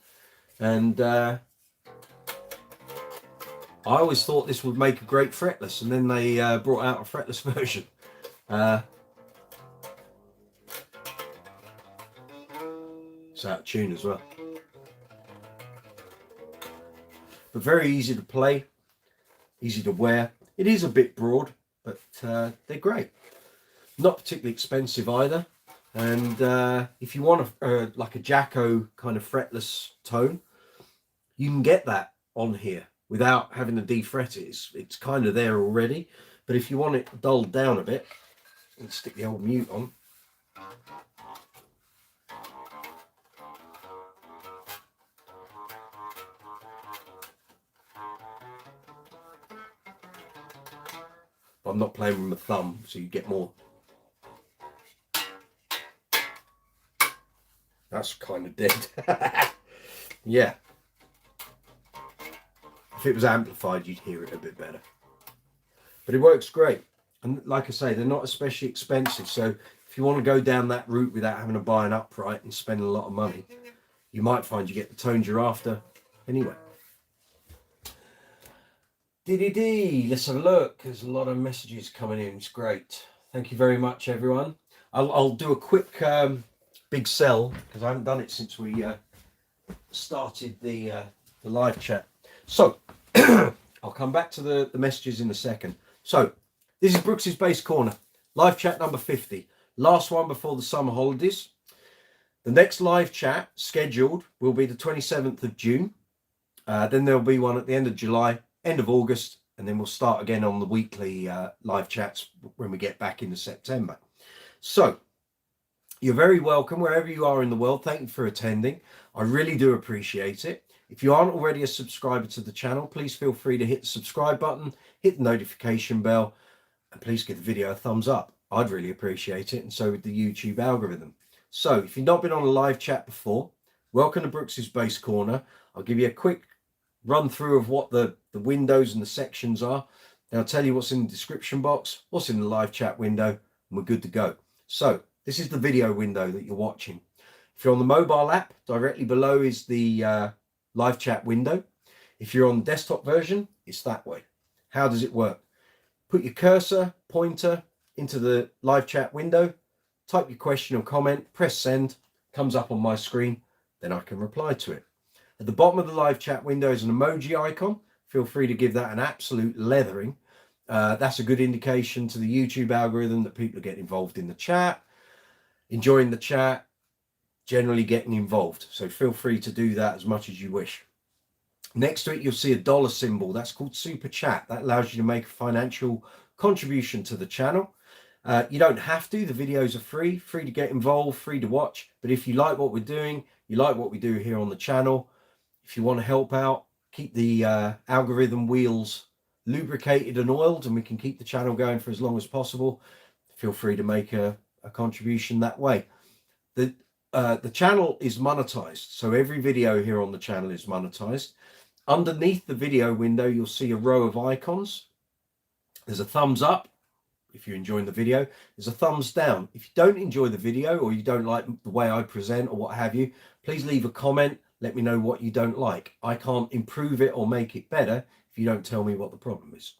And I always thought this would make a great fretless, and then they brought out a fretless version. It's out of tune as well. But very easy to play, easy to wear. It is a bit broad, but they're great. Not particularly expensive either. And if you want like a Jacko kind of fretless tone, you can get that on here without having to defret it. It's kind of there already. But if you want it dulled down a bit, let's stick the old mute on. I'm not playing with my thumb, so you get more. That's kind of dead. Yeah. If it was amplified, you'd hear it a bit better. But it works great. And like I say, they're not especially expensive. So if you want to go down that route without having to buy an upright and spend a lot of money, you might find you get the tones you're after anyway. Let's have a look. There's a lot of messages coming in. It's great. Thank you very much, everyone. I'll do a quick big sell because I haven't done it since we started the live chat. So I'll come back to the messages in a second. So this is Brooks's Bass Corner, live chat number 50. Last one before the summer holidays. The next live chat scheduled will be the 27th of June. Then there'll be one at the end of July, end of August, and then we'll start again on the weekly live chats when we get back into September. So you're very welcome wherever you are in the world. Thank you for attending. I really do appreciate it. If you aren't already a subscriber to the channel, please feel free to hit the subscribe button, hit the notification bell, and please give the video a thumbs up. I'd really appreciate it, and so would the YouTube algorithm. So if you've not been on a live chat before, welcome to Brooks's Bass Corner. I'll give you a quick run through of what the windows and the sections are. Then I'll tell you what's in the description box, what's in the live chat window, and we're good to go. So this is the video window that you're watching. If you're on the mobile app, directly below is the live chat window. If you're on the desktop version, it's that way. How does it work? Put your cursor, pointer into the live chat window, type your question or comment, press send, comes up on my screen, then I can reply to it. At the bottom of the live chat window is an emoji icon. Feel free to give that an absolute leathering. That's a good indication to the YouTube algorithm that people are getting involved in the chat, enjoying the chat, generally getting involved. So feel free to do that as much as you wish. Next to it, you'll see a dollar symbol. That's called Super Chat. That allows you to make a financial contribution to the channel. You don't have to. The videos are free to get involved, free to watch. But if you like what we're doing, you like what we do here on the channel, if you want to help out, keep the algorithm wheels lubricated and oiled, and we can keep the channel going for as long as possible, feel free to make a contribution that way. The channel is monetized, so every video here on the channel is monetized. Underneath the video window, you'll see a row of icons. There's a thumbs up if you're enjoying the video. There's a thumbs down. If you don't enjoy the video or you don't like the way I present or what have you, please leave a comment. Let me know what you don't like. I can't improve it or make it better if you don't tell me what the problem is.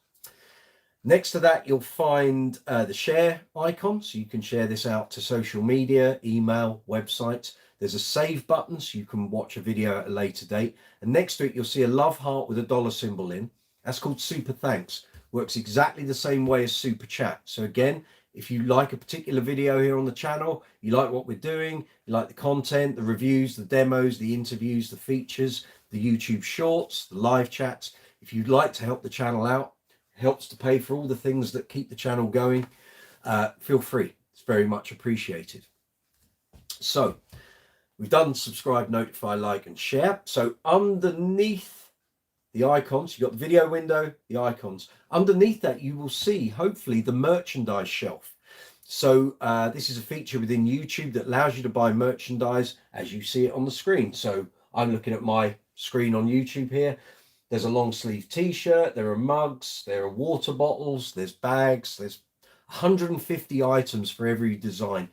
Next to that, you'll find the share icon, so you can share this out to social media, email, websites. There's a save button, so you can watch a video at a later date. And next to it, you'll see a love heart with a dollar symbol in. That's called Super Thanks. Works exactly the same way as Super Chat. So again, if you like a particular video here on the channel, you like what we're doing, you like the content, the reviews, the demos, the interviews, the features, the YouTube shorts, the live chats, if you'd like to help the channel out, helps to pay for all the things that keep the channel going, feel free. It's very much appreciated. So we've done subscribe, notify, like, and share. So underneath the icons, you've got the video window, the icons. Underneath that, you will see, hopefully, the merchandise shelf. So this is a feature within YouTube that allows you to buy merchandise as you see it on the screen. So I'm looking at my screen on YouTube here. There's a long sleeve t-shirt, there are mugs, there are water bottles, there's bags, there's 150 items for every design.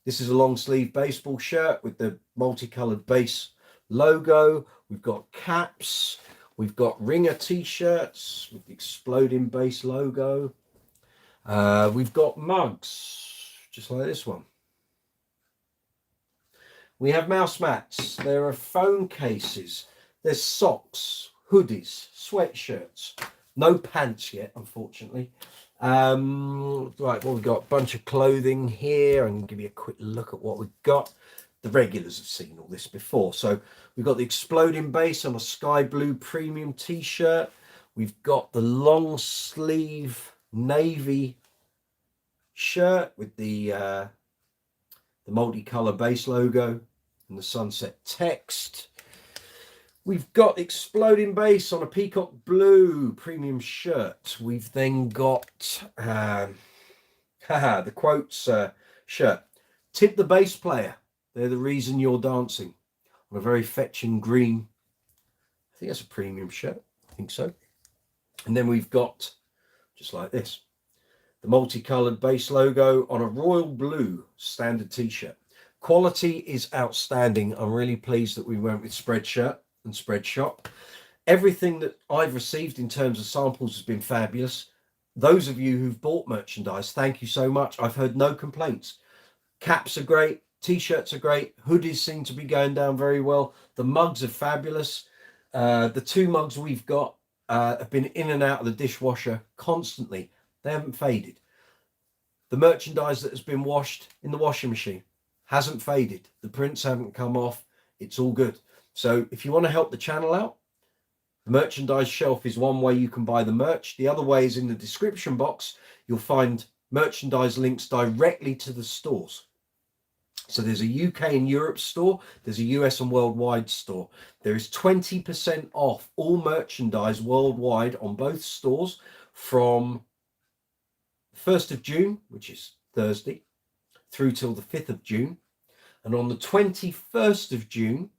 This is a long sleeve baseball shirt with the multicolored base logo. We've got caps, We've got Ringer t-shirts with the exploding bass logo. We've got mugs, just like this one. We have mouse mats. There are phone cases. There's socks, hoodies, sweatshirts. No pants yet, unfortunately. Right, what we've got, a bunch of clothing here. And give you a quick look at what we've got. The regulars have seen all this before. So we've got the exploding bass on a sky blue premium t-shirt. We've got the long sleeve navy shirt with the multicolour bass logo and the sunset text. We've got exploding bass on a peacock blue premium shirt. We've then got the quotes shirt. Tip the bass player. They're the reason you're dancing. On a very fetching green. I think that's a premium shirt. I think so. And then we've got, just like this, the multicoloured bass logo on a royal blue standard t-shirt. Quality is outstanding. I'm really pleased that we went with Spreadshirt and Spreadshop. Everything that I've received in terms of samples has been fabulous. Those of you who've bought merchandise, thank you so much. I've heard no complaints. Caps are great. T-shirts are great. Hoodies seem to be going down very well. The mugs are fabulous. The 2 mugs we've got have been in and out of the dishwasher constantly. They haven't faded. The merchandise that has been washed in the washing machine hasn't faded. The prints haven't come off. It's all good. So if you want to help the channel out, the merchandise shelf is one way you can buy the merch. The other way is in the description box. You'll find merchandise links directly to the stores. So there's a UK and Europe store. There's a US and worldwide store. There is 20% off all merchandise worldwide on both stores from 1st of June, which is Thursday, through till the 5th of June. And on the 21st of June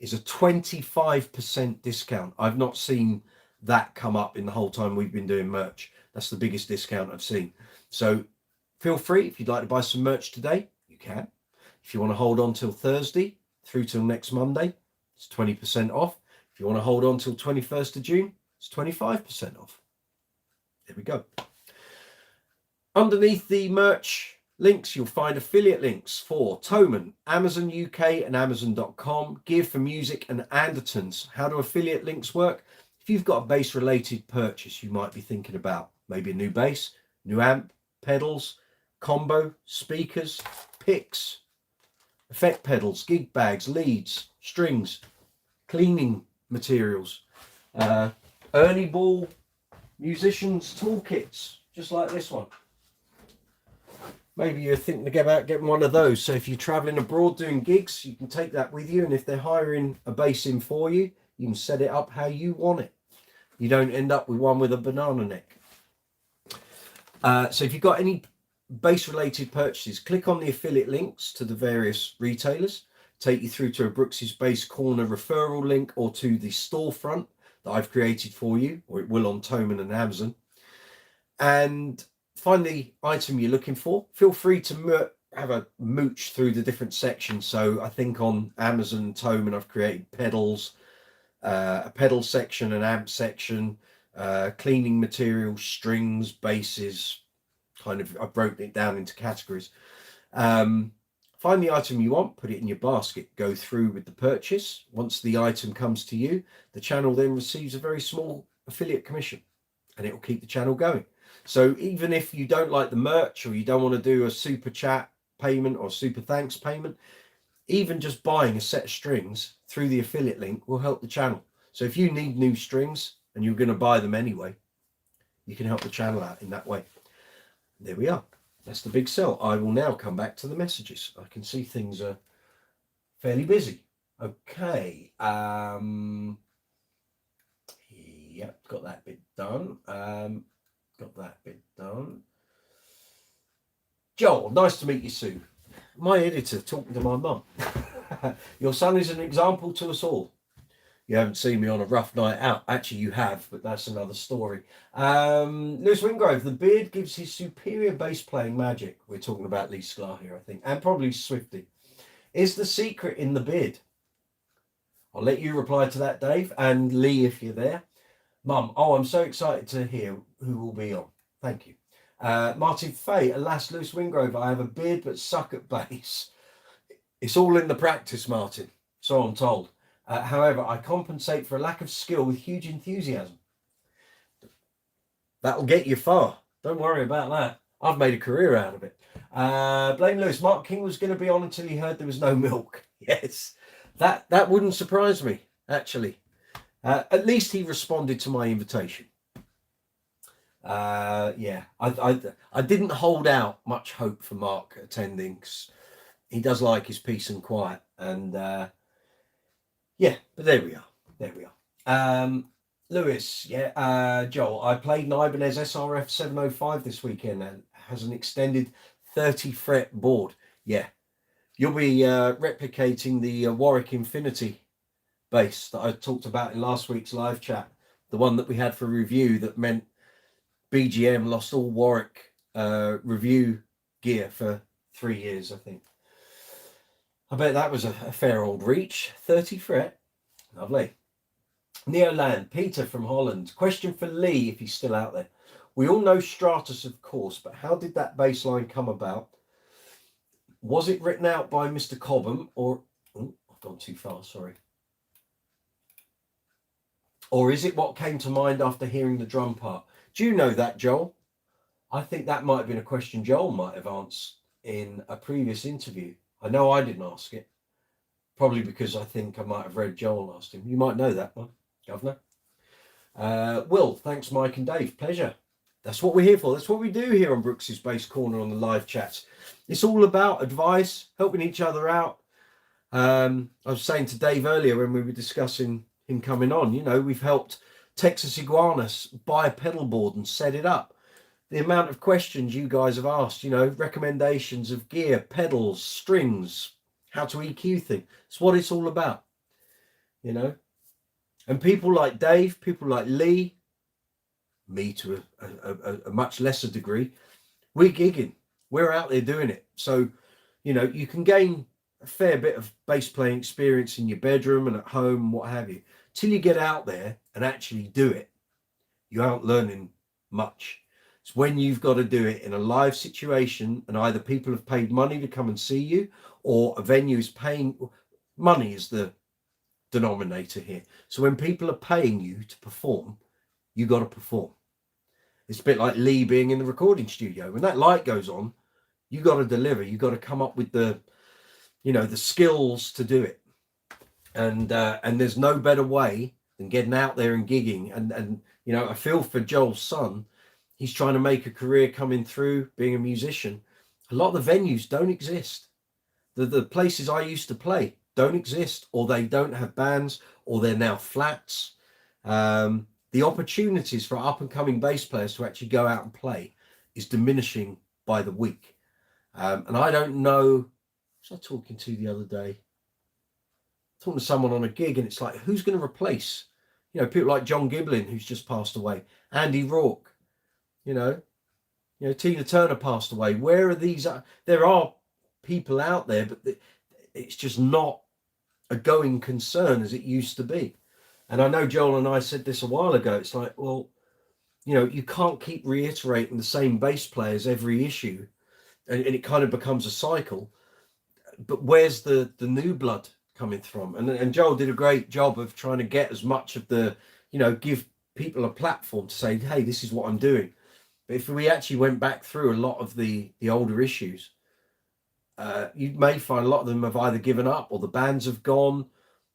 is a 25% discount. I've not seen that come up in the whole time we've been doing merch. That's the biggest discount I've seen. So feel free, if you'd like to buy some merch today, you can. If you want to hold on till Thursday through till next Monday, it's 20% off. If you want to hold on till 21st of June, it's 25% off. There we go. Underneath the merch links, you'll find affiliate links for Thomann, Amazon UK and Amazon.com, Gear for Music and Andertons. How do affiliate links work? If you've got a bass related purchase you might be thinking about, maybe a new bass, new amp, pedals, combo, speakers, picks, effect pedals, gig bags, leads, strings, cleaning materials, Ernie Ball musicians toolkits, just like this one. Maybe you're thinking about getting one of those. So if you're traveling abroad doing gigs, you can take that with you. And if they're hiring a bass in for you, you can set it up how you want it. You don't end up with one with a banana neck. So if you've got any bass related purchases, click on the affiliate links to the various retailers, take you through to a Brooks's Bass Corner referral link or to the storefront that I've created for you, or it will on Thomann and Amazon, and find the item you're looking for. Feel free to have a mooch through the different sections. So I think on Amazon and Thomann I've created pedals, a pedal section, an amp section, cleaning materials, strings, basses. Kind of, I've broken it down into categories. Find the item you want, put it in your basket, go through with the purchase. Once the item comes to you, the channel then receives a very small affiliate commission and it will keep the channel going. So even if you don't like the merch or you don't want to do a super chat payment or super thanks payment, even just buying a set of strings through the affiliate link will help the channel. So if you need new strings and you're going to buy them anyway, you can help the channel out in that way. There we are. That's the big sell. I will now come back to the messages. I can see things are fairly busy. Okay. Yep, got that bit done. Got that bit done. Joel, nice to meet you, Sue. My editor talking to my mum. Your son is an example to us all. You haven't seen me on a rough night out. Actually, you have, but that's another story. Lewis Wingrove, the beard gives his superior bass playing magic. We're talking about Lee Sklar here, I think, and probably Swifty. Is the secret in the beard? I'll let you reply to that, Dave, and Lee, if you're there. Mum, oh, I'm so excited to hear who will be on. Thank you. Martin Fay, alas, Lewis Wingrove, I have a beard but suck at bass. It's all in the practice, Martin, so I'm told. However, I compensate for a lack of skill with huge enthusiasm. That'll get you far. Don't worry about that. I've made a career out of it. Blame Lewis. Mark King was going to be on until he heard there was no milk. Yes, that wouldn't surprise me, actually. At least he responded to my invitation. Yeah, I didn't hold out much hope for Mark attending, because he does like his peace and quiet. And yeah, but there we are. Lewis, yeah, Joel, I played an Ibanez SRF 705 this weekend and has an extended 30 fret board. Yeah, you'll be replicating the Warwick Infinity bass that I talked about in last week's live chat, the one that we had for review that meant BGM lost all Warwick review gear for 3 years, I think. I bet that was a fair old reach. 30 fret, lovely. Neoland, Peter from Holland. Question for Lee, if he's still out there. We all know Stratus, of course, but how did that bass line come about? Was it written out by Mr. Cobham, or... Oh, I've gone too far, sorry. Or is it what came to mind after hearing the drum part? Do you know that, Joel? I think that might have been a question Joel might have answered in a previous interview. I know I didn't ask it. Probably because I think I might have read Joel asked him. You might know that one, Governor. Will, thanks, Mike and Dave. Pleasure. That's what we're here for. That's what we do here on Brooks's Bass Corner on the live chats. It's all about advice, helping each other out. I was saying to Dave earlier when we were discussing him coming on, you know, we've helped Texas Iguanas buy a pedal board and set it up. The amount of questions you guys have asked, you know, recommendations of gear, pedals, strings, how to EQ thing. It's what it's all about, you know. And people like Dave, people like Lee, me to a much lesser degree, we're gigging. We're out there doing it. So, you know, you can gain a fair bit of bass playing experience in your bedroom and at home and what have you. Till you get out there and actually do it, you aren't learning much. It's when you've got to do it in a live situation and either people have paid money to come and see you or a venue is paying. Money is the denominator here. So when people are paying you to perform, you got to perform. It's a bit like Lee being in the recording studio. When that light goes on, you got to deliver. You got to come up with the, you know, the skills to do it. And there's no better way than getting out there and gigging. And you know, I feel for Joel's son. He's trying to make a career coming through being a musician. A lot of the venues don't exist. The places I used to play don't exist, or they don't have bands, or they're now flats. The opportunities for up and coming bass players to actually go out and play is diminishing by the week. And I don't know, who was I talking to the other day? Talking to someone on a gig, and it's like, who's going to replace, you know, people like John Giblin, who's just passed away, Andy Rourke, you know, Tina Turner passed away. Where are these? There are people out there, but it's just not a going concern as it used to be. And I know Joel and I said this a while ago. It's like, well, you know, you can't keep reiterating the same bass players every issue, and it kind of becomes a cycle. But where's the new blood coming from? And Joel did a great job of trying to get as much of the, you know, give people a platform to say, hey, this is what I'm doing. But if we actually went back through a lot of the older issues, you may find a lot of them have either given up, or the bands have gone,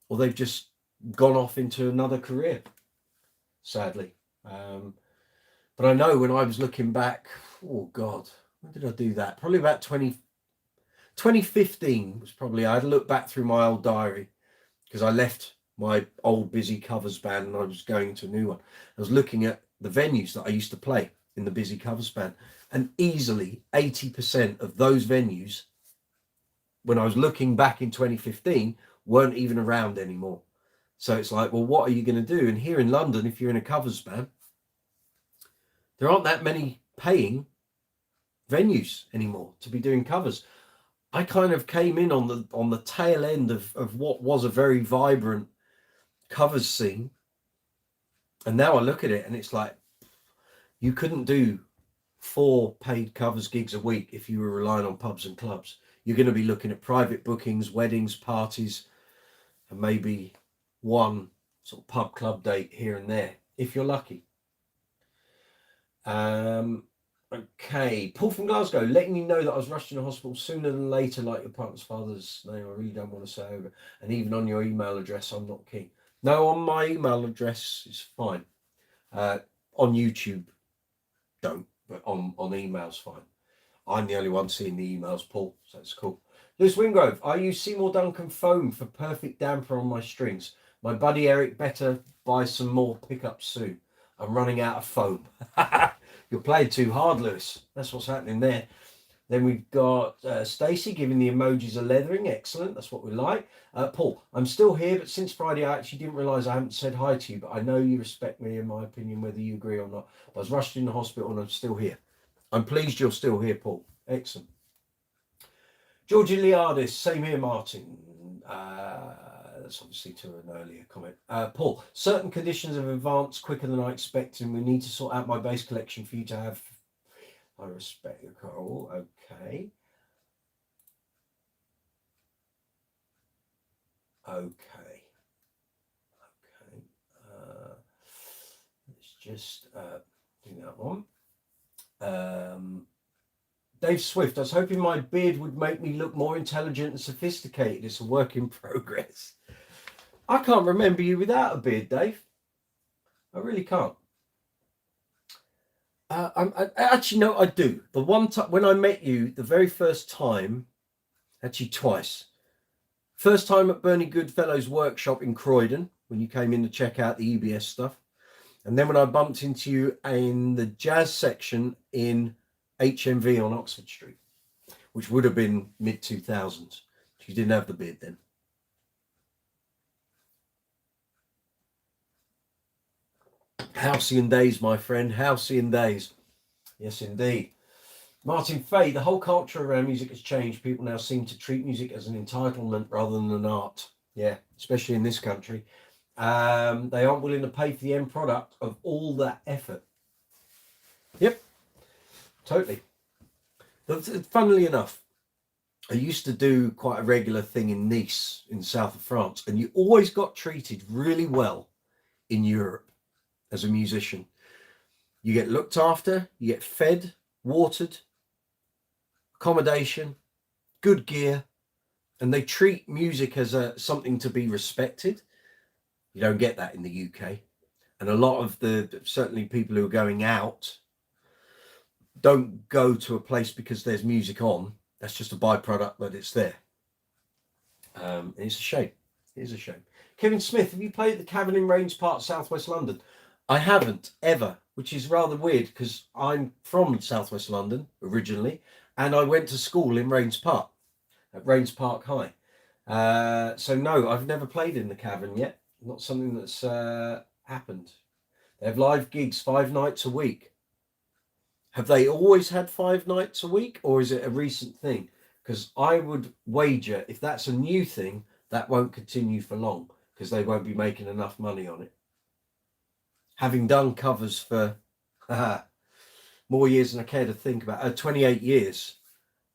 or they've just gone off into another career, sadly. But I know when I was looking back, oh God, when did I do that? Probably about 2015 was probably, I had to look back through my old diary, because I left my old Busy Covers band and I was going into a new one. I was looking at the venues that I used to play in the Busy Covers band, and easily 80% of those venues, when I was looking back in 2015, weren't even around anymore. So it's like, well, what are you going to do? And here in London, if you're in a covers band, there aren't that many paying venues anymore to be doing covers. I kind of came in on the tail end of what was a very vibrant covers scene. And now I look at it and it's like, you couldn't do 4 paid covers gigs a week if you were relying on pubs and clubs. You're going to be looking at private bookings, weddings, parties, and maybe one sort of pub club date here and there, if you're lucky. Okay, Paul from Glasgow, letting you know that I was rushed into hospital sooner than later, like your partner's father's name. I really don't want to say over. And even on your email address, I'm not keen. No, on my email address is fine. On YouTube, don't, but on email's fine. I'm the only one seeing the emails, Paul, so it's cool. Lewis Wingrove, I use Seymour Duncan foam for perfect damper on my strings. My buddy Eric better buy some more pickups soon. I'm running out of foam. You're playing too hard, Lewis. That's what's happening there. Then we've got Stacey giving the emojis a leathering. Excellent. That's what we like. Paul, I'm still here, but since Friday, I actually didn't realise I haven't said hi to you, but I know you respect me and my opinion, whether you agree or not. I was rushed in the hospital and I'm still here. I'm pleased you're still here, Paul. Excellent. Georgie Liardis, same here, Martin. That's obviously to an earlier comment. Paul, certain conditions have advanced quicker than I expected, and we need to sort out my bass collection for you to have. I respect your call. Okay. Okay. Let's just do that one. Dave Swift, I was hoping my beard would make me look more intelligent and sophisticated. It's a work in progress. I can't remember you without a beard, Dave. I really can't. Actually, no, I do. The one time when I met you, the very first time, actually twice. First time at Bernie Goodfellow's workshop in Croydon, when you came in to check out the EBS stuff. And then when I bumped into you in the jazz section in HMV on Oxford Street, which would have been mid-2000s. You didn't have the beard then. Halcyon days, my friend. Halcyon days. Yes, indeed. Martin Fay, the whole culture around music has changed. People now seem to treat music as an entitlement rather than an art. Yeah, especially in this country. They aren't willing to pay for the end product of all that effort. Yep, totally. Funnily enough, I used to do quite a regular thing in Nice, in the south of France, and you always got treated really well in Europe as a musician. You get looked after, you get fed, watered, accommodation, good gear, and they treat music as something to be respected. You don't get that in the UK. And a lot of certainly people who are going out don't go to a place because there's music on. That's just a byproduct that it's there. It's a shame. It is a shame. Kevin Smith, have you played at the Cavern in Rains Park, Southwest London? I haven't ever, which is rather weird because I'm from Southwest London originally, and I went to school in Rains Park, at Rains Park High. So no, I've never played in the Cavern yet. Not something that's happened. They have live gigs 5 nights a week. Have they always had 5 nights a week, or is it a recent thing? Because I would wager if that's a new thing, that won't continue for long because they won't be making enough money on it. Having done covers for more years than I care to think about, 28 years,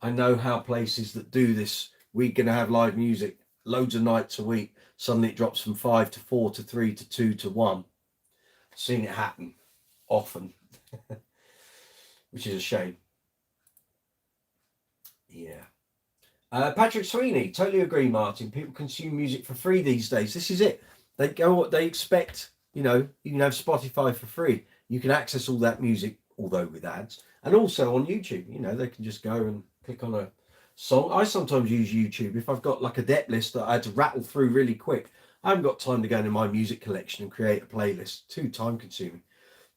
I know how places that do this, we're going to have live music loads of nights a week. Suddenly it drops from 5 to 4 to 3 to 2 to 1. Seen it happen often, which is a shame. Yeah. Patrick Sweeney, totally agree, Martin. People consume music for free these days. This is it. They go what they expect. You know, you can have Spotify for free. You can access all that music, although with ads, and also on YouTube. You know, they can just go and click on a song. I sometimes use YouTube if I've got like a debt list that I had to rattle through really quick. I haven't got time to go into my music collection and create a playlist. Too time consuming.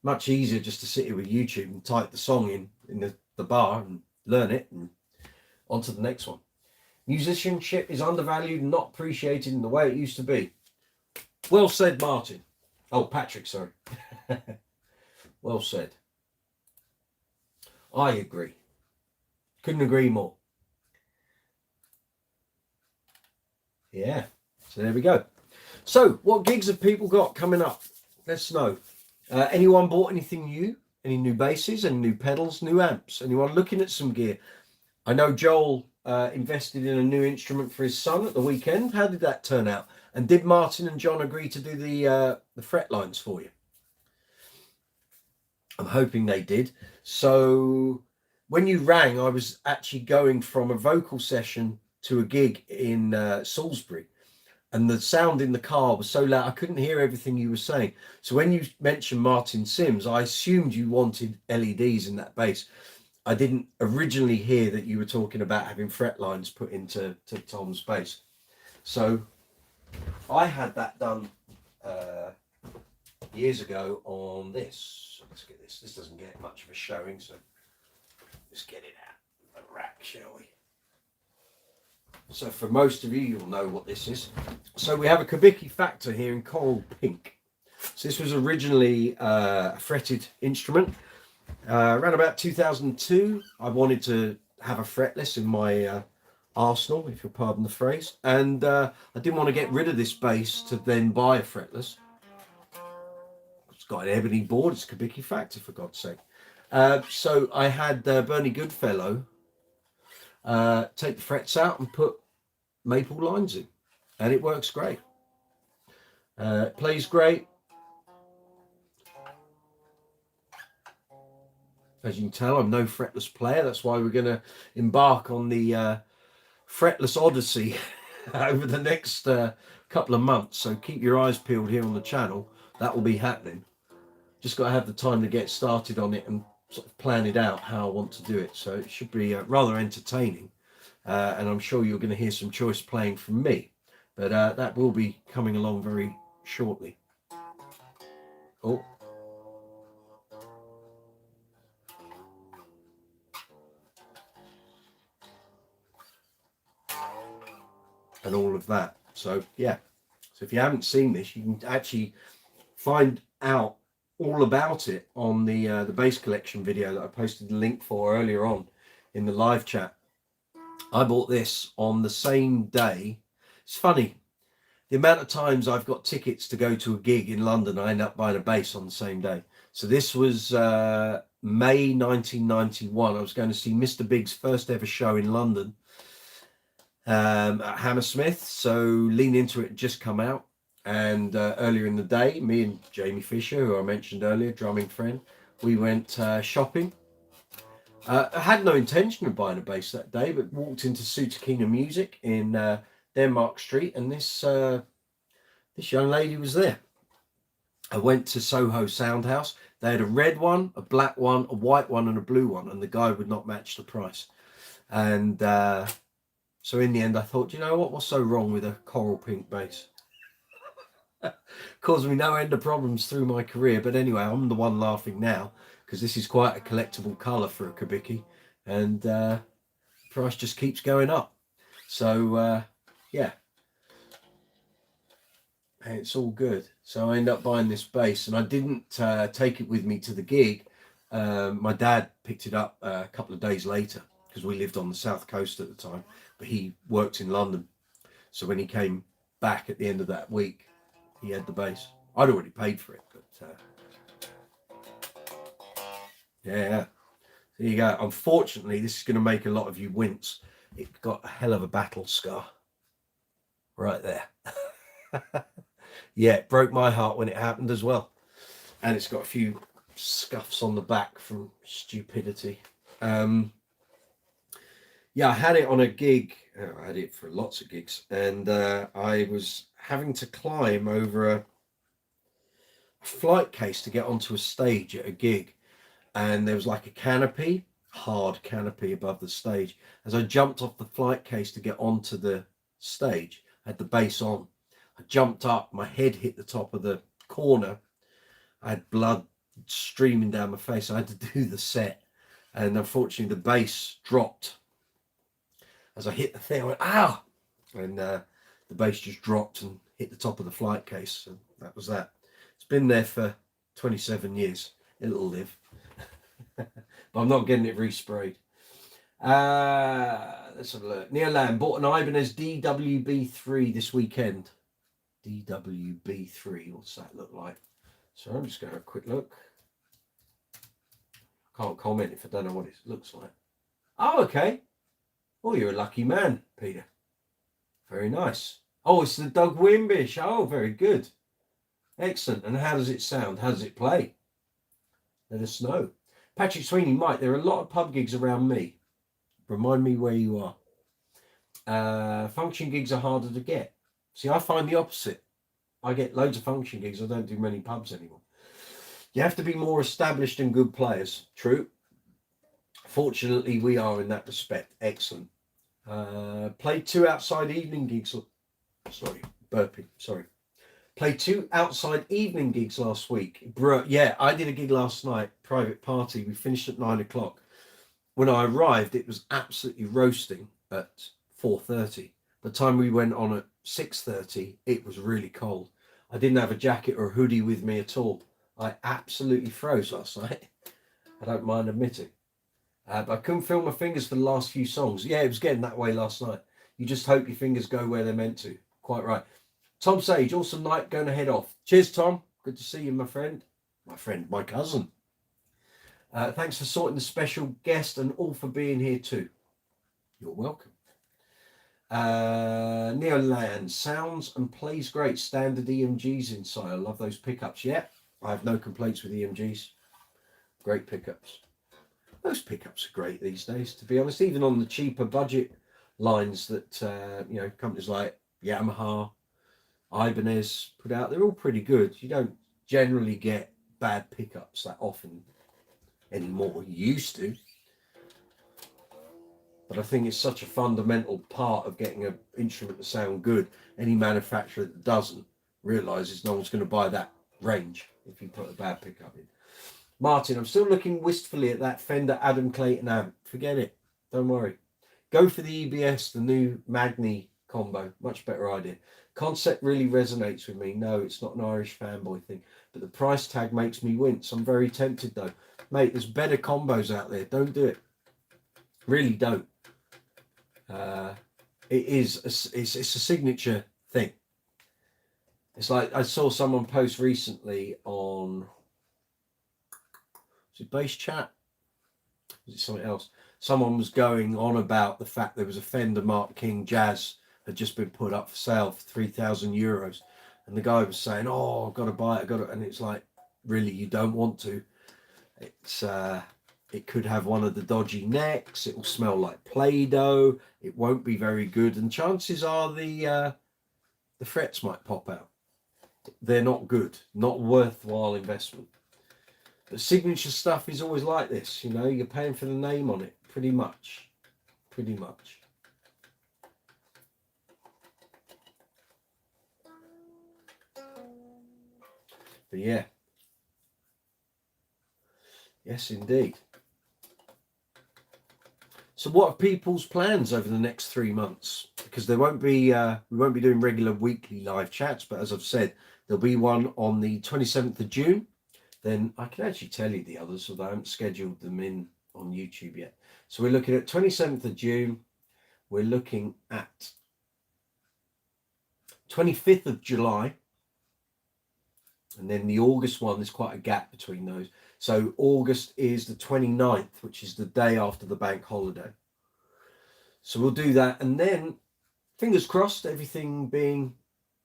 Much easier just to sit here with YouTube and type the song in the bar and learn it and on to the next one. Musicianship is undervalued and not appreciated in the way it used to be. Well said, Martin. Oh, Patrick, sorry. Well said. I agree. Couldn't agree more. Yeah, so there we go. So, what gigs have people got coming up? Let's know. Anyone bought anything new? Any new basses, any new pedals, new amps? Anyone looking at some gear? I know Joel invested in a new instrument for his son at the weekend. How did that turn out? And did Martin and John agree to do the fret lines for you? I'm hoping they did. So when you rang, I was actually going from a vocal session to a gig in Salisbury. And the sound in the car was so loud, I couldn't hear everything you were saying. So when you mentioned Martin Sims, I assumed you wanted LEDs in that bass. I didn't originally hear that you were talking about having fret lines put into Tom's bass. So I had that done years ago on this. Let's get this. This doesn't get much of a showing, so let's get it out of the rack, shall we? So for most of you, you'll know what this is. So we have a Kubicki Factor here in coral pink. So this was originally a fretted instrument. Around about 2002, I wanted to have a fretless in my arsenal, if you'll pardon the phrase. And I didn't want to get rid of this bass to then buy a fretless. It's got an ebony board. It's Kubicki Factor, for God's sake. So I had Bernie Goodfellow take the frets out and put maple lines in, and it works great. It plays great. As you can tell, I'm no fretless player. That's why we're going to embark on the fretless odyssey over the next couple of months. So keep your eyes peeled here on the channel. That will be happening. Just got to have the time to get started on it and sort of plan it out how I want to do it. So it should be rather entertaining. And I'm sure you're going to hear some choice playing from me. But that will be coming along very shortly. Oh. And all of that. So yeah. So if you haven't seen this, you can actually find out all about it on the bass collection video that I posted the link for earlier on in the live chat. I bought this on the same day. It's funny, the amount of times I've got tickets to go to a gig in London, I end up buying a bass on the same day. So this was May 1991. I was going to see Mr. Big's first ever show in London at Hammersmith. So Lean Into It had just come out. And earlier in the day, me and Jamie Fisher, who I mentioned earlier, drumming friend, we went shopping. I had no intention of buying a bass that day, but walked into Sutakina Music in Denmark Street, and this young lady was there. I went to Soho Soundhouse. They had a red one, a black one, a white one, and a blue one, and the guy would not match the price. And so in the end, I thought, you know what? What's so wrong with a coral pink bass? Caused me no end of problems through my career. But anyway, I'm the one laughing now, because this is quite a collectible colour for a Kubicki, and price just keeps going up. So yeah, and it's all good. So I end up buying this bass, and I didn't take it with me to the gig. My dad picked it up a couple of days later, because we lived on the south coast at the time, but he worked in London. So when he came back at the end of that week, he had the bass. I'd already paid for it, but yeah, there you go. Unfortunately, this is going to make a lot of you wince. It got a hell of a battle scar right there. Yeah, it broke my heart when it happened as well. And it's got a few scuffs on the back from stupidity. Yeah, I had it on a gig. I had it for lots of gigs, and I was having to climb over a flight case to get onto a stage at a gig, and there was like a canopy, hard canopy above the stage. As I jumped off the flight case to get onto the stage, I had the bass on. I jumped up, my head hit the top of the corner. I had blood streaming down my face. I had to do the set, and unfortunately the bass dropped. As I hit the thing, I went, ow! And the bass just dropped and hit the top of the flight case. And that was that. It's been there for 27 years. It'll live. But I'm not getting it resprayed. Let's have a look. Neil Lamb bought an Ibanez DWB3 this weekend. DWB3, what's that look like? So I'm just going to have a quick look. Can't comment if I don't know what it looks like. Oh, okay. Oh, you're a lucky man, Peter. Very nice. Oh, it's the Doug Wimbish. Oh, very good. Excellent. And how does it sound? How does it play? Let us know. Patrick Sweeney, Mike, there are a lot of pub gigs around me. Remind me where you are. Function gigs are harder to get. See, I find the opposite. I get loads of function gigs. I don't do many pubs anymore. You have to be more established and good players. True. Fortunately, we are in that respect. Excellent. Played 2 outside evening gigs. Sorry, burping. Sorry. Played 2 outside evening gigs last week. Yeah, I did a gig last night, private party. We finished at 9 o'clock. When I arrived, it was absolutely roasting at 4:30. By the time we went on at 6:30, it was really cold. I didn't have a jacket or a hoodie with me at all. I absolutely froze last night. I don't mind admitting. But I couldn't feel my fingers for the last few songs. Yeah, it was getting that way last night. You just hope your fingers go where they're meant to. Quite right. Tom Sage, awesome night, going to head off. Cheers, Tom. Good to see you, my friend. My cousin. Thanks for sorting the special guest and all for being here too. You're welcome. Neoland sounds and plays great. Standard EMGs inside. I love those pickups. Yeah, I have no complaints with EMGs. Great pickups. Most pickups are great these days, to be honest. Even on the cheaper budget lines that companies like Yamaha, Ibanez put out, they're all pretty good. You don't generally get bad pickups that often anymore. You used to. But I think it's such a fundamental part of getting an instrument to sound good. Any manufacturer that doesn't realises no one's going to buy that range if you put a bad pickup in. Martin, I'm still looking wistfully at that Fender Adam Clayton amp. Forget it. Don't worry. Go for the EBS, the new Magni combo. Much better idea. Concept really resonates with me. No, it's not an Irish fanboy thing. But the price tag makes me wince. I'm very tempted though. Mate, there's better combos out there. Don't do it. Really don't. It's a signature thing. It's like I saw someone post recently on, was it Bass Chat? Was it something else? Someone was going on about the fact there was a Fender Mark King Jazz had just been put up for sale for €3,000, and the guy was saying, "Oh, I've got to buy it, and it's like, really, you don't want to. It could have one of the dodgy necks. It will smell like Play-Doh. It won't be very good, and chances are the frets might pop out. They're not good, not worthwhile investment. But signature stuff is always like this, you're paying for the name on it, pretty much. But yeah. Yes, indeed. So what are people's plans over the next 3 months? Because we won't be doing regular weekly live chats, but as I've said, there'll be one on the 27th of June. Then I can actually tell you the others, although I haven't scheduled them in on YouTube yet. So we're looking at 27th of June. We're looking at 25th of July. And then the August one, there's quite a gap between those. So August is the 29th, which is the day after the bank holiday. So we'll do that. And then, fingers crossed, everything being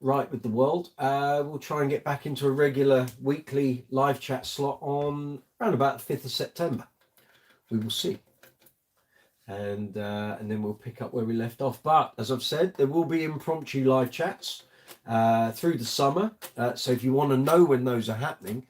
right with the world, we'll try and get back into a regular weekly live chat slot on around about the 5th of September. We will see. And then we'll pick up where we left off. But as I've said, there will be impromptu live chats through the summer. So if you want to know when those are happening,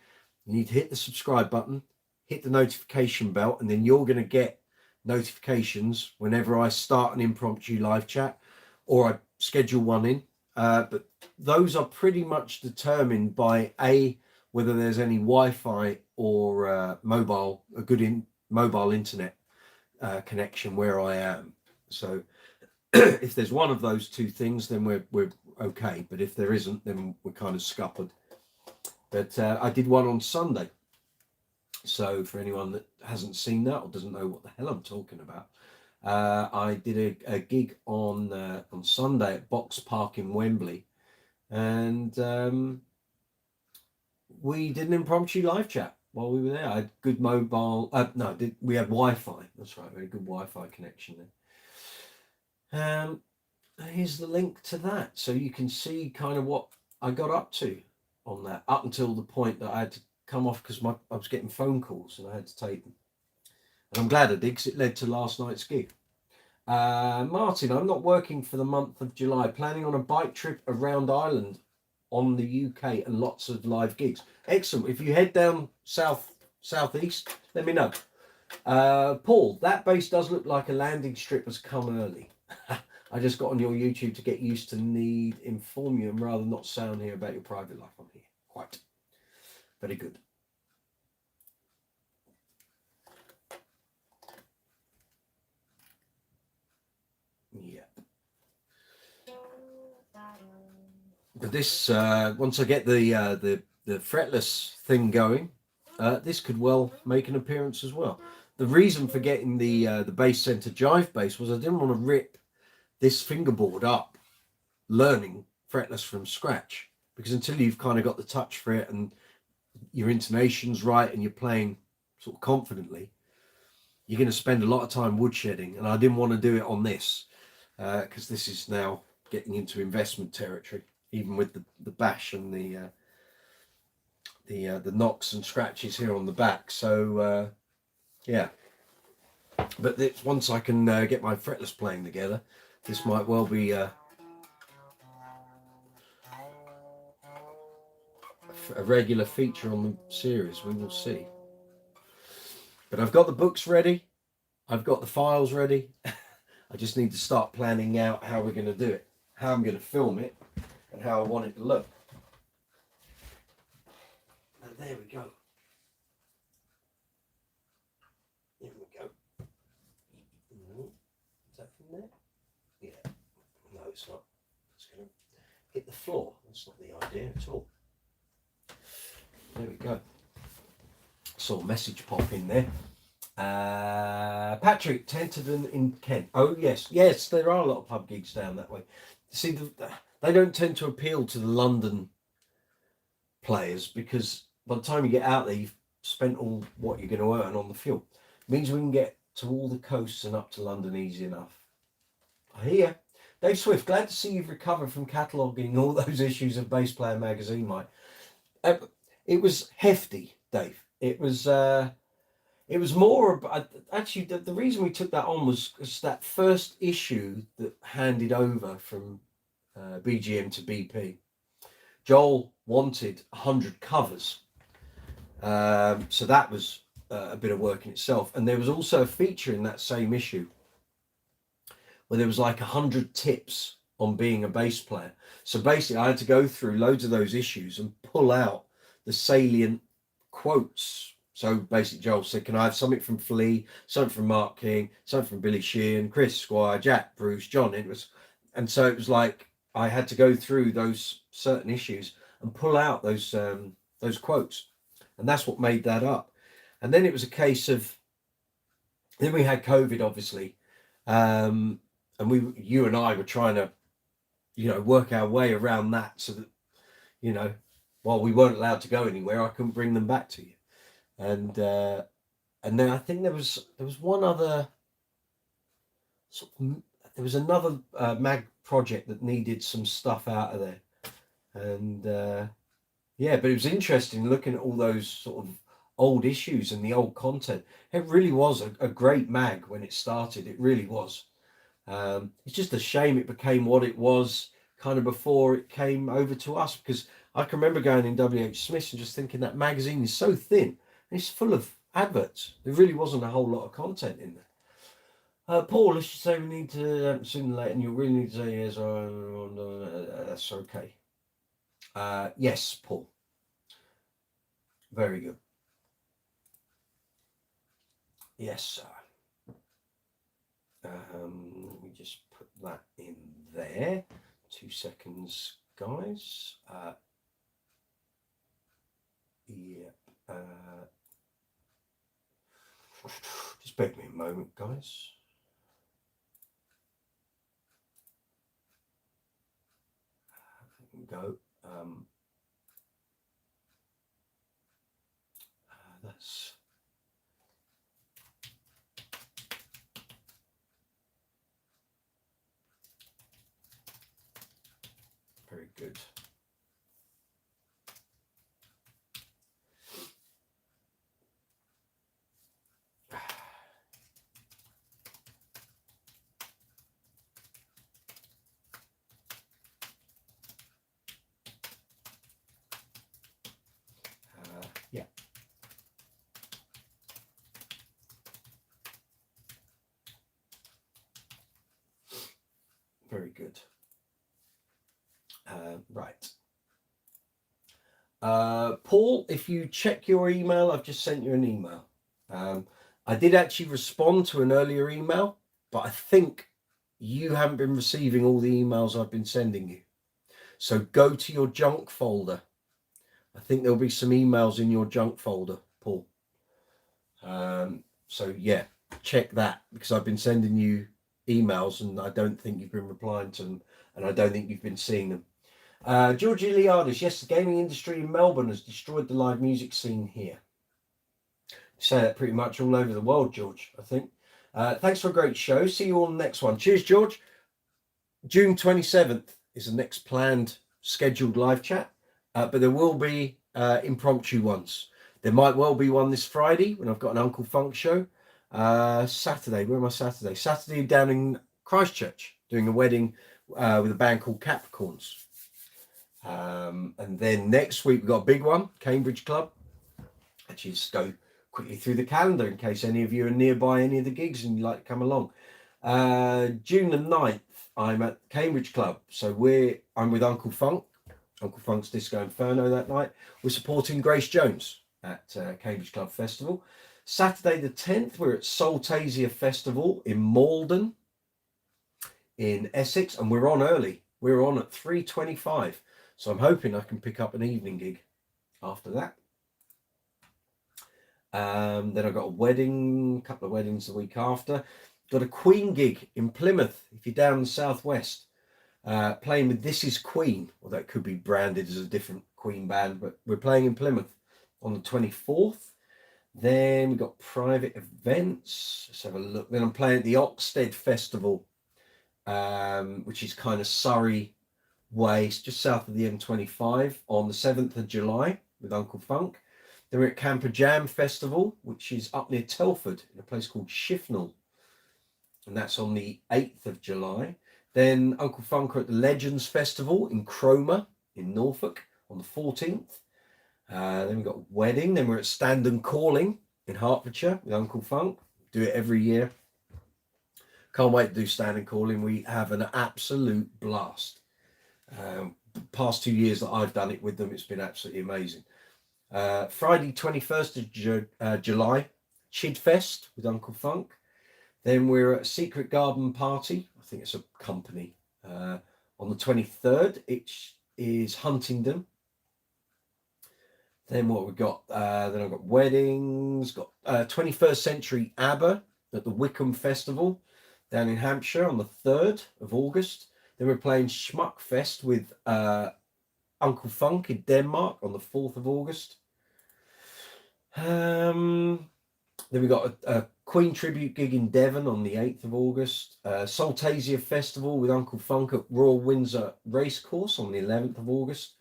you need to hit the subscribe button, hit the notification bell, and then you're going to get notifications whenever I start an impromptu live chat or I schedule one in. But those are pretty much determined by whether there's any Wi-Fi or mobile internet connection where I am. So if there's one of those two things, then we're okay. But if there isn't, then we're kind of scuppered. But I did one on Sunday. So for anyone that hasn't seen that or doesn't know what the hell I'm talking about, I did a gig on Sunday at Box Park in Wembley And we did an impromptu live chat while we were there. I had good mobile. We had Wi-Fi. That's right, we had a good Wi-Fi connection there. Here's the link to that, so you can see kind of what I got up to on that, up until the point that I had to come off because I was getting phone calls and I had to take them. And I'm glad I did, because it led to last night's gig. Martin, I'm not working for the month of July. Planning on a bike trip around Ireland on the UK and lots of live gigs. Excellent. If you head down southeast, let me know. Paul, that base does look like a landing strip has come early. I just got on your YouTube to get used to need inform you and rather not sound here about your private life on here. Quite. Very good. Yeah. But this, once I get the fretless thing going, this could well make an appearance as well. The reason for getting the bass center jive bass was I didn't want to rip this fingerboard up learning fretless from scratch, because until you've kind of got the touch for it and your intonation's right and you're playing sort of confidently, you're going to spend a lot of time woodshedding, and I didn't want to do it on this because this is now getting into investment territory, even with the bash and the knocks and scratches here on the back. So yeah, but once I can get my fretless playing together, this might well be a regular feature on the series. We will see. But I've got the books ready, I've got the files ready. I just need to start planning out how we're going to do it, how I'm going to film it, and how I want it to look. And there we go. There we go. Is that from there? Yeah. No, it's not. It's going to hit the floor. That's not the idea at all. There we go. Saw a message pop in there. Patrick, Tenterden in Kent. Oh yes, there are a lot of pub gigs down that way. See, they don't tend to appeal to the London players, because by the time you get out there, you've spent all what you're going to earn on the fuel. It means we can get to all the coasts and up to London easy enough. I hear. Dave Swift, glad to see you've recovered from cataloguing all those issues of Bass Player magazine, Mike. It was hefty, Dave. It was more actually the reason we took that on was that first issue that handed over from BGM to BP. Joel wanted 100 covers, so that was a bit of work in itself. And there was also a feature in that same issue where there was like 100 tips on being a bass player. So basically I had to go through loads of those issues and pull out the salient quotes. So basically Joel said, can I have something from Flea, something from Mark King, something from Billy Sheehan, Chris Squire, Jack Bruce, John. And so it was like I had to go through those certain issues and pull out those quotes. And that's what made that up. And then it was a case of, then we had COVID, obviously. And you and I were trying to, work our way around that, so that, while we weren't allowed to go anywhere, I couldn't bring them back to you. And then I think there was one other there was another mag project that needed some stuff out of there. And yeah, but it was interesting looking at all those sort of old issues and the old content. It really was a great mag when it started. It really was. It's just a shame it became what it was kind of before it came over to us, because I can remember going in WH Smith's and just thinking that magazine is so thin and it's full of adverts. There really wasn't a whole lot of content in there. Paul, let's just say we need to sooner or later, and you really need to say yes, that's okay. Yes, Paul. Very good. Yes, sir. Let me just put that in there. 2 seconds, guys. Yeah. Just bear with me a moment, guys. Go. That's very good. Yeah. Very good. Right. Paul, if you check your email, I've just sent you an email. I did actually respond to an earlier email, but I think you haven't been receiving all the emails I've been sending you. So go to your junk folder. I think there'll be some emails in your junk folder, Paul. So yeah, check that, because I've been sending you emails and I don't think you've been replying to them, and I don't think you've been seeing them. George Iliadis, yes, the gaming industry in Melbourne has destroyed the live music scene here. Say that pretty much all over the world, George, I think. Thanks for a great show. See you on the next one. Cheers, George. June 27th is the next planned scheduled live chat, but there will be impromptu ones. There might well be one this Friday when I've got an Uncle Funk show. Saturday, where am I Saturday? Saturday down in Christchurch, doing a wedding with a band called Capricorns. And then next week we've got a big one, Cambridge Club. Actually, just go quickly through the calendar in case any of you are nearby any of the gigs and you'd like to come along. June the 9th, I'm at Cambridge Club. So I'm with Uncle Funk, Uncle Funk's Disco Inferno that night. We're supporting Grace Jones at Cambridge Club Festival. Saturday the 10th, we're at Soultasia Festival in Malden in Essex, and we're on early. We're on at 3:25. So I'm hoping I can pick up an evening gig after that. Then I've got a wedding, a couple of weddings the week after. Got a Queen gig in Plymouth, if you're down in the southwest, playing with This Is Queen, although it could be branded as a different Queen band, but we're playing in Plymouth on the 24th. Then we've got private events. Let's have a look. Then I'm playing at the Oxted Festival, which is kind of Surrey way, just south of the M25, on the 7th of July with Uncle Funk. Then we're at Camper Jam Festival, which is up near Telford in a place called Shifnal, and that's on the 8th of July. Then Uncle Funk are at the Legends Festival in Cromer in Norfolk on the 14th. Then we've got a wedding. Then we're at Stand and Calling in Hertfordshire with Uncle Funk. Do it every year. Can't wait to do Stand and Calling. We have an absolute blast. Past 2 years that I've done it with them, it's been absolutely amazing. Friday 21st of July, Chidfest with Uncle Funk. Then we're at Secret Garden Party, I think it's a company, on the 23rd. It is Huntingdon. Then what we've got, then I've got weddings, got 21st Century ABBA at the Wickham Festival down in Hampshire on the 3rd of August. Then we're playing Schmuckfest with Uncle Funk in Denmark on the 4th of August. Then we got a Queen tribute gig in Devon on the 8th of August. Soultasia Festival with Uncle Funk at Royal Windsor Racecourse on the 11th of August.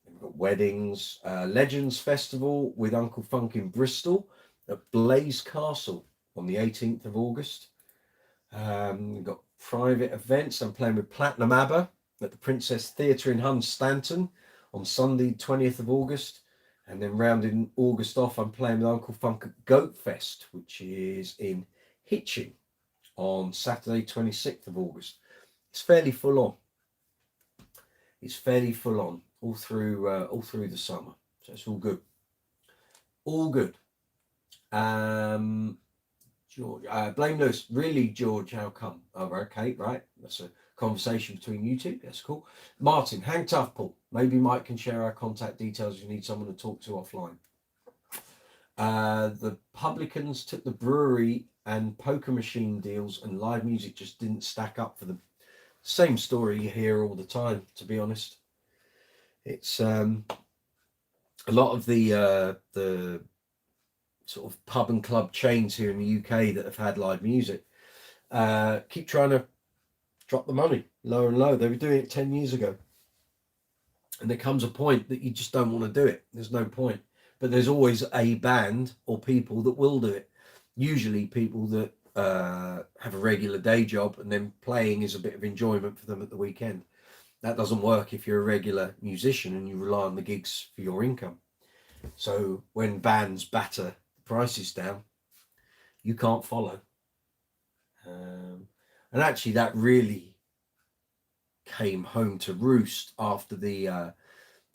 We've got weddings. Legends Festival with Uncle Funk in Bristol at Blaze Castle on the 18th of August. We've got private events. I'm playing with Platinum ABBA at the Princess Theatre in Hunstanton on Sunday 20th of August. And then rounding August off, I'm playing with Uncle Funk at Goat Fest, which is in Hitchin on Saturday 26th of August. It's fairly full on. It's fairly full on all through the summer. So it's all good. All good. George, Blame Lewis. Really, George, how come? Oh, okay, right. That's a conversation between you two. That's cool. Martin, hang tough, Paul. Maybe Mike can share our contact details if you need someone to talk to offline. The publicans took the brewery and poker machine deals, and live music just didn't stack up for them. Same story you hear all the time, to be honest. It's a lot of the sort of pub and club chains here in the UK that have had live music keep trying to drop the money lower and lower. They were doing it 10 years ago. And there comes a point that you just don't want to do it. There's no point. But there's always a band or people that will do it. Usually people that have a regular day job, and then playing is a bit of enjoyment for them at the weekend. That doesn't work if you're a regular musician and you rely on the gigs for your income. So when bands batter the prices down, you can't follow. And actually that really came home to roost after the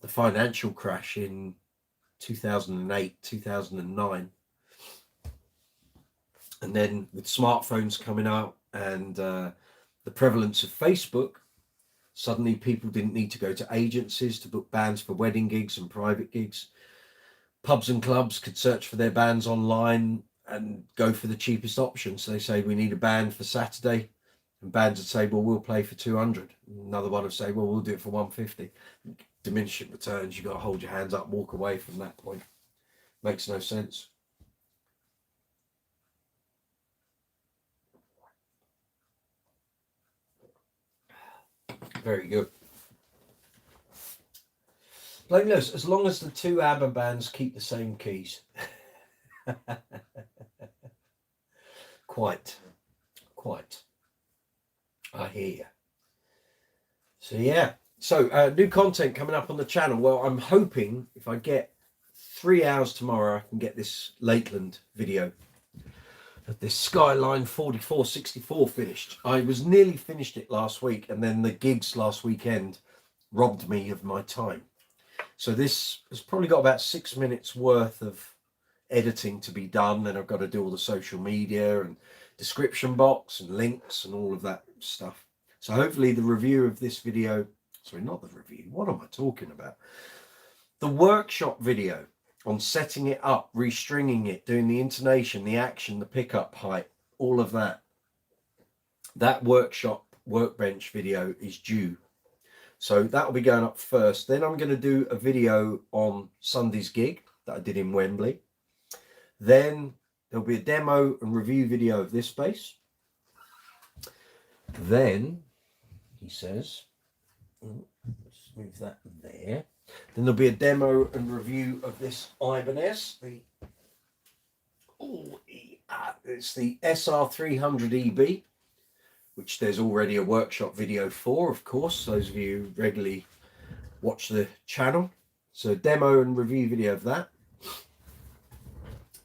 financial crash in 2008, 2009. And then with smartphones coming out and the prevalence of Facebook, suddenly people didn't need to go to agencies to book bands for wedding gigs and private gigs. Pubs and clubs could search for their bands online and go for the cheapest option. So they say, we need a band for Saturday. And bands would say, well, we'll play for 200. Another one would say, well, we'll do it for 150. Diminishing returns. You've got to hold your hands up, walk away from that point. Makes no sense. Very good. Blameless, as long as the two ABBA bands keep the same keys. Quite. I hear you. So yeah. So new content coming up on the channel. Well, I'm hoping if I get 3 hours tomorrow, I can get this Lakeland video of this Skyline 4464 finished. I was nearly finished it last week, and then the gigs last weekend robbed me of my time. So this has probably got about 6 minutes worth of editing to be done. Then I've got to do all the social media and description box and links and all of that stuff. So hopefully the review of this video, sorry, not the review, what am I talking about? The workshop video on setting it up, restringing it, doing the intonation, the action, the pickup height, all of that. That workshop workbench video is due. So that will be going up first. Then I'm going to do a video on Sunday's gig that I did in Wembley. Then there'll be a demo and review video of this bass. Then, he says, let's move that there. Then there'll be a demo and review of this Ibanez. It's the SR300EB, which there's already a workshop video for, of course, those of you who regularly watch the channel. So demo and review video of that.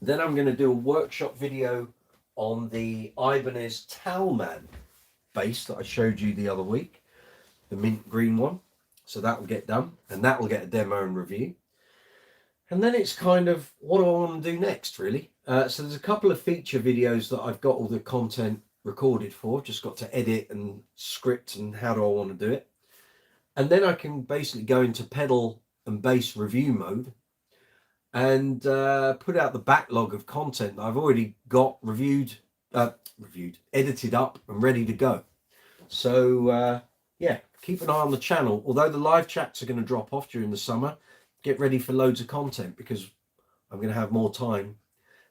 Then I'm going to do a workshop video on the Ibanez Thomann bass that I showed you the other week, the mint green one. So that will get done, and that will get a demo and review. And then it's kind of, what do I want to do next, really? So there's a couple of feature videos that I've got all the content recorded for. Just got to edit and script and how do I want to do it. And then I can basically go into pedal and bass review mode and put out the backlog of content that I've already got edited up and ready to go. So yeah, keep an eye on the channel. Although the live chats are going to drop off during the summer, get ready for loads of content because I'm going to have more time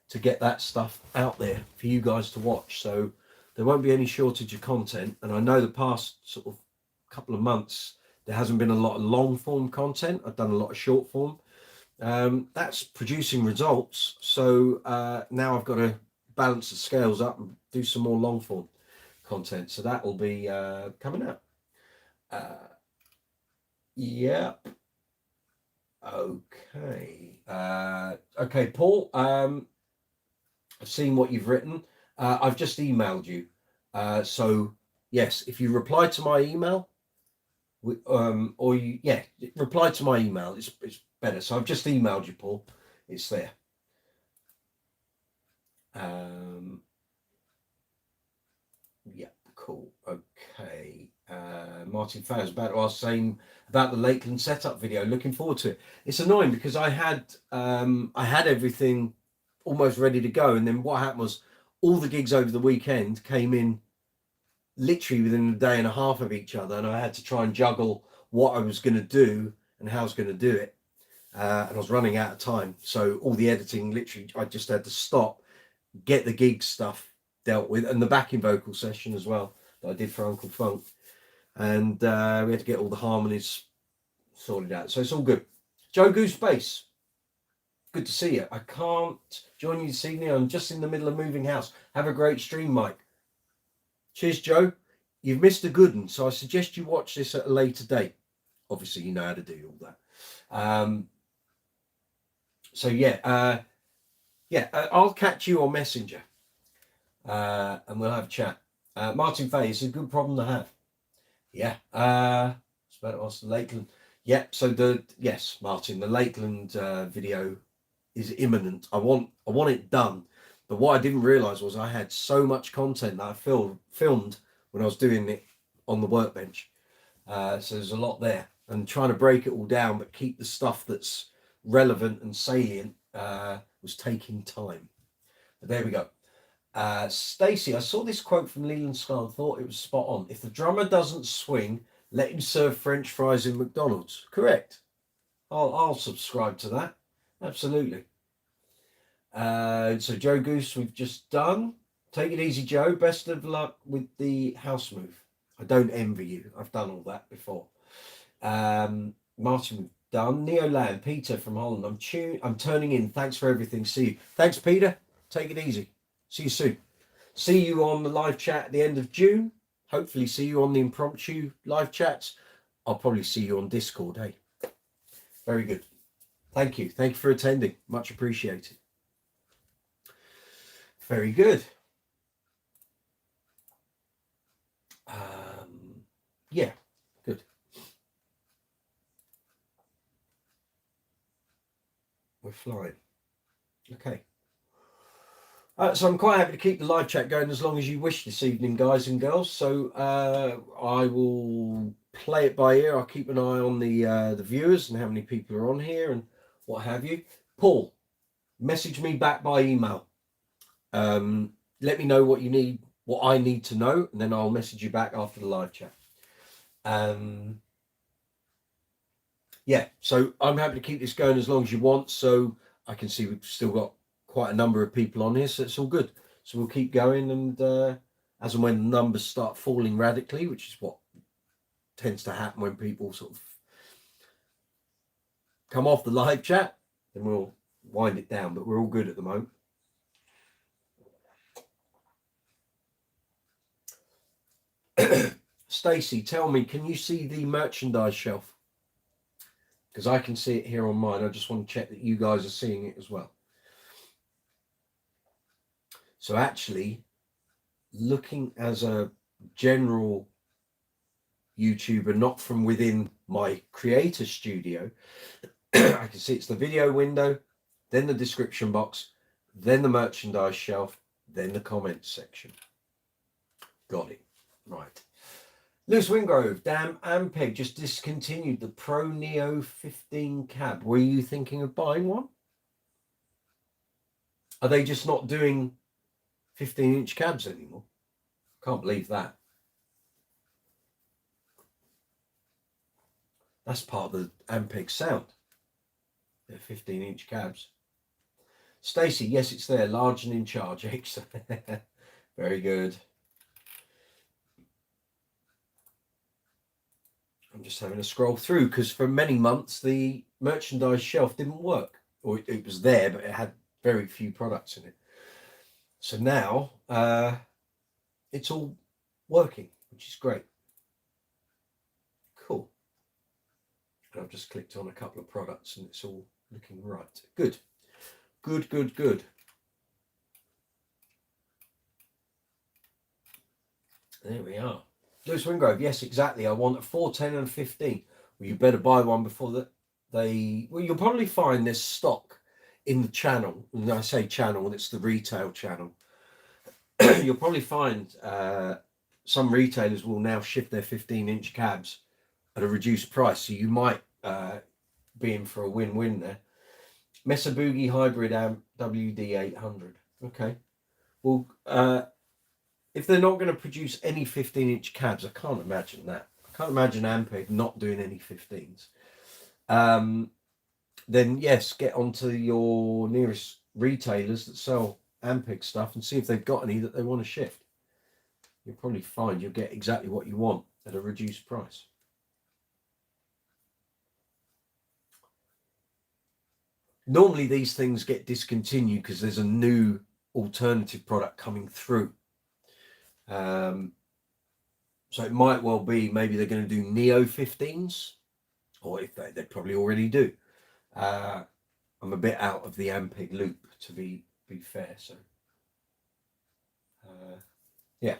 to get that stuff out there for you guys to watch. So there won't be any shortage of content. And I know the past sort of couple of months, there hasn't been a lot of long form content. I've done a lot of short form. That's producing results. So now I've got to balance the scales up and do some more long form content. So that will be coming out. Yep. Okay. Okay, Paul. I've seen what you've written. I've just emailed you. So yes, if you reply to my email, or you, yeah, reply to my email. It's better. So I've just emailed you, Paul. It's there. Yeah, cool. Okay. Martin Fowler's about to ask saying about the Lakeland setup video. Looking forward to it. It's annoying because I had everything almost ready to go, and then what happened was all the gigs over the weekend came in literally within a day and a half of each other, and I had to try and juggle what I was going to do and how I was going to do it. And I was running out of time. So all the editing, literally, I just had to stop, get the gig stuff dealt with, and the backing vocal session as well that I did for Uncle Funk. And we had to get all the harmonies sorted out. So it's all good. Joe Goose Bass, good to see you. I can't join you this evening. I'm just in the middle of moving house. Have a great stream, Mike. Cheers, Joe. You've missed a good one, so I suggest you watch this at a later date. Obviously, you know how to do all that. So yeah, I'll catch you on Messenger, and we'll have a chat. Martin Fay, it's a good problem to have. Yeah. It's about us, Lakeland. Yeah. So yes, Martin, the Lakeland video is imminent. I want it done. But what I didn't realise was I had so much content that I filmed when I was doing it on the workbench. So there's a lot there, and trying to break it all down, but keep the stuff that's relevant and salient was taking time. But there we go. Stacey, I saw this quote from Leland Sklar and thought it was spot on. If the drummer doesn't swing, let him serve French fries in McDonald's. Correct. I'll subscribe to that. Absolutely. So Joe Goose, we've just done. Take it easy, Joe. Best of luck with the house move. I don't envy you. I've done all that before. Martin, we've done. Neo Land, Peter from Holland. I'm turning in. Thanks for everything. See you. Thanks, Peter. Take it easy. See you soon. See you on the live chat at the end of June. Hopefully see you on the impromptu live chats. I'll probably see you on Discord, hey? Very good. Thank you. Thank you for attending. Much appreciated. Very good. Yeah, good. We're flying. Okay. So I'm quite happy to keep the live chat going as long as you wish this evening, guys and girls. So I will play it by ear. I'll keep an eye on the viewers and how many people are on here and what have you. Paul, message me back by email. Let me know what you need, what I need to know, and then I'll message you back after the live chat. Yeah, so I'm happy to keep this going as long as you want. So I can see we've still got quite a number of people on here, so it's all good. So we'll keep going, and as and when the numbers start falling radically, which is what tends to happen when people sort of come off the live chat, then we'll wind it down. But we're all good at the moment. Stacey, tell me, can you see the merchandise shelf? Because I can see it here on mine. I just want to check that you guys are seeing it as well. So actually, looking as a general YouTuber, not from within my creator studio, I can see it's the video window, then the description box, then the merchandise shelf, then the comments section. Got it. Right. Lewis Wingrove, damn Ampeg just discontinued the Pro Neo 15 cab. Were you thinking of buying one? Are they just not doing 15-inch cabs anymore? Can't believe that. That's part of the Ampeg sound. They're 15-inch cabs. Stacey, yes, it's there. Large and in charge. Very good. I'm just having a scroll through because for many months the merchandise shelf didn't work, or it was there, but it had very few products in it. So now it's all working, which is great. Cool. And I've just clicked on a couple of products and it's all looking right. Good. Good, good, good. There we are. Lewis Wingrove, yes, exactly. I want a 410 and a 15. Well, you better buy one before that. Well, you'll probably find this stock in the channel. When I say channel, it's the retail channel. You'll probably find some retailers will now shift their 15-inch cabs at a reduced price. So you might be in for a win-win there. Mesa Boogie Hybrid Amp WD800. Okay. Well, if they're not going to produce any 15-inch cabs, I can't imagine that. I can't imagine Ampeg not doing any 15s. then yes, get onto your nearest retailers that sell Ampeg stuff and see if they've got any that they want to shift. You'll probably find you'll get exactly what you want at a reduced price. Normally these things get discontinued because there's a new alternative product coming through. So it might well be maybe they're going to do Neo 15s, or if they probably already do. I'm a bit out of the Ampeg loop, to be fair. So yeah.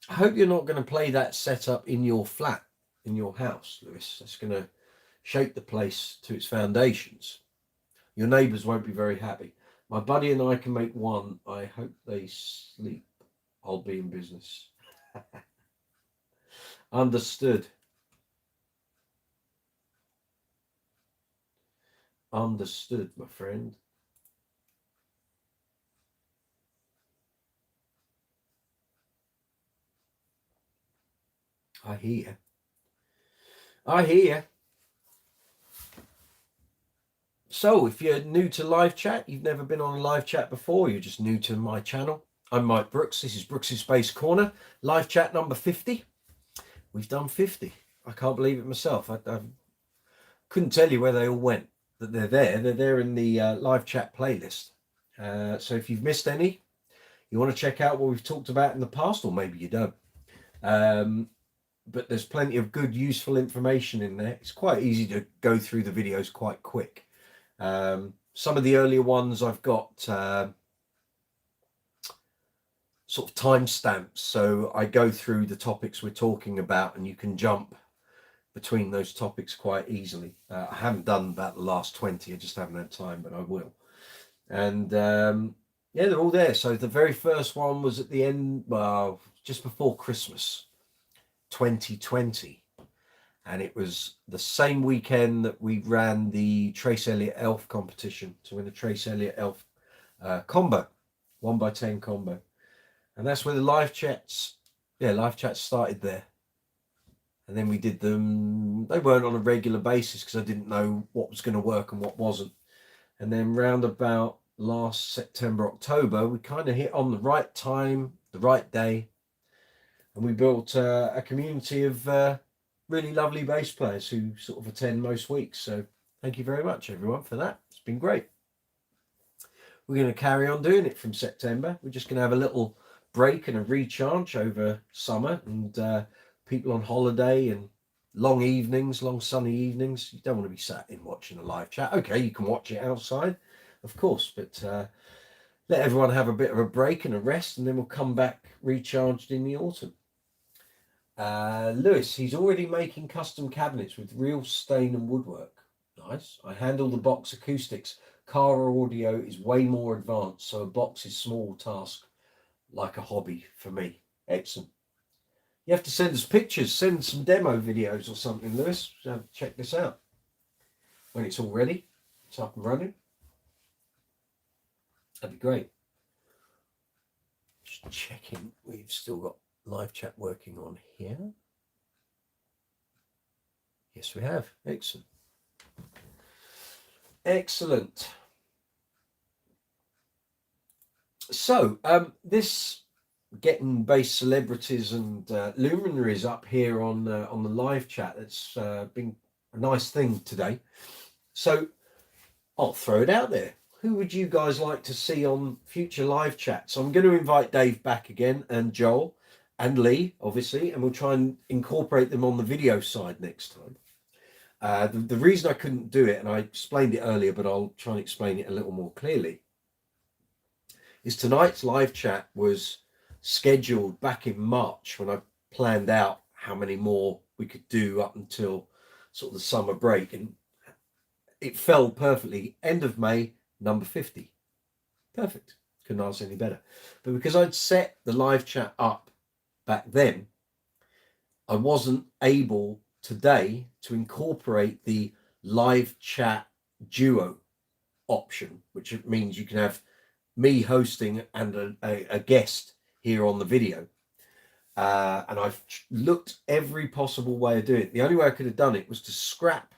I hope you're not going to play that setup in your flat, in your house, Lewis. That's going to shake the place to its foundations. Your neighbours won't be very happy. My buddy and I can make one. I hope they sleep. I'll be in business. Understood. Understood, my friend. I hear. I hear. So if you're new to live chat, you've never been on a live chat before, you're just new to my channel. I'm Mike Brooks. This is Brooks's Space Corner. Live chat number 50. We've done 50. I can't believe it myself. I couldn't tell you where they all went. That they're there. They're there in the live chat playlist. So if you've missed any, you want to check out what we've talked about in the past, or maybe you don't. But there's plenty of good, useful information in there. It's quite easy to go through the videos quite quick. Some of the earlier ones I've got sort of timestamps, so I go through the topics we're talking about and you can jump between those topics quite easily. I haven't done about the last 20, I just haven't had time, but I will. And yeah, they're all there. So the very first one was at the end, well, just before Christmas 2020. And it was the same weekend that we ran the Trace Elliott Elf competition to win the Trace Elliott Elf combo, 1x10 combo. And that's where the live chats started there. And then we did them, they weren't on a regular basis because I didn't know what was going to work and what wasn't. And then round about last September, October, we kind of hit on the right time, the right day. And we built a community of really lovely bass players who sort of attend most weeks. So thank you very much, everyone, for that. It's been great. We're going to carry on doing it from September. We're just going to have a little break and a recharge over summer, and people on holiday and long evenings, long sunny evenings. You don't want to be sat in watching a live chat. Okay, you can watch it outside, of course, but let everyone have a bit of a break and a rest, and then we'll come back recharged in the autumn. Lewis, he's already making custom cabinets with real stain and woodwork. Nice. I handle the box acoustics. Car audio is way more advanced, so a box is small task, like a hobby for me. Excellent. You have to send us pictures, send some demo videos or something, Lewis. So check this out. When it's all ready, it's up and running. That'd be great. Just checking. We've still got live chat working on here. Yes, we have. Excellent. Excellent. So this getting bass celebrities and luminaries up here on the live chat, it's been a nice thing today. So I'll throw it out there. Who would you guys like to see on future live chats? I'm going to invite Dave back again, and Joel and Lee, obviously, and we'll try and incorporate them on the video side next time. The reason I couldn't do it, and I explained it earlier, but I'll try and explain it a little more clearly, is tonight's live chat was scheduled back in March when I planned out how many more we could do up until sort of the summer break, and it fell perfectly. End of May, number 50. Perfect. Couldn't ask any better. But because I'd set the live chat up back then, I wasn't able today to incorporate the live chat duo option, which means you can have me hosting and a guest here on the video. And I've looked every possible way of doing it. The only way I could have done it was to scrap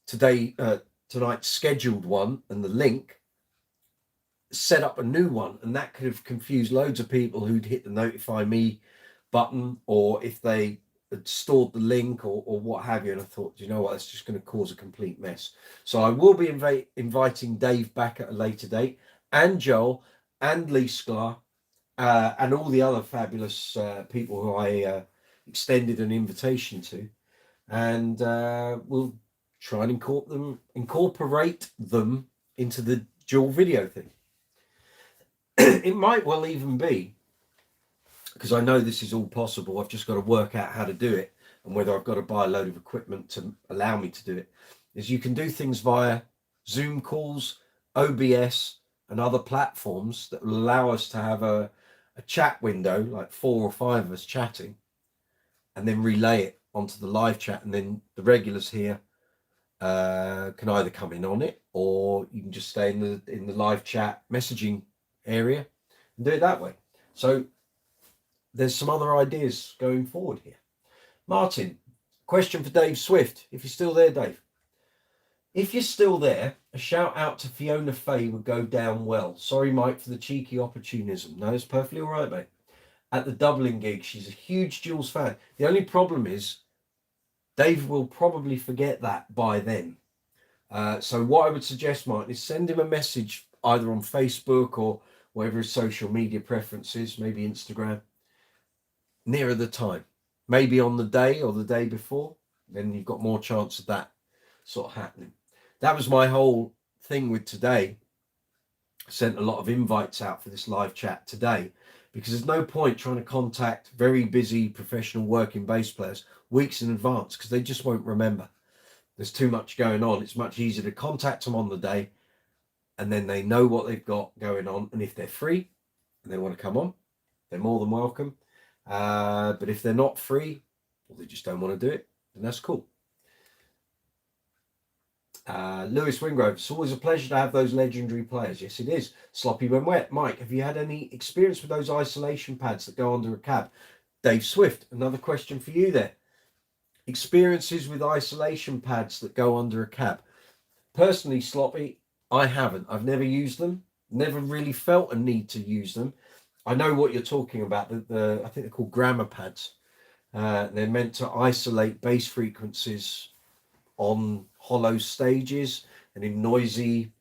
tonight's scheduled one and the link, set up a new one, and that could have confused loads of people who'd hit the notify me button, or if they had stored the link or what have you. And I thought, you know what, it's just going to cause a complete mess. So I will be inviting Dave back at a later date, and Joel, and Lee Sklar, and all the other fabulous people who I extended an invitation to. And we'll try and incorporate them into the dual video thing. It might well even be, because I know this is all possible, I've just got to work out how to do it and whether I've got to buy a load of equipment to allow me to do it, is you can do things via Zoom calls, OBS, and other platforms that will allow us to have a chat window, like 4 or 5 of us chatting, and then relay it onto the live chat, and then the regulars here can either come in on it, or you can just stay in the live chat messaging area and do it that way. So there's some other ideas going forward here. Martin, question for Dave Swift, if you're still there, Dave. If you're still there, a shout out to Fiona Fay would go down well. Sorry, Mike, for the cheeky opportunism. No, it's perfectly all right, mate. At the Dublin gig, she's a huge Jules fan. The only problem is Dave will probably forget that by then. So what I would suggest, Martin, is send him a message either on Facebook or whatever his social media preference is, maybe Instagram, nearer the time. Maybe on the day or the day before, then you've got more chance of that sort of happening. That was my whole thing with today. I sent a lot of invites out for this live chat today, because there's no point trying to contact very busy professional working bass players weeks in advance, because they just won't remember. There's too much going on. It's much easier to contact them on the day, and then they know what they've got going on. And if they're free and they want to come on, they're more than welcome. But if they're not free, or they just don't want to do it, then that's cool. Lewis Wingrove, it's always a pleasure to have those legendary players. Yes, it is. Sloppy when wet. Mike, have you had any experience with those isolation pads that go under a cab? Dave Swift, another question for you there. Experiences with isolation pads that go under a cab. Personally, Sloppy, I haven't. I've never used them. Never really felt a need to use them. I know what you're talking about. I think they're called grammar pads. They're meant to isolate bass frequencies on hollow stages and in noisy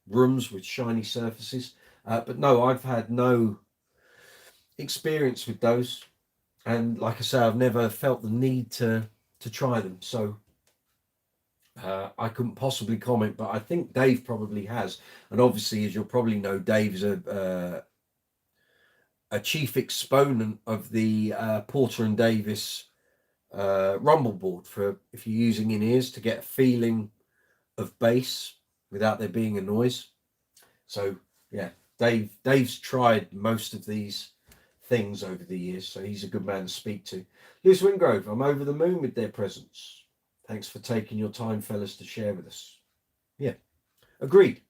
rooms with shiny surfaces. But no, I've had no experience with those. And like I say, I've never felt the need to try them. So I couldn't possibly comment, but I think Dave probably has. And obviously, as you'll probably know, Dave's a chief exponent of the Porter and Davis rumble board for if you're using in-ears to get a feeling of bass without there being a noise. So yeah, Dave's tried most of these things over the years, so he's a good man to speak to. Lewis Wingrove, I'm over the moon with their presence. Thanks for taking your time, fellas, to share with us. Yeah, agreed.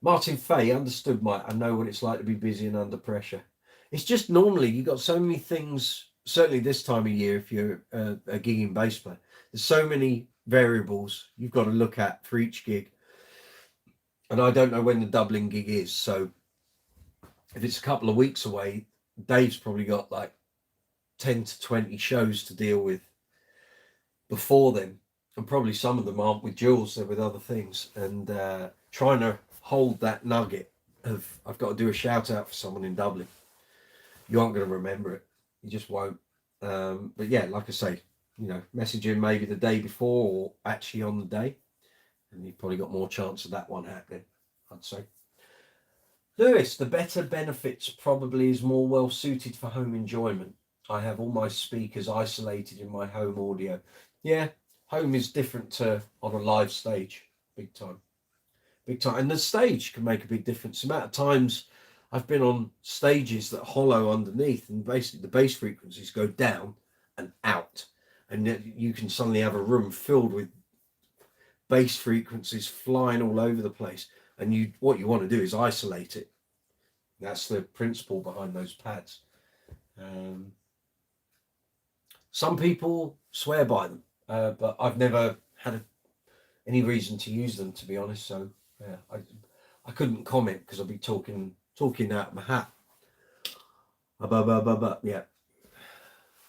Martin Fay, understood, Mike. I know what it's like to be busy and under pressure. It's just normally you've got so many things, certainly this time of year, if you're a gigging bass player, there's so many variables you've got to look at for each gig. And I don't know when the Dublin gig is. So if it's a couple of weeks away, Dave's probably got like 10 to 20 shows to deal with before then. And probably some of them aren't with Jules, they're with other things. And trying to hold that nugget of, I've got to do a shout out for someone in Dublin. You aren't going to remember it. You just won't. But yeah, like I say, you know, message in maybe the day before or actually on the day. And you've probably got more chance of that one happening, I'd say. Lewis, the better benefits probably is more well suited for home enjoyment. I have all my speakers isolated in my home audio. Yeah, home is different to on a live stage, big time. Big time. And the stage can make a big difference. The amount of times I've been on stages that hollow underneath and basically the bass frequencies go down and out. And you can suddenly have a room filled with bass frequencies flying all over the place. And what you want to do is isolate it. That's the principle behind those pads. Some people swear by them, but I've never had any reason to use them, to be honest. So yeah, I couldn't comment because I'd be talking out of my hat. Yeah,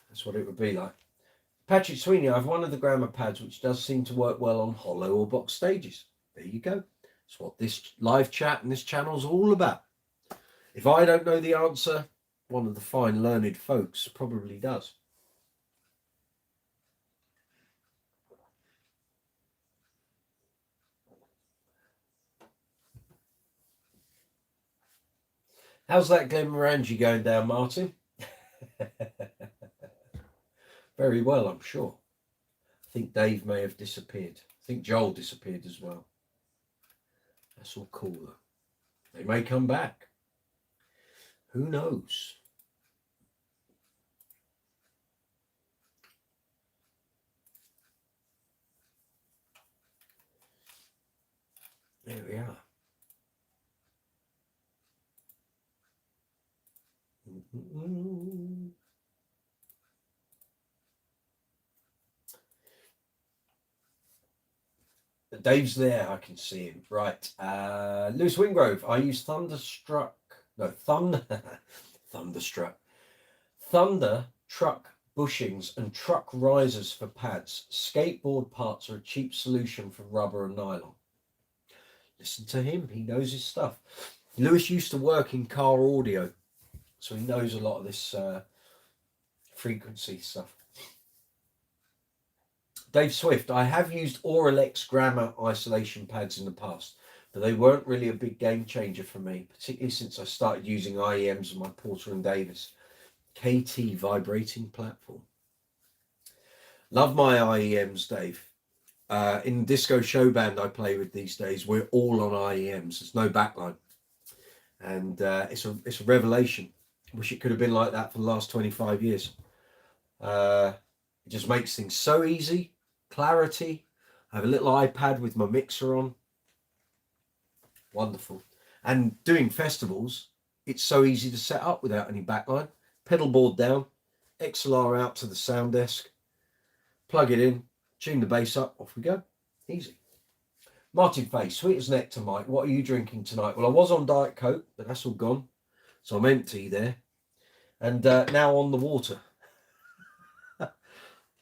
that's what it would be like. Patrick Sweeney, I have one of the grammar pads which does seem to work well on hollow or box stages. There you go. That's what this live chat and this channel is all about. If I don't know the answer, one of the fine learned folks probably does. How's that Glenmorangie going down, Martin? Very well, I'm sure. I think Dave may have disappeared. I think Joel disappeared as well. That's all cool, though. They may come back. Who knows? There we are. Dave's there, I can see him. Right. Lewis Wingrove, I use Thunderstruck Thunder truck bushings and truck risers for pads. Skateboard parts are a cheap solution for rubber and nylon. Listen to him, he knows his stuff. Lewis used to work in car audio, so he knows a lot of this frequency stuff. Dave Swift, I have used Auralex grammar isolation pads in the past, but they weren't really a big game changer for me, particularly since I started using IEMs on my Porter & Davis KT vibrating platform. Love my IEMs, Dave. In the disco show band I play with these days, we're all on IEMs. There's no backline. And it's a revelation. I wish it could have been like that for the last 25 years. It just makes things so easy. Clarity. I have a little iPad with my mixer on. Wonderful. And doing festivals, it's so easy to set up without any backline. Pedal board down, XLR out to the sound desk, plug it in, tune the bass up, off we go. Easy. Martin Face, sweet as nectar, Mike. What are you drinking tonight? Well, I was on Diet Coke, but that's all gone. So I'm empty there. And now on the water.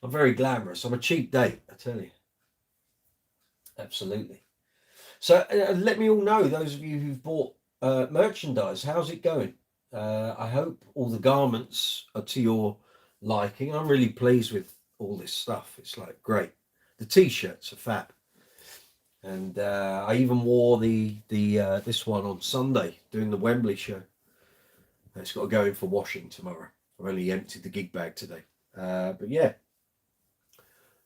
I'm very glamorous. I'm a cheap date, I tell you. Absolutely. So let me all know, those of you who've bought merchandise, how's it going? I hope all the garments are to your liking. I'm really pleased with all this stuff. It's like great. The t-shirts are fab. And I even wore the this one on Sunday doing the Wembley show. It's got to go in for washing tomorrow. I've only emptied the gig bag today. But yeah,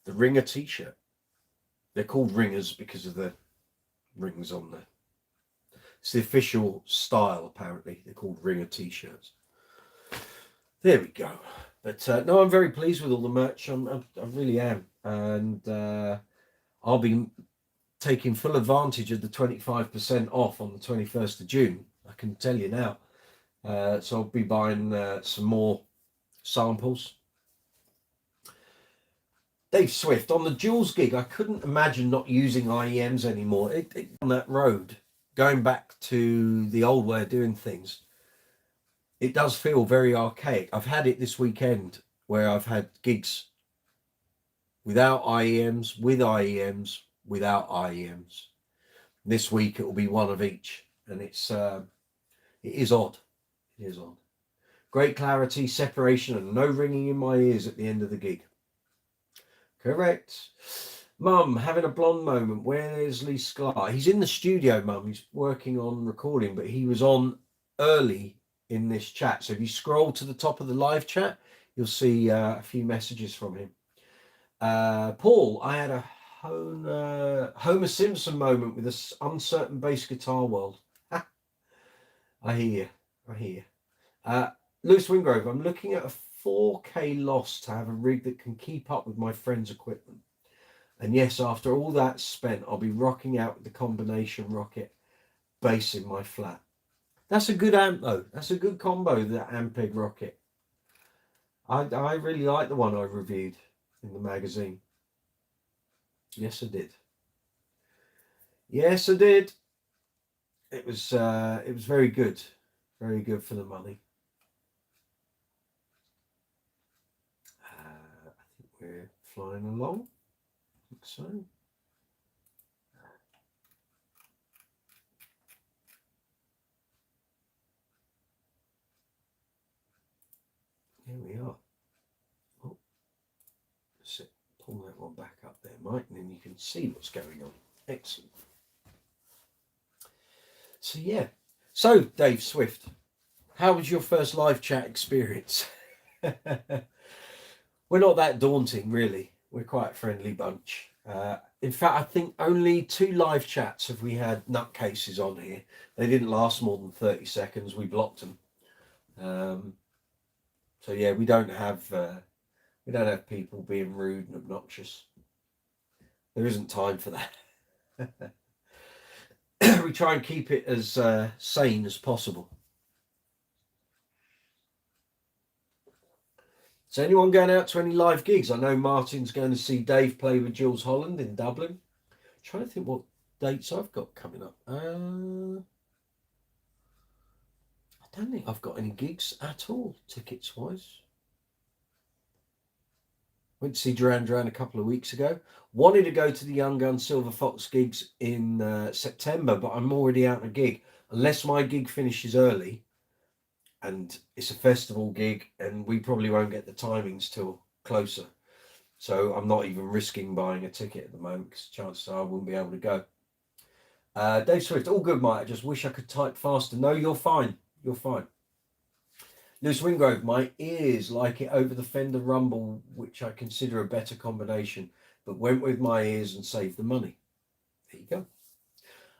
the Ringer t-shirt. They're called Ringers because of the rings on there. It's the official style, apparently. They're called Ringer t-shirts. There we go. But no, I'm very pleased with all the merch. I really am. And I'll be taking full advantage of the 25% off on the 21st of June. I can tell you now. So I'll be buying some more samples. Dave Swift, on the Jules gig, I couldn't imagine not using IEMs anymore. On that road, going back to the old way of doing things, it does feel very archaic. I've had it this weekend where I've had gigs without IEMs, with IEMs, without IEMs. This week it will be one of each, and it is odd. It is odd. Great clarity, separation, and no ringing in my ears at the end of the gig. Correct. Mum, having a blonde moment. Where's Lee Sklar? He's in the studio, Mum. He's working on recording, but he was on early in this chat. So if you scroll to the top of the live chat, you'll see a few messages from him. Paul, I had a Homer Simpson moment with this uncertain bass guitar world. I hear. Lewis Wingrove, I'm looking at a 4K loss to have a rig that can keep up with my friend's equipment. And yes, after all that spent, I'll be rocking out with the combination rocket bass in my flat. That's a good amp though. That's a good combo, that Ampeg rocket. I really like the one I reviewed in the magazine. Yes, I did. Yes, I did. It was very good. Very good for the money. I think we're flying along. I think so. Here we are. Oh, let's pull that one back up there, Mike, and then you can see what's going on. Excellent. So yeah. So Dave Swift, how was your first live chat experience? We're not that daunting, really. We're quite a friendly bunch. In fact, I think only 2 live chats have we had nutcases on here. They didn't last more than 30 seconds. We blocked them. So yeah, we don't have people being rude and obnoxious. There isn't time for that. We try and keep it as sane as possible. So anyone going out to any live gigs? I know Martin's going to see Dave play with Jules Holland in Dublin. I'm trying to think what dates I've got coming up. I don't think I've got any gigs at all, tickets wise. Went to see Duran Duran a couple of weeks ago. Wanted to go to the Young Gun Silver Fox gigs in September, but I'm already out on a gig. Unless my gig finishes early, and it's a festival gig, and we probably won't get the timings till closer. So I'm not even risking buying a ticket at the moment because chances are I wouldn't be able to go. Dave Swift, all good, mate. I just wish I could type faster. No, you're fine. You're fine. Lewis Wingrove, my ears like it over the Fender Rumble, which I consider a better combination, but went with my ears and saved the money. There you go.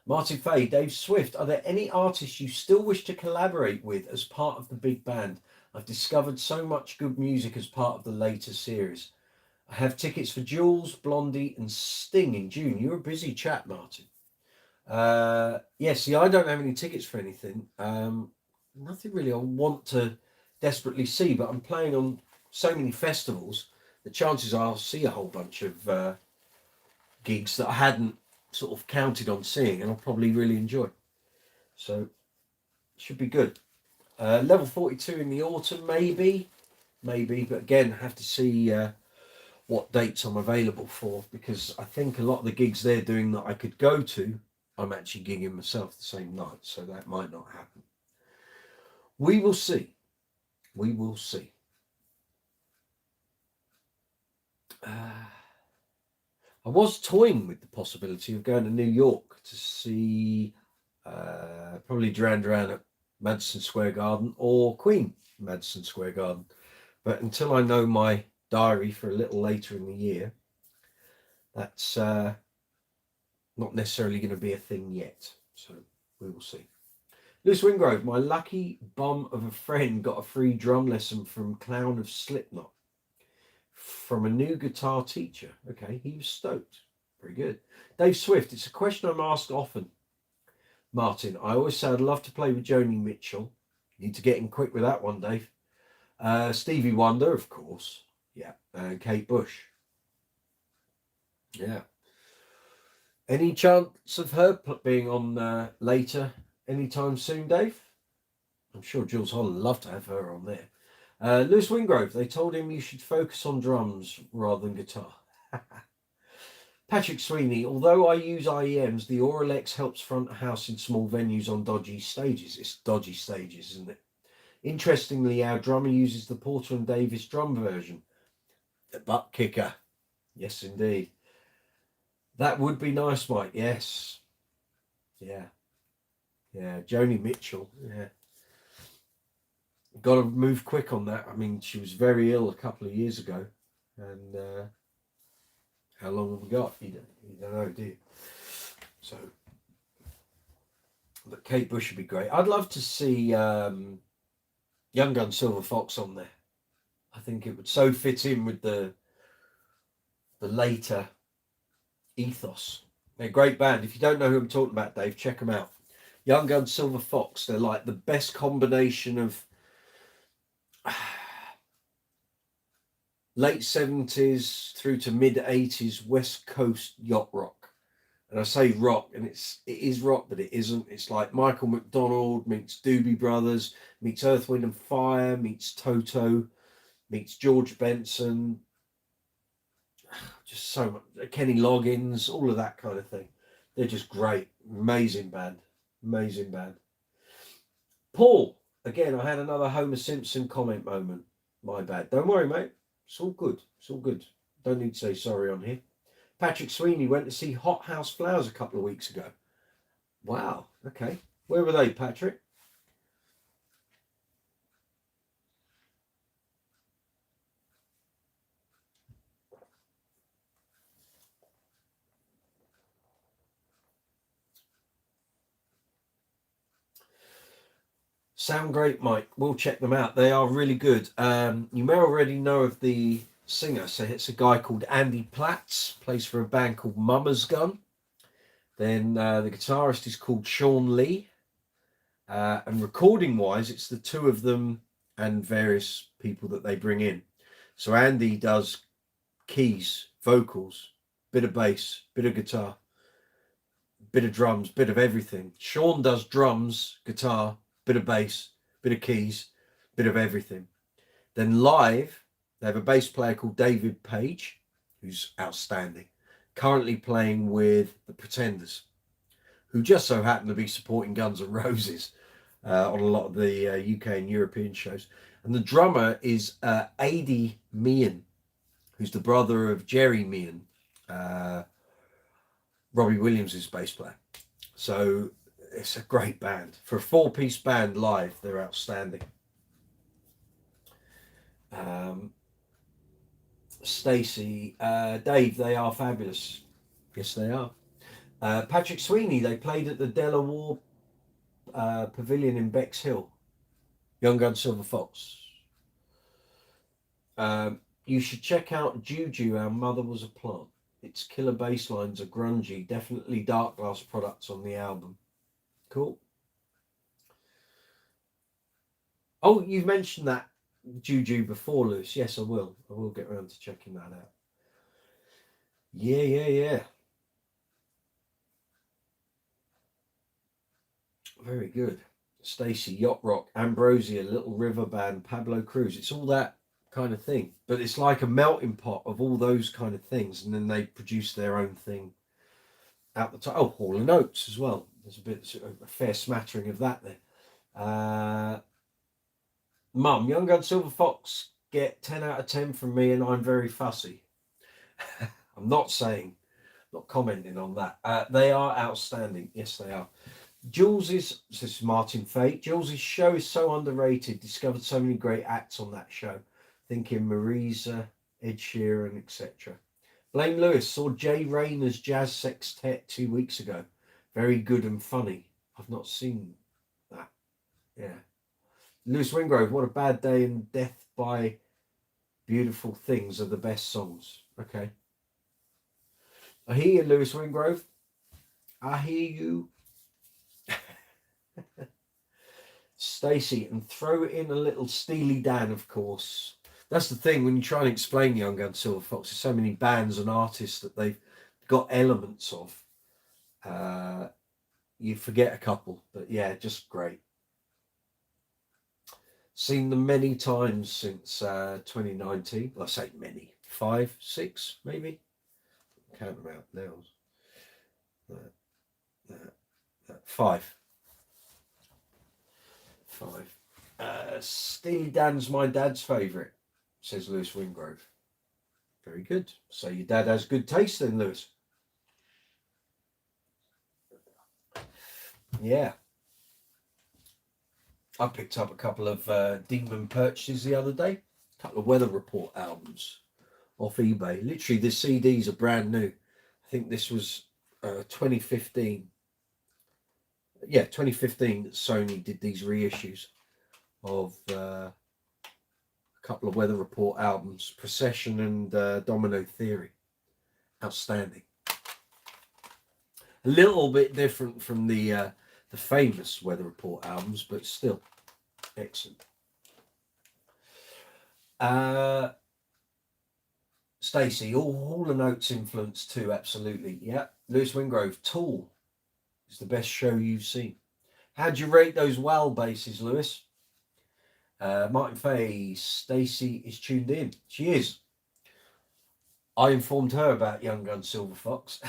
Martin Fay, Dave Swift, are there any artists you still wish to collaborate with as part of the big band? I've discovered so much good music as part of the later series. I have tickets for Jules, Blondie and Sting in June. You're a busy chap, Martin. See, I don't have any tickets for anything. Nothing really I want to desperately see, but I'm playing on so many festivals, the chances are I'll see a whole bunch of gigs that I hadn't sort of counted on seeing, and I'll probably really enjoy. So it should be good. Level 42 in the autumn, maybe, but again, have to see what dates I'm available for, because I think a lot of the gigs they're doing that I could go to, I'm actually gigging myself the same night, so that might not happen. We will see. We will see. I was toying with the possibility of going to New York to see probably Duran Duran at Madison Square Garden or Queen Madison Square Garden. But until I know my diary for a little later in the year, that's not necessarily going to be a thing yet. So we will see. Lewis Wingrove, my lucky bum of a friend got a free drum lesson from Clown of Slipknot from a new guitar teacher. Okay, he was stoked. Very good. Dave Swift, it's a question I'm asked often. Martin, I always say I'd love to play with Joni Mitchell. Need to get in quick with that one, Dave. Stevie Wonder, of course. Yeah. And Kate Bush. Yeah. Any chance of her being on later anytime soon, Dave? I'm sure Jules Holland would love to have her on there. Lewis Wingrove, they told him you should focus on drums rather than guitar. Patrick Sweeney, although I use IEMs, the Auralex helps front a house in small venues on dodgy stages. It's dodgy stages, isn't it? Interestingly, our drummer uses the Porter and Davis drum version. The butt kicker. Yes, indeed. That would be nice, Mike. Yes. Yeah. Yeah. Joni Mitchell. Yeah. Got to move quick on that. I mean, she was very ill a couple of years ago. And how long have we got? You don't know, do you? So, but Kate Bush would be great. I'd love to see Young Gun Silver Fox on there. I think it would so fit in with the later ethos. They're a great band. If you don't know who I'm talking about, Dave, check them out. Young Gun Silver Fox. They're like the best combination of late 70s through to mid 80s West Coast yacht rock. And I say rock, and it is rock, but it isn't. It's like Michael McDonald meets Doobie Brothers, meets Earth, Wind and Fire, meets Toto, meets George Benson, just so much. Kenny Loggins, all of that kind of thing. They're just great. Amazing band. Amazing band. Paul, again, I had another Homer Simpson comment moment. My bad. Don't worry, mate. It's all good. It's all good. Don't need to say sorry on here. Patrick Sweeney went to see Hot House Flowers a couple of weeks ago. Wow. Okay. Where were they, Patrick? Sound great, Mike. We'll check them out. They are really good. You may already know of the singer. So it's a guy called Andy Platts, plays for a band called Mama's Gun. Then the guitarist is called Sean Lee. And recording wise, it's the two of them and various people that they bring in. So Andy does keys, vocals, bit of bass, bit of guitar, bit of drums, bit of everything. Sean does drums, guitar, bit of bass, bit of keys, bit of everything. Then live, they have a bass player called David Page, who's outstanding, currently playing with the Pretenders, who just so happen to be supporting Guns N' Roses on a lot of the UK and European shows. And the drummer is Adi Meehan, who's the brother of Jerry Meehan, Robbie Williams' bass player. So it's a great band. For a four-piece band live, they're outstanding. Stacey, Dave, they are fabulous. Yes, they are. Patrick Sweeney, they played at the Delaware Pavilion in Bexhill. Young Gun Silver Fox. You should check out Juju, Our Mother Was a Plant. Its killer bass lines are grungy, definitely Dark Glass products on the album. Cool. Oh, you've mentioned that Juju before, Lewis. Yes, I will. I will get around to checking that out. Yeah. Very good. Stacey, Yacht Rock, Ambrosia, Little River Band, Pablo Cruz. It's all that kind of thing. But it's like a melting pot of all those kind of things. And then they produce their own thing out the top. Oh, Hall and Oates as well. There's a fair smattering of that there. Mum, Young Gun Silver Fox get 10 out of 10 from me, and I'm very fussy. I'm not commenting on that. They are outstanding. Yes, they are. This is Martin Fate. Jules' show is so underrated. Discovered so many great acts on that show. Thinking Marisa, Ed Sheeran, etc. Blame Lewis. Saw Jay Rayner's Jazz Sextet 2 weeks ago. Very good and funny. I've not seen that. Yeah. Lewis Wingrove, What a Bad Day and Death by Beautiful Things are the best songs. Okay. I hear you, Lewis Wingrove. I hear you. Stacey, and throw in a little Steely Dan, of course. That's the thing when you try and explain Young Gun Silver Fox. There's so many bands and artists that they've got elements of. You forget a couple, but yeah, just great. Seen them many times since 2019. Well, I say many, 5, 6, maybe. Count them out now. 5. Steely Dan's my dad's favourite, says Lewis Wingrove. Very good. So your dad has good taste then, Lewis. Yeah. I picked up a couple of Demon purchases the other day. A couple of Weather Report albums off eBay. Literally, the CDs are brand new. I think this was 2015. Yeah, 2015 that Sony did these reissues of a couple of Weather Report albums, Procession and Domino Theory. Outstanding. A little bit different from the famous Weather Report albums, but still excellent. Stacey, all the notes influence too, absolutely. Yeah. Lewis Wingrove, Tool is the best show you've seen. How'd you rate those WoW bases, Lewis? Martin Fay, Stacey is tuned in. She is. I informed her about Young Gun Silver Fox.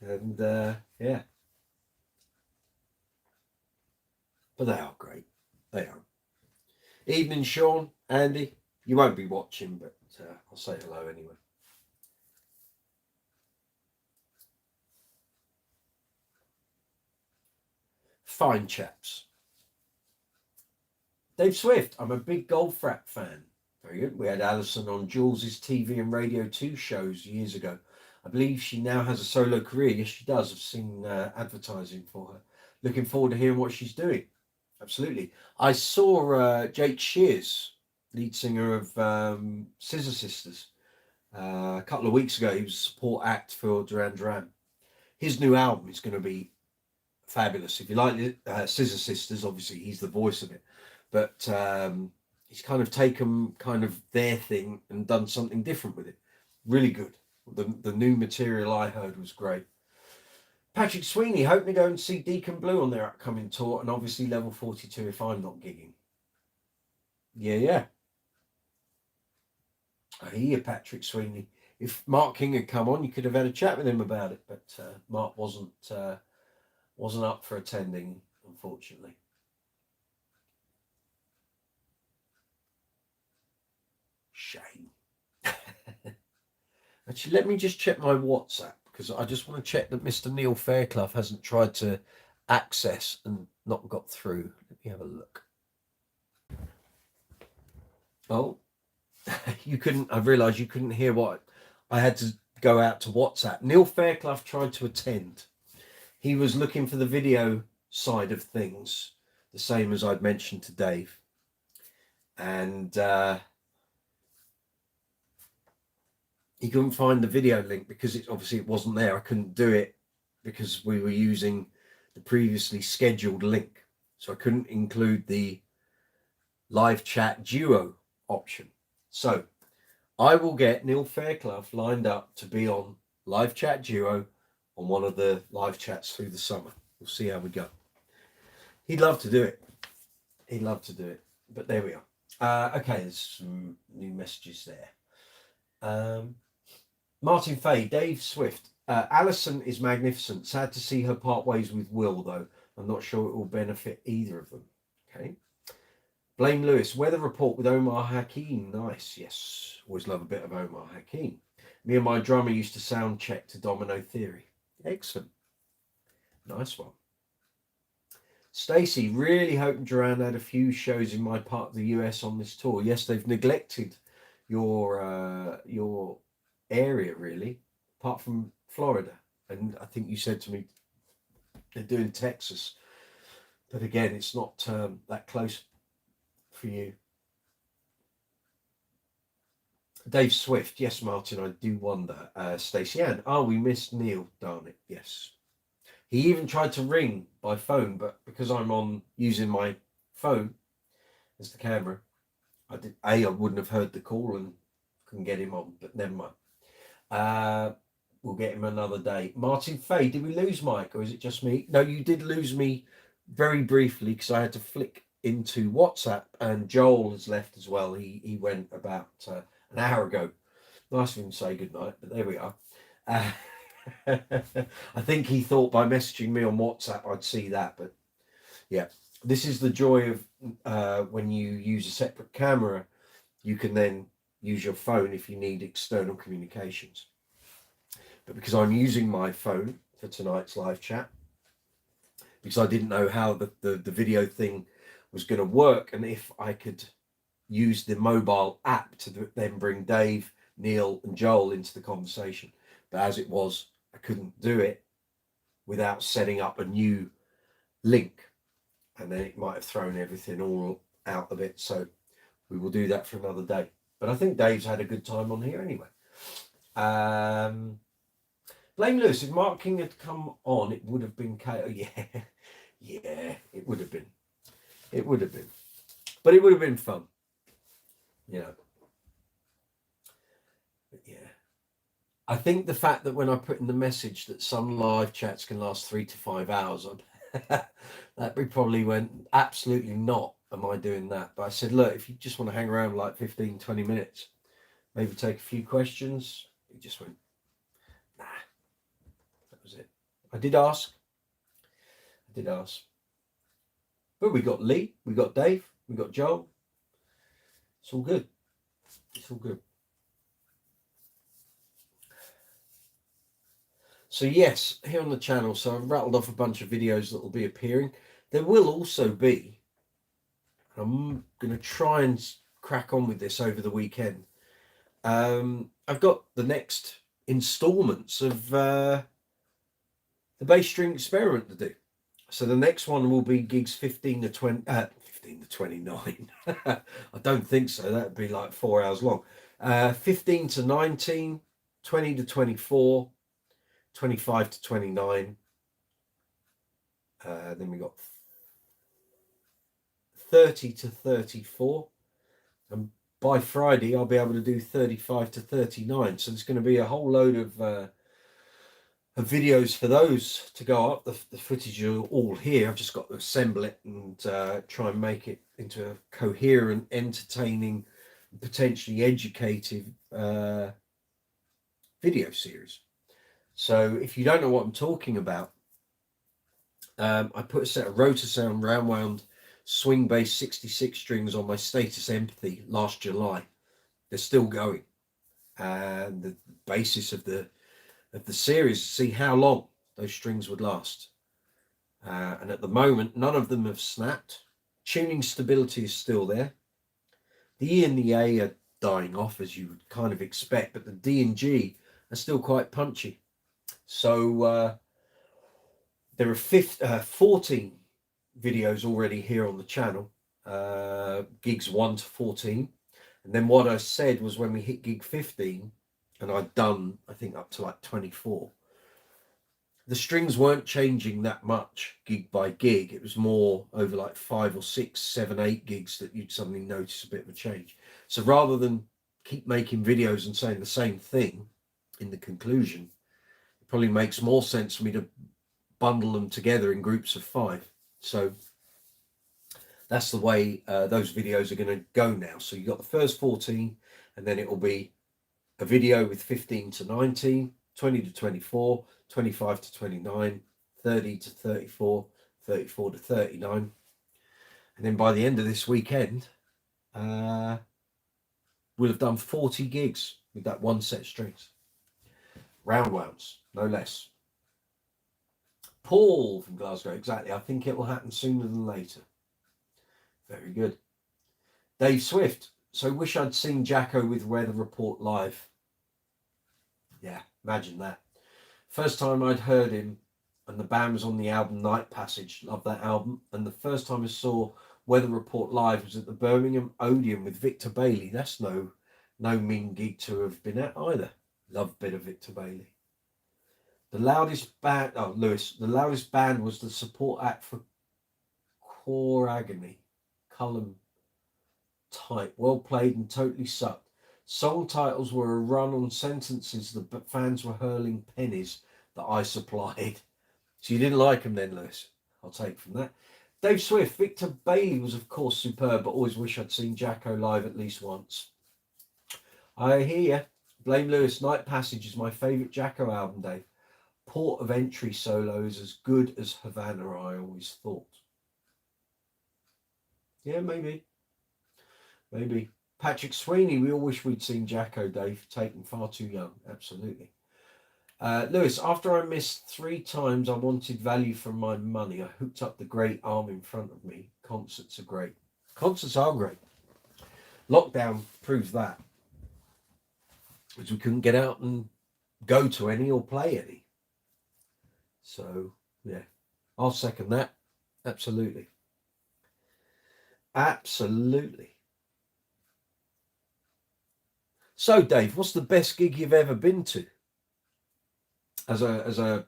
And yeah. But they are great. They are. Evening, Sean, Andy. You won't be watching, but I'll say hello anyway. Fine chaps. Dave Swift, I'm a big Goldfrapp fan. Very good. We had Alison on Jules' TV and Radio 2 shows years ago. I believe she now has a solo career. Yes, she does. I've seen advertising for her. Looking forward to hearing what she's doing. Absolutely. I saw Jake Shears, lead singer of Scissor Sisters, a couple of weeks ago. He was a support act for Duran Duran. His new album is going to be fabulous. If you like Scissor Sisters, obviously he's the voice of it. But he's kind of taken kind of their thing and done something different with it. Really good. The new material I heard was great. Patrick Sweeney, hoping to go and see Deacon Blue on their upcoming tour, and obviously Level 42 if I'm not gigging. Yeah. I hear you, Patrick Sweeney. If Mark King had come on, you could have had a chat with him about it, but Mark wasn't up for attending, unfortunately. Shame. Actually, let me just check my WhatsApp, because I just want to check that Mr. Neil Fairclough hasn't tried to access and not got through. Let me have a look. Oh, you couldn't. I realised you couldn't hear what I had to go out to WhatsApp. Neil Fairclough tried to attend. He was looking for the video side of things, the same as I'd mentioned to Dave. And he couldn't find the video link because it wasn't there. I couldn't do it because we were using the previously scheduled link. So I couldn't include the live chat duo option. So I will get Neil Fairclough lined up to be on live chat duo on one of the live chats through the summer. We'll see how we go. He'd love to do it. He'd love to do it. But there we are. Okay, there's some new messages there. Martin Fay, Dave Swift. Alison is magnificent. Sad to see her part ways with Will, though. I'm not sure it will benefit either of them. Okay. Blame Lewis. Weather report with Omar Hakim. Nice. Yes. Always love a bit of Omar Hakim. Me and my drummer used to sound check to Domino Theory. Excellent. Nice one. Stacey, really hoping Duran had a few shows in my part of the US on this tour. Yes, they've neglected your area, really, apart from Florida. And I think you said to me they're doing Texas. But again, it's not that close for you. Dave Swift, yes, Martin, I do wonder. Stacey Ann, we missed Neil, darn it, yes. He even tried to ring by phone, but because I'm using my phone as the camera, I wouldn't have heard the call and couldn't get him on, but never mind. We'll get him another day. Martin Fay, did we lose Mike, or is it just me? No, you did lose me very briefly because I had to flick into WhatsApp, and Joel has left as well. He went about an hour ago. Nice of him to say goodnight, but there we are. I think he thought by messaging me on WhatsApp I'd see that, but yeah, this is the joy of when you use a separate camera, you can then use your phone if you need external communications. But because I'm using my phone for tonight's live chat, because I didn't know how the video thing was going to work, and if I could use the mobile app to then bring Dave, Neil and Joel into the conversation. But as it was, I couldn't do it without setting up a new link, and then it might have thrown everything all out a bit. So we will do that for another day. But I think Dave's had a good time on here anyway. Blame Lewis. If Mark King had come on, it would have been chaos. Yeah, it would have been. It would have been. But it would have been fun. You know. I think the fact that when I put in the message that some live chats can last 3 to 5 hours, that probably went, absolutely not am I doing that. But I said, look, if you just want to hang around like 15, 20 minutes, maybe take a few questions. He just went, nah, that was it. I did ask. But we got Lee, we got Dave, we got Joel. It's all good. So yes, here on the channel, so I've rattled off a bunch of videos that will be appearing. There will also be, I'm going to try and crack on with this over the weekend. I've got the next installments of the bass string experiment to do. So the next one will be gigs 15 to 29. I don't think so. That'd be like 4 hours long. 15 to 19, 20 to 24, 25 to 29. Then we got 30 to 34. And by Friday, I'll be able to do 35 to 39. So there's going to be a whole load of videos for those to go up. The footage are all here. I've just got to assemble it and try and make it into a coherent, entertaining, potentially educative video series. So if you don't know what I'm talking about, I put a set of rotor sound round wound swing bass 66 strings on my Status Empathy last July. They're still going, and the basis of the series, see how long those strings would last. And at the moment, none of them have snapped. Tuning stability is still there. The E and the A are dying off, as you would kind of expect, but the D and G are still quite punchy. So there are 14 videos already here on the channel, gigs 1 to 14. And then what I said was when we hit gig 15, and I'd done, I think, up to like 24, the strings weren't changing that much gig by gig. It was more over like 5 or 6, 7, 8 gigs that you'd suddenly notice a bit of a change. So rather than keep making videos and saying the same thing in the conclusion, it probably makes more sense for me to bundle them together in groups of 5. So that's the way those videos are going to go now. So you've got the first 14, and then it will be a video with 15 to 19, 20 to 24, 25 to 29, 30 to 34, 34 to 39. And then by the end of this weekend, we'll have done 40 gigs with that one set of strings. Round wounds, no less. Paul from Glasgow, exactly. I think it will happen sooner than later. Very good. Dave Swift. So wish I'd seen Jacko with Weather Report live. Yeah, imagine that. First time I'd heard him, and the band was on the album Night Passage. Love that album. And the first time I saw Weather Report live was at the Birmingham Odeon with Victor Bailey. That's no mean gig to have been at either. Love a bit of Victor Bailey. The loudest band, Lewis, the loudest band was the support act for Core Agony. Cullum type, well played and totally sucked. Song titles were a run on sentences the fans were hurling pennies that I supplied. So you didn't like them then, Lewis? I'll take from that. Dave Swift, Victor Bailey was of course superb, but always wish I'd seen Jacko live at least once. I hear you. Blame Lewis. Night Passage is my favourite Jacko album, Dave. Port of Entry solo is as good as Havana, I always thought. Yeah, maybe. Patrick Sweeney, we all wish we'd seen Jacko, Dave. Taken far too young. Absolutely. Lewis, after I missed 3 times I wanted value for my money, I hooked up the great arm in front of me. Concerts are great. Concerts are great. Lockdown proves that. Because we couldn't get out and go to any or play any. So, yeah. I'll second that. Absolutely. So, Dave, what's the best gig you've ever been to? As a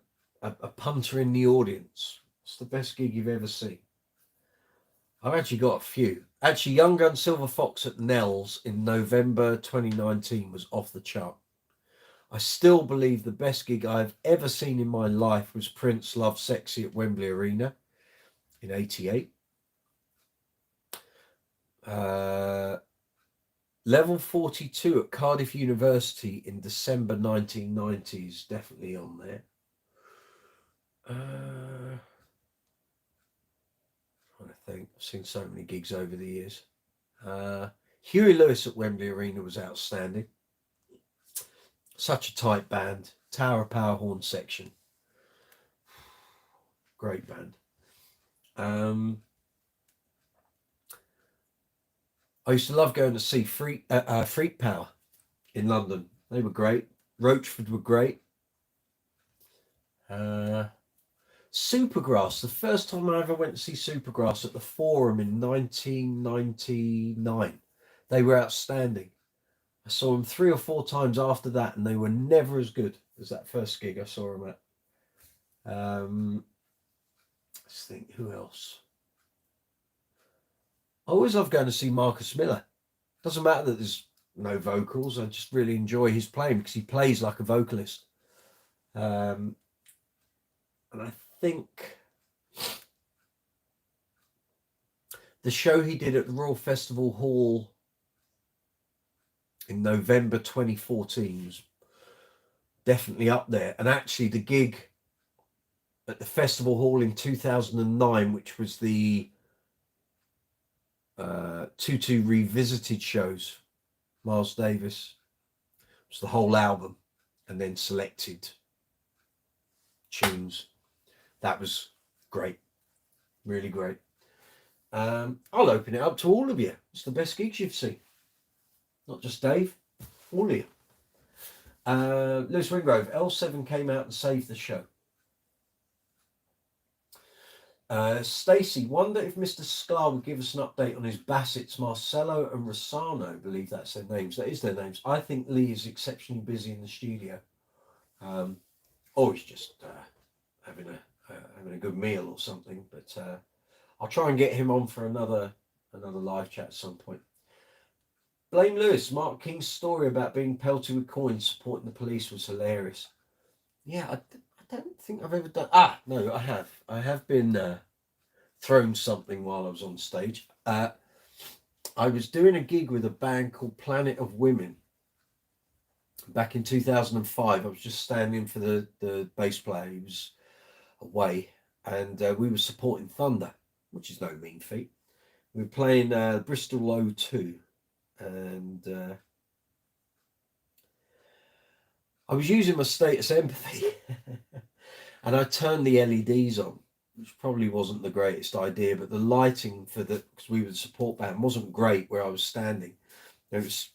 punter in the audience, what's the best gig you've ever seen? I've actually got a few. Actually, Young Gun Silver Fox at Nell's in November 2019 was off the chart. I still believe the best gig I've ever seen in my life was Prince Love Sexy at Wembley Arena in 88. Level 42 at Cardiff University in December 1990 is definitely on there. Trying to think. I've seen so many gigs over the years. Huey Lewis at Wembley Arena was outstanding. Such a tight band. Tower Power Horn section. Great band. I used to love going to see Freak Power in London. They were great. Roachford were great. Supergrass. The first time I ever went to see Supergrass at the Forum in 1999. They were outstanding. I saw them 3 or 4 times after that, and they were never as good as that first gig I saw them at. Let's think, who else? I always love going to see Marcus Miller. Doesn't matter that there's no vocals. I just really enjoy his playing because he plays like a vocalist. And I think the show he did at the Royal Festival Hall in November 2014 was definitely up there. And actually the gig at the Festival Hall in 2009, which was the 2 revisited shows, Miles Davis, was the whole album and then selected tunes. That was great, really great. I'll open it up to all of you. It's the best gigs you've seen, not just Dave, all of you. Lewis Wingrove, L7 came out and saved the show. Stacey, wonder if Mr. Sklar would give us an update on his Bassett's. Marcello and Rossano, I believe that's their names. That is their names. I think Lee is exceptionally busy in the studio. Or he's just having a good meal or something. But I'll try and get him on for another live chat at some point. Blame Lewis. Mark King's story about being pelted with coins supporting the police was hilarious. Yeah, I don't think I've ever done. No, I have. I have been thrown something while I was on stage. I was doing a gig with a band called Planet of Women back in 2005. I was just standing for the bass player. He was away, and we were supporting Thunder, which is no mean feat. We were playing Bristol O2, and I was using my status empathy and I turned the LEDs on, which probably wasn't the greatest idea, but the lighting because we were the support band, wasn't great where I was standing. There was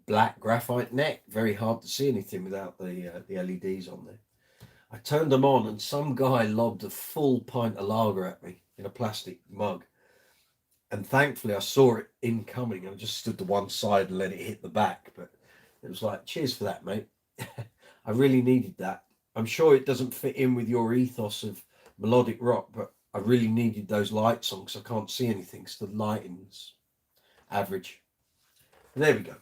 black graphite neck, very hard to see anything without the LEDs on there. I turned them on and some guy lobbed a full pint of lager at me in a plastic mug. And thankfully I saw it incoming and I just stood to one side and let it hit the back. But it was like, cheers for that, mate. I really needed that. I'm sure it doesn't fit in with your ethos of melodic rock, but I really needed those lights on because I can't see anything because the lighting's average. And there we go.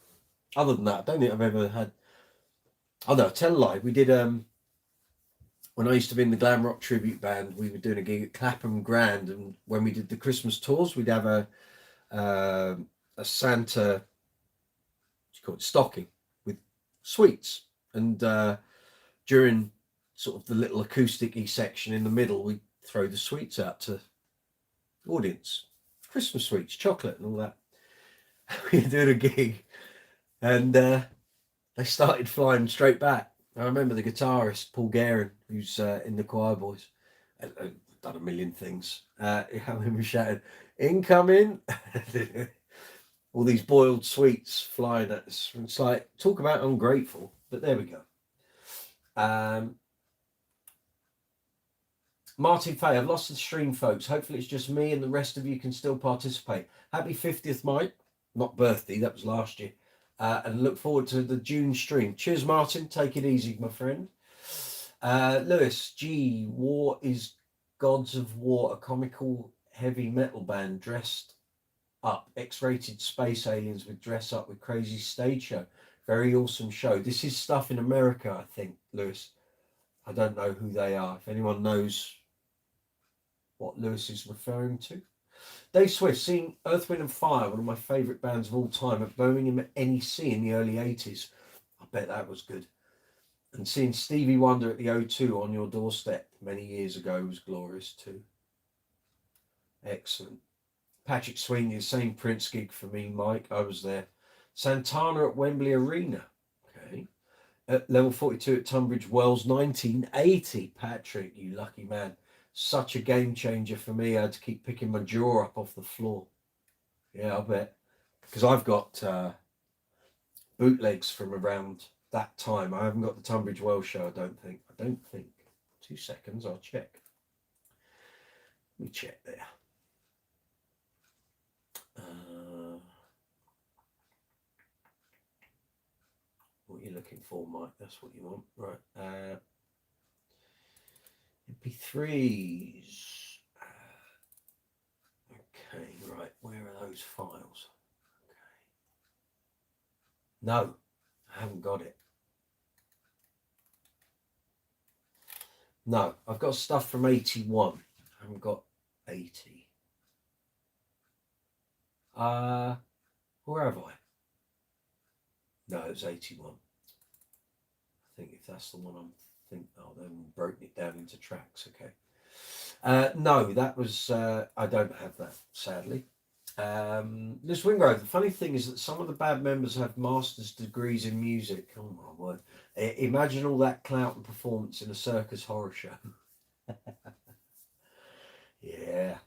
Other than that, I don't think I've ever had... Oh no, tell a lie. We did... When I used to be in the glam rock tribute band, we were doing a gig at Clapham Grand, and when we did the Christmas tours, we'd have a Santa, what do you call it, stocking with sweets. And during sort of the little acoustic-y section in the middle, we throw the sweets out to the audience. Christmas sweets, chocolate and all that. We were doing a gig and they started flying straight back. I remember the guitarist, Paul Guerin, who's in the Choir Boys, done a million things. I remember shouting, incoming! All these boiled sweets flying at us. It's like, talk about ungrateful, but there we go. Martin Fay, I've lost the stream, folks. Hopefully it's just me and the rest of you can still participate. Happy 50th, Mike. Not birthday, that was last year. And look forward to the June stream. Cheers, Martin. Take it easy, my friend. Lewis, War is Gods of War, a comical heavy metal band dressed up, X-rated space aliens with dress up with crazy stage show. Very awesome show. This is stuff in America, I think, Lewis. I don't know who they are. If anyone knows what Lewis is referring to. Dave Swift, seeing Earth, Wind and Fire, one of my favourite bands of all time, at Birmingham NEC in the early 80s. I bet that was good. And seeing Stevie Wonder at the O2 on your doorstep many years ago was glorious too. Excellent. Patrick Sweeney, the same Prince gig for me, Mike. I was there. Santana at Wembley Arena. Okay. At level 42 at Tunbridge Wells, 1980. Patrick, you lucky man. Such a game changer for me. I had to keep picking my jaw up off the floor. Yeah, I bet. Because I've got bootlegs from around that time. I haven't got the Tunbridge Wells show, I don't think. 2 seconds, I'll check. Let me check there. What you're looking for, Mike? That's what you want, right? MP3s. Okay, right. Where are those files? Okay. No, I haven't got it. No, I've got stuff from 81. I haven't got 80. Where have I? No, it was 81. I think if that's the one then broken it down into tracks. Okay. No, that was, I don't have that, sadly. Liz Wingrove, the funny thing is that some of the band members have master's degrees in music. Oh my word. Imagine all that clout and performance in a circus horror show. Yeah.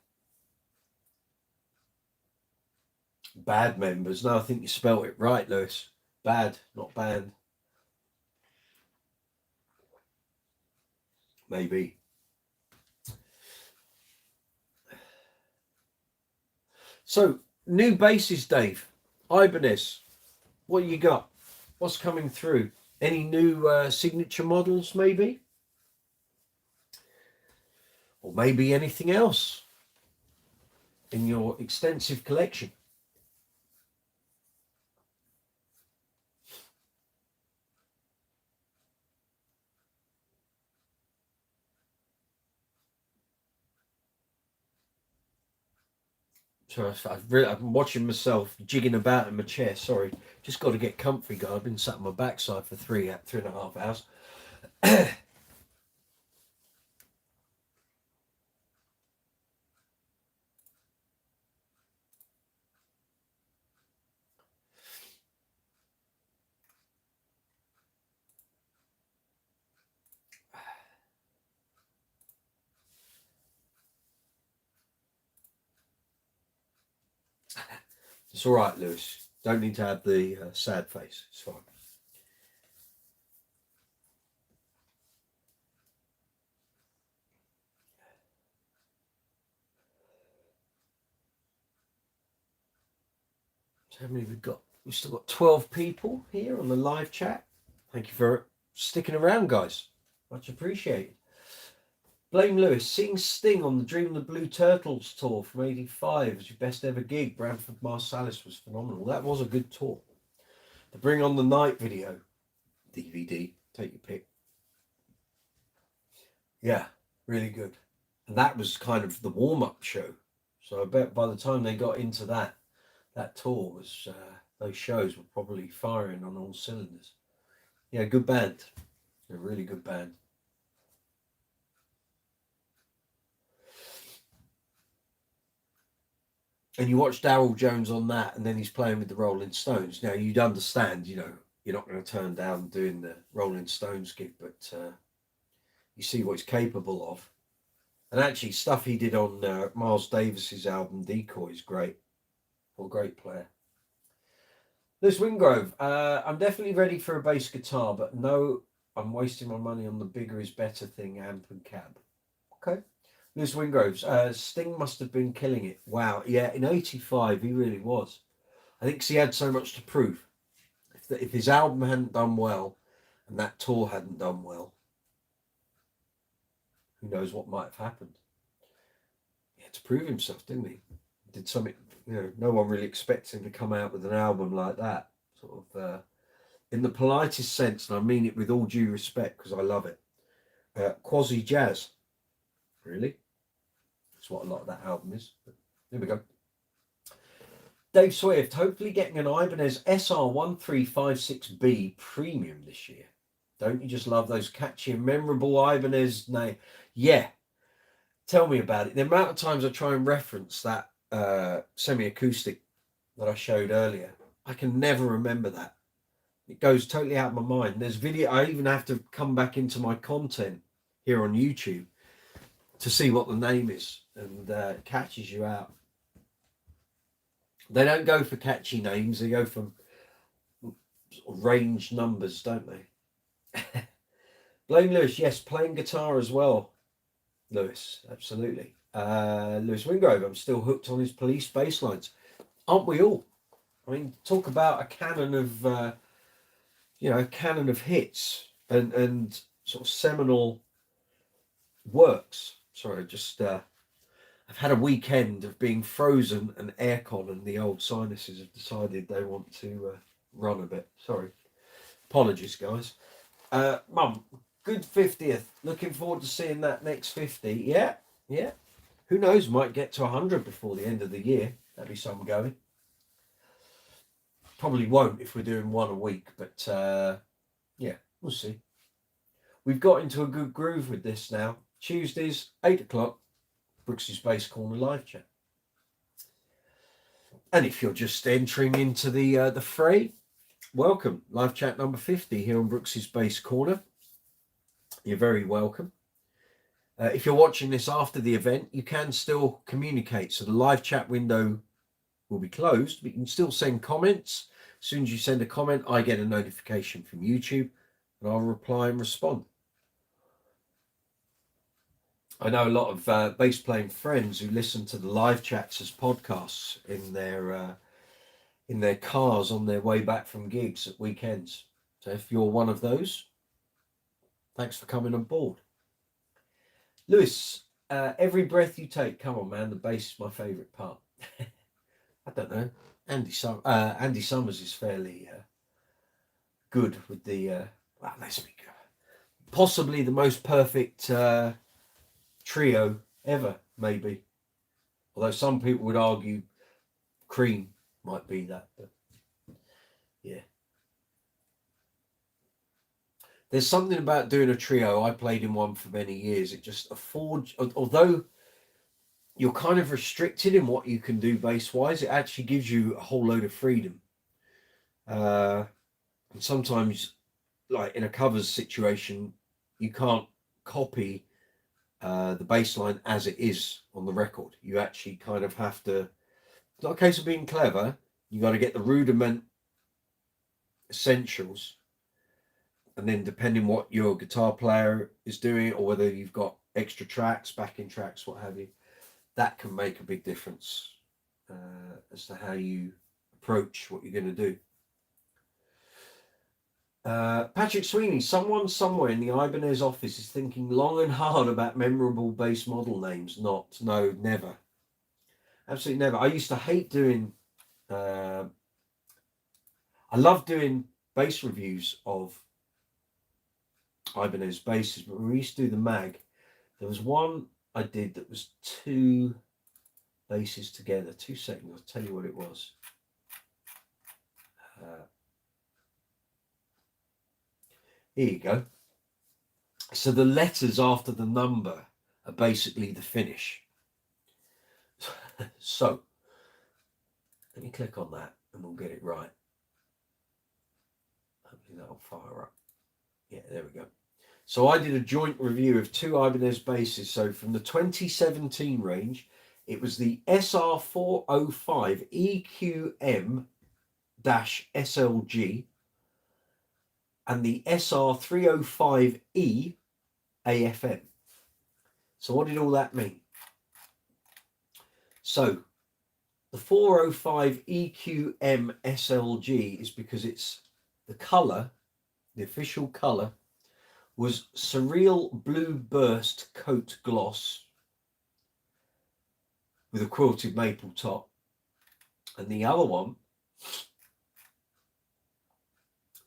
Bad members. No, I think you spelt it right, Lewis. Bad, not band. Maybe. So, new bases, Dave. Ibanez. What you got? What's coming through? Any new signature models, maybe? Or maybe anything else in your extensive collection? So I'm watching myself jigging about in my chair. Sorry, just got to get comfy, guys. I've been sat on my backside for 3.5 hours. It's all right, Lewis. Don't need to have the sad face. It's fine. So how many we've got? We've still got 12 people here on the live chat. Thank you for sticking around, guys. Much appreciated. Blame Lewis. Seeing Sting on the Dream of the Blue Turtles tour from 85 was your best ever gig. Branford Marsalis was phenomenal. That was a good tour. The Bring on the Night video, DVD, take your pick. Yeah, really good. And that was kind of the warm-up show. So I bet by the time they got into that tour was, those shows were probably firing on all cylinders. Yeah, good band. A really good band. And you watch Darryl Jones on that, and then he's playing with the Rolling Stones. Now, you'd understand, you're not going to turn down doing the Rolling Stones gig, but you see what he's capable of. And actually, stuff he did on Miles Davis's album Decoy is great. What a great player. Liz Wingrove, I'm definitely ready for a bass guitar, but no, I'm wasting my money on the bigger is better thing, amp and cab. Okay. Liz Wingroves, Sting must have been killing it. Wow. Yeah, in 85, he really was. I think 'cause he had so much to prove. If his album hadn't done well and that tour hadn't done well, who knows what might have happened. He had to prove himself, didn't he? Did something, no one really expects him to come out with an album like that. Sort of in the politest sense, and I mean it with all due respect because I love it. Quasi jazz, really. That's what a lot of that album is. But here we go. Dave Swift, hopefully getting an Ibanez SR1356B Premium this year. Don't you just love those catchy and memorable Ibanez name? Yeah. Tell me about it. The amount of times I try and reference that semi-acoustic that I showed earlier, I can never remember that. It goes totally out of my mind. There's video. I even have to come back into my content here on YouTube to see what the name is, and it catches you out. They don't go for catchy names. They go for sort of range numbers, don't they? Blame Lewis. Yes, playing guitar as well. Lewis, absolutely. Lewis Wingrove, I'm still hooked on his Police bass lines. Aren't we all? I mean, talk about a canon of, a canon of hits and sort of seminal works. Sorry, just I've had a weekend of being frozen and aircon, and the old sinuses have decided they want to run a bit. Sorry, apologies, guys. Mum, good 50th. Looking forward to seeing that next 50. Yeah. Who knows? Might get to 100 before the end of the year. That'd be some going. Probably won't if we're doing one a week, but yeah, we'll see. We've got into a good groove with this now. Tuesdays, 8 o'clock, Brooks's Bass Corner live chat. And if you're just entering into the fray, welcome. Live chat number 50 here on Brooks's Bass Corner. You're very welcome. If you're watching this after the event, you can still communicate. So the live chat window will be closed, but you can still send comments. As soon as you send a comment, I get a notification from YouTube and I'll reply and respond. I know a lot of bass playing friends who listen to the live chats as podcasts in their cars on their way back from gigs at weekends. So if you're one of those, thanks for coming on board. Lewis, every breath you take. Come on, man. The bass is my favourite part. I don't know. Andy Summers is fairly good with the. Well, let's be good. Possibly the most perfect trio ever, maybe. Although some people would argue Cream might be that, but yeah. There's something about doing a trio. I played in one for many years. It just affords, although you're kind of restricted in what you can do bass-wise, it actually gives you a whole load of freedom. And sometimes, like in a covers situation, you can't copy the bass line as it is on the record. You actually kind of have to, it's not a case of being clever. You got to get the rudiment essentials. And then depending what your guitar player is doing, or whether you've got extra tracks, backing tracks, what have you, that can make a big difference as to how you approach what you're going to do. Patrick Sweeney, someone somewhere in the Ibanez office is thinking long and hard about memorable bass model names. No, never. Absolutely never. I used to hate doing, I love doing bass reviews of Ibanez basses, but when we used to do the mag, there was one I did that was two basses together. 2 seconds, I'll tell you what it was. Here you go. So the letters after the number are basically the finish. So let me click on that and we'll get it right. Hopefully that'll fire up. Yeah, there we go. So I did a joint review of 2 Ibanez basses. So from the 2017 range, it was the SR405 EQM-SLG and the SR305E AFM. So what did all that mean? So the 405 EQM SLG is because it's the colour, the official colour was Surreal Blue Burst Coat Gloss with a quilted maple top. And the other one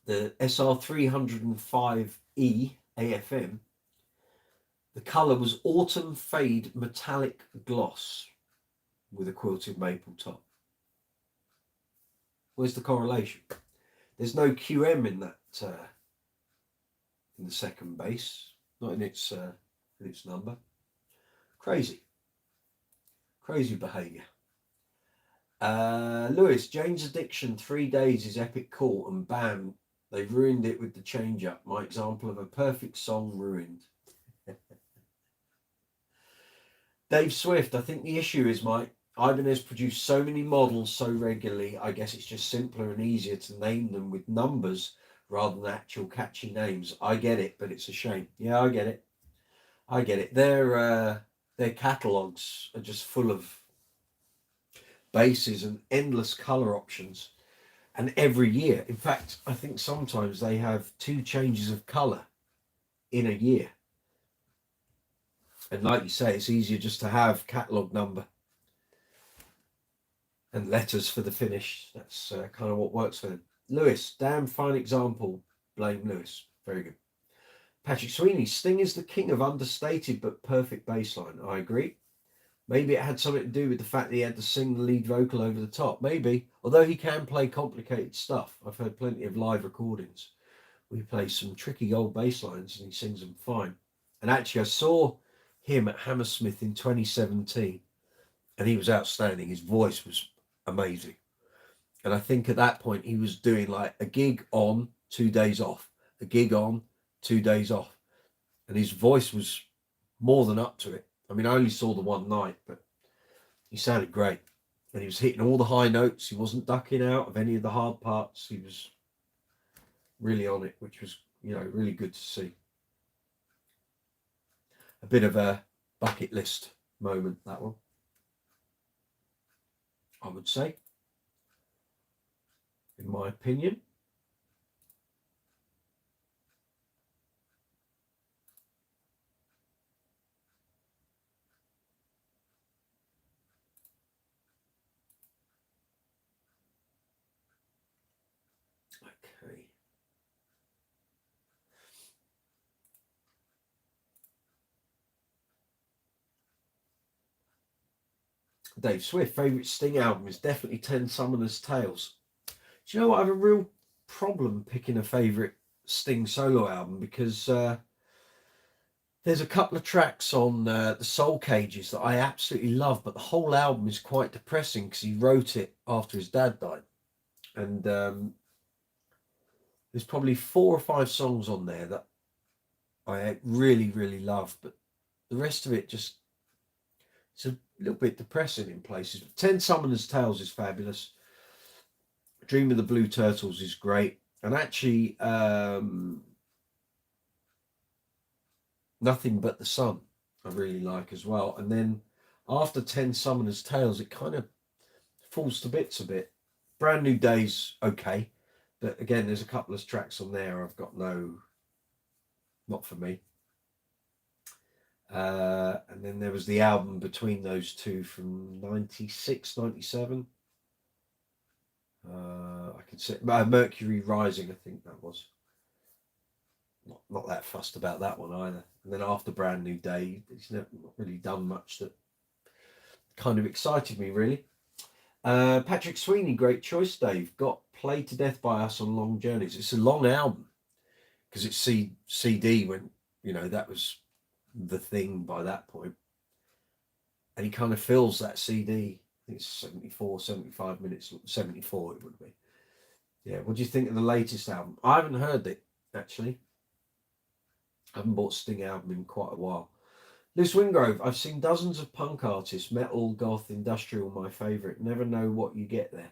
the SR305E AFM, the colour was autumn fade metallic gloss with a quilted maple top. Where's the correlation? There's no QM in that in the second base, not in its number. Crazy behaviour. Lewis, Jane's Addiction, 3 days is epic cool, and bam, they've ruined it with the change up. My example of a perfect song ruined. Dave Swift, I think the issue is, Mike, Ibanez produced so many models so regularly, I guess it's just simpler and easier to name them with numbers rather than actual catchy names. I get it, but it's a shame. Yeah, I get it. Their catalogues are just full of bases and endless colour options. And every year, in fact, I think sometimes they have 2 changes of colour in a year. And like you say, it's easier just to have catalogue number and letters for the finish. That's kind of what works for them. Lewis, damn fine example. Blame Lewis. Very good. Patrick Sweeney, Sting is the king of understated but perfect bassline. I agree. Maybe it had something to do with the fact that he had to sing the lead vocal over the top. Maybe. Although he can play complicated stuff. I've heard plenty of live recordings where he plays some tricky old bass lines and he sings them fine. And actually, I saw him at Hammersmith in 2017 and he was outstanding. His voice was amazing. And I think at that point he was doing like a gig on, 2 days off, a gig on, 2 days off. And his voice was more than up to it. I mean, I only saw the one night, but he sounded great. And he was hitting all the high notes. He wasn't ducking out of any of the hard parts. He was really on it, which was, really good to see. A bit of a bucket list moment, that one, I would say, in my opinion. Okay. Dave Swift, favourite Sting album is definitely 10 Summoner's Tales. Do you know what? I have a real problem picking a favourite Sting solo album because there's a couple of tracks on the Soul Cages that I absolutely love, but the whole album is quite depressing because he wrote it after his dad died. And there's probably 4 or 5 songs on there that I really, really love, but the rest of it just, it's a little bit depressing in places. 10 Summoner's Tales is fabulous. Dream of the Blue Turtles is great. And actually, Nothing But the Sun I really like as well. And then after 10 Summoner's Tales, it kind of falls to bits a bit. Brand New Day's okay. But again, there's a couple of tracks on there I've got not for me. And then there was the album between those two from 96, 97. I can say Mercury Rising, I think that was. Not that fussed about that one either. And then after Brand New Day, he's not really done much that kind of excited me, really. Patrick Sweeney, great choice, Dave. Got Played to Death by Us on Long Journeys. It's a long album because it's CD when, that was the thing by that point. And he kind of fills that CD. I think it's 74, 75 minutes, 74 it would be. Yeah, what do you think of the latest album? I haven't heard it, actually. I haven't bought Sting album in quite a while. Liz Wingrove, I've seen dozens of punk artists, metal, goth, industrial, my favourite. Never know what you get there.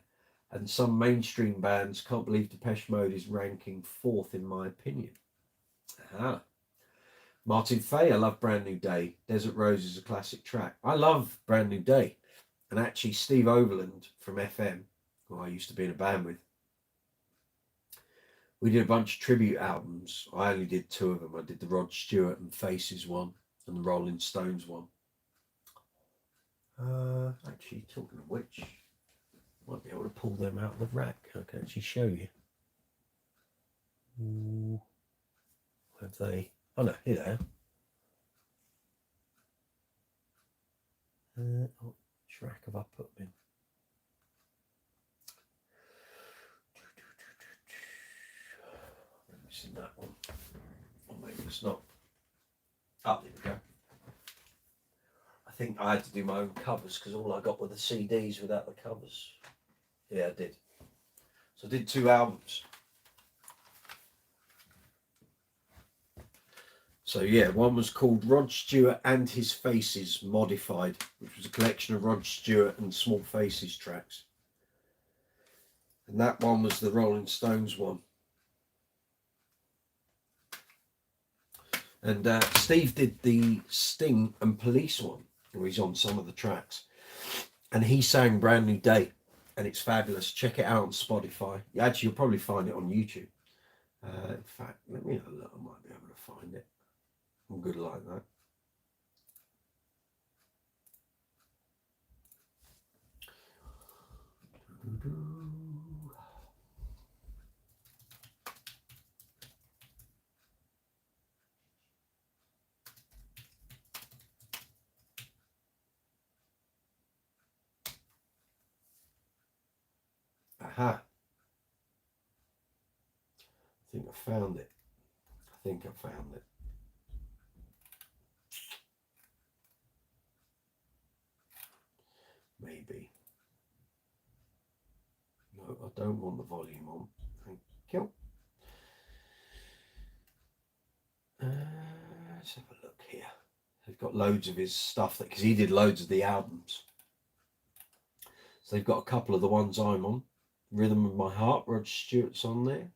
And some mainstream bands, can't believe Depeche Mode is ranking 4th in my opinion. Martin Fay, I love Brand New Day. Desert Rose is a classic track. I love Brand New Day. And actually Steve Overland from FM, who I used to be in a band with, we did a bunch of tribute albums. I only did 2 of them. I did the Rod Stewart and Faces one and the Rolling Stones one. Actually, talking of which, I might be able to pull them out of the rack. I can actually show you. Ooh, have they? Oh no, here they are. Oh, track have I put them in? I'm missing that one. Or maybe it's not. Oh, there we go. I think I had to do my own covers because all I got were the CDs without the covers. Yeah, I did. So I did 2 albums. So yeah, one was called Rod Stewart and His Faces Modified, which was a collection of Rod Stewart and Small Faces tracks. And that one was the Rolling Stones one. And Steve did the Sting and Police one, where he's on some of the tracks. And he sang Brand New Day, and it's fabulous. Check it out on Spotify. Actually, you'll probably find it on YouTube. In fact, let me have a look. I might be able to find it. I'm good like that. Aha. I think I found it. Maybe. No, I don't want the volume on. Thank you. Let's have a look here. They've got loads of his stuff because he did loads of the albums. So they've got a couple of the ones I'm on. Rhythm of My Heart, Rod Stewart's on there.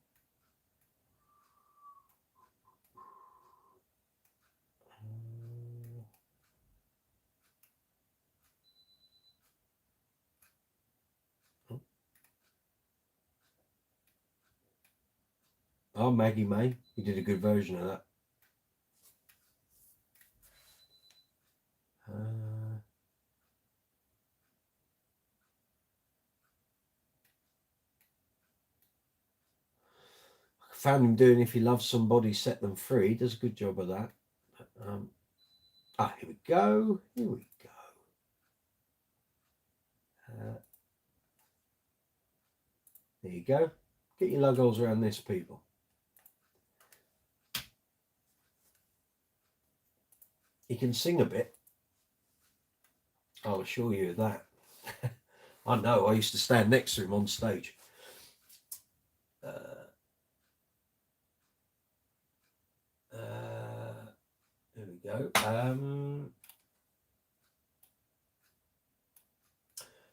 Oh, Maggie May. He did a good version of that. I found him doing If You Love Somebody, Set Them Free. He does a good job of that. Here we go. There you go. Get your logos around this, people. He can sing a bit. I'll assure you of that. I know, I used to stand next to him on stage. There we go.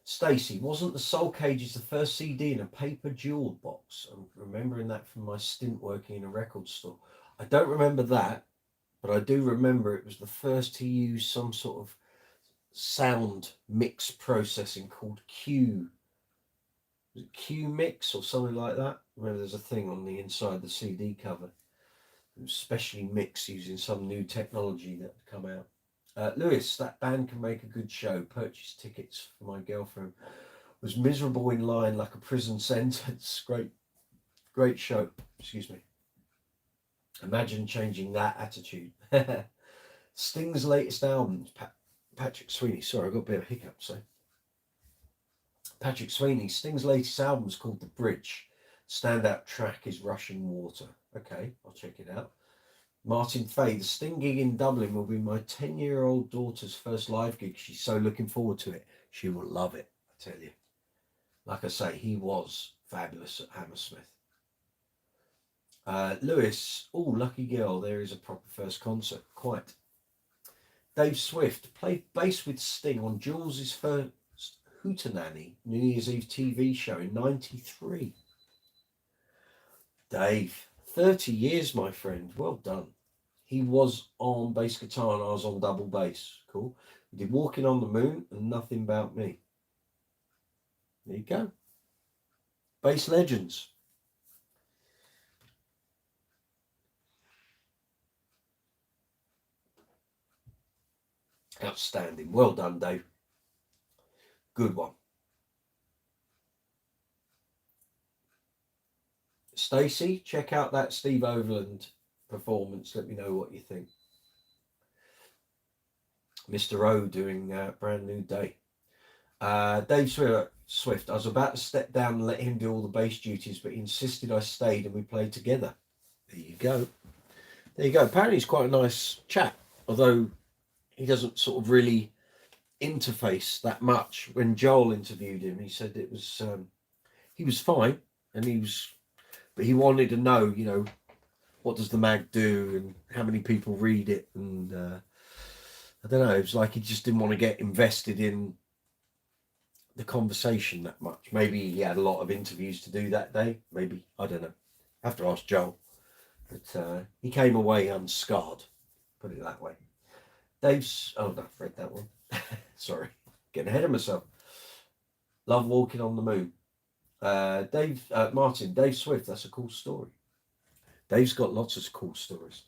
Stacey, wasn't the Soul Cages the first CD in a paper jeweled box? I'm remembering that from my stint working in a record store. I don't remember that, but I do remember it was the first to use some sort of sound mix processing called Q mix or something like that. Remember, there's a thing on the inside the CD cover. It was specially mixed using some new technology that had come out. Lewis, that band can make a good show. Purchased tickets for my girlfriend. Was miserable in line like a prison sentence. Great show. Excuse me. Imagine changing that attitude. Sting's latest album, Patrick Sweeney. Sorry, I got a bit of a hiccup. So, Patrick Sweeney. Sting's latest album is called The Bridge. Standout track is Rushing Water. Okay, I'll check it out. Martin Fay, the Sting gig in Dublin will be my 10-year-old daughter's first live gig. She's so looking forward to it. She will love it, I tell you. Like I say, he was fabulous at Hammersmith. Lewis, oh, lucky girl, there is a proper first concert. Quite. Dave Swift played bass with Sting on Jules' first Hootenanny New Year's Eve TV show in '93. Dave, 30 years, my friend. Well done. He was on bass guitar and I was on double bass. Cool. We did Walking on the Moon and Nothing About Me. There you go. Bass legends. Outstanding. Well done, Dave. Good one. Stacey, check out that Steve Overland performance. Let me know what you think. Mr. O doing Brand New Day. Dave Swift, I was about to step down and let him do all the bass duties, but he insisted I stayed and we played together. There you go. There you go. Apparently he's quite a nice chap, although he doesn't sort of really interface that much. When Joel interviewed him, he said it was he was fine, and but he wanted to know, you know, what does the mag do and how many people read it, and I don't know, it was like he just didn't want to get invested in the conversation that much. Maybe he had a lot of interviews to do that day, maybe, I don't know, I have to ask Joel. But he came away unscarred, put it that way. Dave's, oh no, I've read that one. Sorry, getting ahead of myself. Love Walking on the Moon. Dave Swift, that's a cool story. Dave's got lots of cool stories.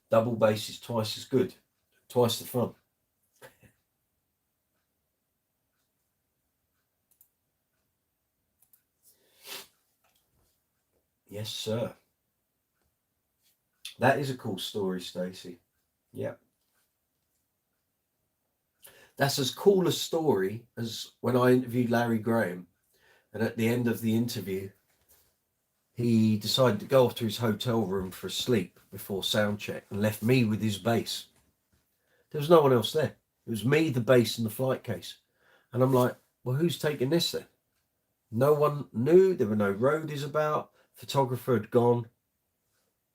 Double bass is twice as good, twice the fun. Yes, sir. That is a cool story, Stacey. Yeah. That's as cool a story as when I interviewed Larry Graham, and at the end of the interview, he decided to go off to his hotel room for a sleep before sound check and left me with his bass. There was no one else there. It was me, the bass, and the flight case. And I'm like, well, who's taking this then? No one knew. There were no roadies about. Photographer had gone.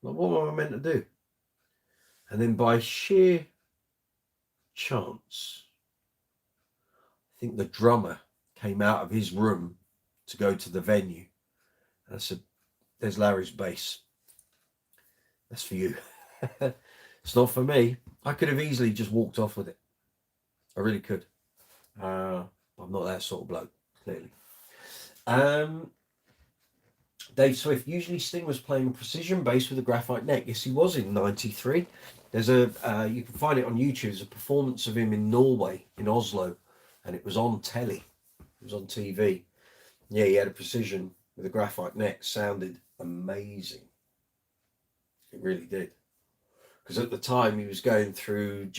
Like, what am I meant to do? And then by sheer chance, I think the drummer came out of his room to go to the venue. And I said, there's Larry's bass. That's for you. It's not for me. I could have easily just walked off with it. I really could. I'm not that sort of bloke, clearly. Dave Swift, usually Sting was playing a precision bass with a graphite neck. Yes, he was in 93. There's you can find it on YouTube. There's a performance of him in Norway, in Oslo, and it was on telly. It was on TV. Yeah, he had a precision with a graphite neck. Sounded amazing. It really did. Because at the time he was going through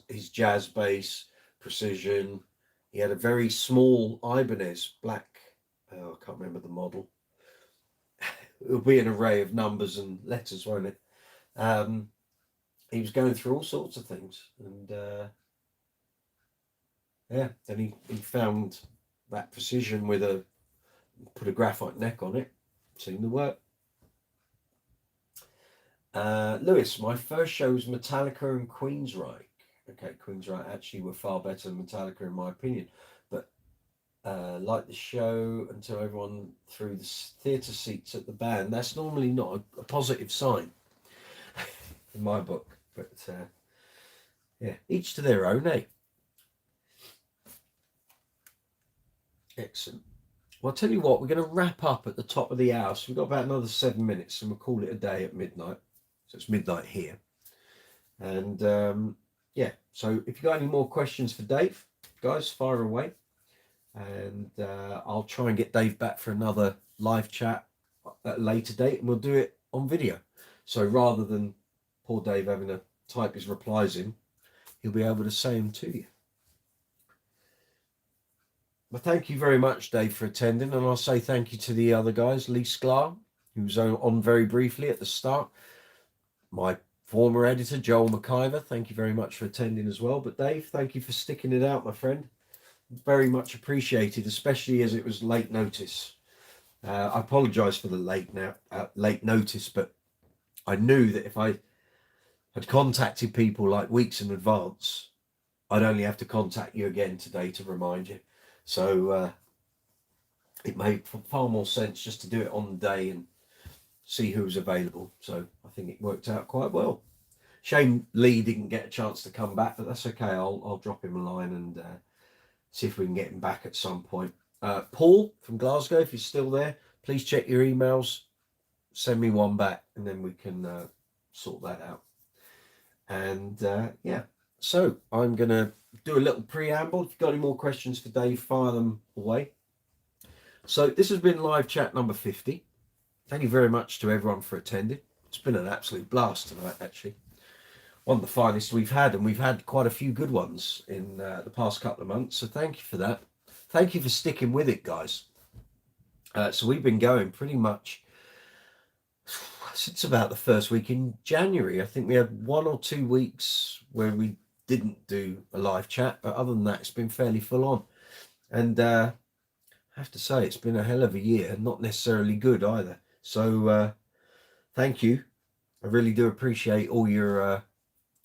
his jazz bass, precision. He had a very small Ibanez, black, I can't remember the model. It'll be an array of numbers and letters, won't it? He was going through all sorts of things, and yeah, then he found that precision with put a graphite neck on it. Seemed to work. Lewis, my first show was Metallica and Queensryche. Okay, Queensryche actually were far better than Metallica in my opinion, but like the show until everyone threw the theatre seats at the band. That's normally not a positive sign in my book, but yeah, each to their own, eh? Excellent. Well, I'll tell you what, we're going to wrap up at the top of the hour. So we've got about another 7 minutes and we'll call it a day at midnight. So it's midnight here. And yeah, so if you've got any more questions for Dave, guys, fire away. And I'll try and get Dave back for another live chat at a later date, and we'll do it on video. So rather than poor Dave having to type his replies in, he'll be able to say them to you. Well, thank you very much, Dave, for attending. And I'll say thank you to the other guys, Lee Sklar, who was on very briefly at the start. My former editor, Joel McIver, thank you very much for attending as well. But Dave, thank you for sticking it out, my friend. Very much appreciated, especially as it was late notice. I apologise for the late notice, but I knew that if I had contacted people like weeks in advance, I'd only have to contact you again today to remind you. So it made far more sense just to do it on the day and see who was available. So I think it worked out quite well. Shame Lee didn't get a chance to come back, but that's okay. I'll drop him a line and see if we can get him back at some point. Paul from Glasgow, if you're still there, please check your emails. Send me one back and then we can sort that out. And yeah, so I'm going to do a little preamble. If you've got any more questions for Dave, fire them away. So this has been live chat number 50. Thank you very much to everyone for attending. It's been an absolute blast tonight, actually. One of the finest we've had, and we've had quite a few good ones in the past couple of months. So thank you for that. Thank you for sticking with it, guys. So we've been going pretty much since about the first week in January. I think we had 1 or 2 weeks where we didn't do a live chat, but other than that, it's been fairly full on. And I have to say, it's been a hell of a year, not necessarily good either. So thank you. I really do appreciate all your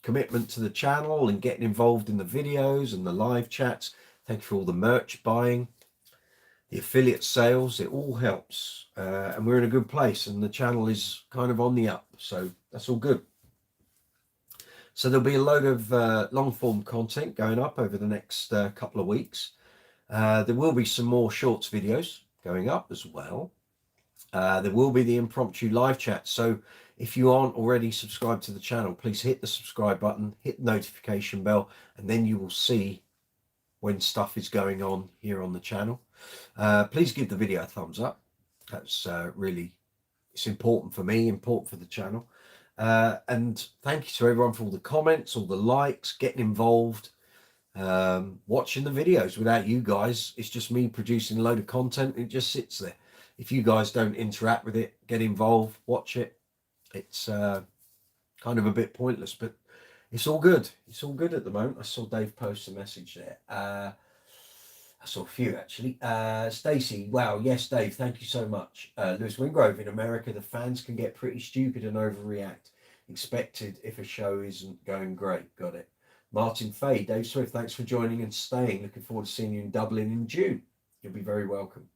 commitment to the channel and getting involved in the videos and the live chats. Thank you for all the merch buying, the affiliate sales. It all helps, and we're in a good place, and the channel is kind of on the up, so that's all good. So there'll be a load of long form content going up over the next couple of weeks. There will be some more shorts videos going up as well. There will be the impromptu live chat. So if you aren't already subscribed to the channel, please hit the subscribe button, hit the notification bell, and then you will see when stuff is going on here on the channel. Please give the video a thumbs up. That's really, it's important for me, important for the channel. And thank you to everyone for all the comments, all the likes, getting involved, watching the videos. Without you guys, it's just me producing a load of content. It just sits there. If you guys don't interact with it, get involved, watch it, it's kind of a bit pointless, but it's all good. It's all good at the moment. I saw Dave post a message there. I saw a few actually. Stacey, wow, yes, Dave, thank you so much. Lewis Wingrove, in America, the fans can get pretty stupid and overreact. Expected if a show isn't going great. Got it. Martin Fay, Dave Swift, thanks for joining and staying. Looking forward to seeing you in Dublin in June. You'll be very welcome.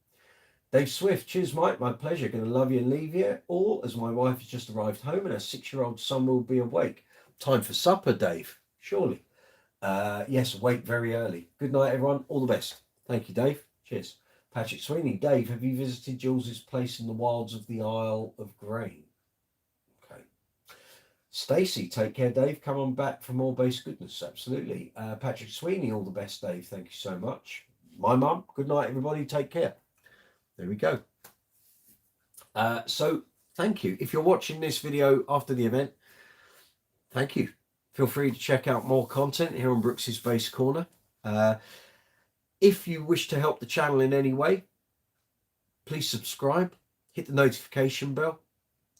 Dave Swift, cheers, Mike. My pleasure. Going to love you and leave you all as my wife has just arrived home and her 6-year-old son will be awake. Time for supper, Dave. Surely. Yes, awake very early. Good night, everyone. All the best. Thank you, Dave. Cheers. Patrick Sweeney. Dave, have you visited Jules's place in the wilds of the Isle of Grain? Okay. Stacey, take care, Dave. Come on back for more base goodness. Absolutely. Patrick Sweeney, all the best, Dave. Thank you so much. My mum. Good night, everybody. Take care. There we go. So thank you. If you're watching this video after the event, thank you. Feel free to check out more content here on Brooks's Base Corner. If you wish to help the channel in any way, please subscribe, hit the notification bell,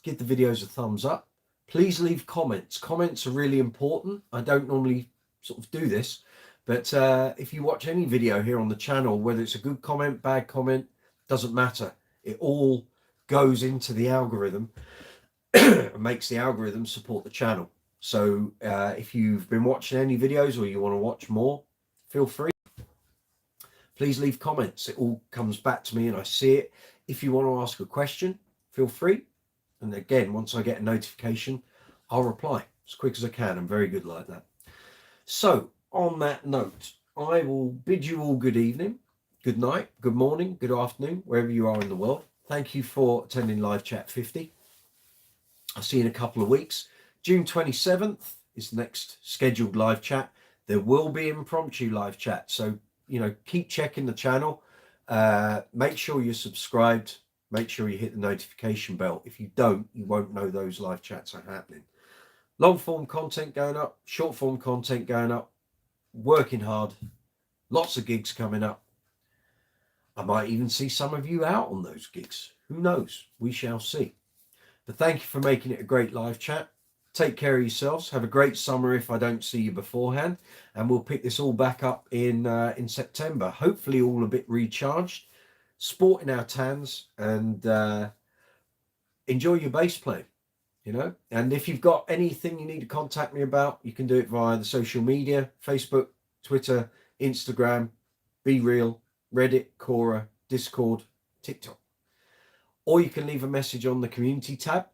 give the videos a thumbs up. Please leave comments. Comments are really important. I don't normally sort of do this, but if you watch any video here on the channel, whether it's a good comment, bad comment, doesn't matter. It all goes into the algorithm and makes the algorithm support the channel. So if you've been watching any videos or you want to watch more, feel free. Please leave comments. It all comes back to me and I see it. If you want to ask a question, feel free. And again, once I get a notification, I'll reply as quick as I can. I'm very good like that. So on that note, I will bid you all good evening. Good night, good morning, good afternoon, wherever you are in the world. Thank you for attending Live Chat 50. I'll see you in a couple of weeks. June 27th is the next scheduled live chat. There will be impromptu live chat. So, you know, keep checking the channel. Make sure you're subscribed. Make sure you hit the notification bell. If you don't, you won't know those live chats are happening. Long form content going up, short form content going up, working hard, lots of gigs coming up. I might even see some of you out on those gigs. Who knows? We shall see. But thank you for making it a great live chat. Take care of yourselves. Have a great summer if I don't see you beforehand. And we'll pick this all back up in September. Hopefully all a bit recharged, sporting our tans, and enjoy your bass playing, you know. And if you've got anything you need to contact me about, you can do it via the social media, Facebook, Twitter, Instagram, Be Real, Reddit, Quora, Discord, TikTok. Or you can leave a message on the community tab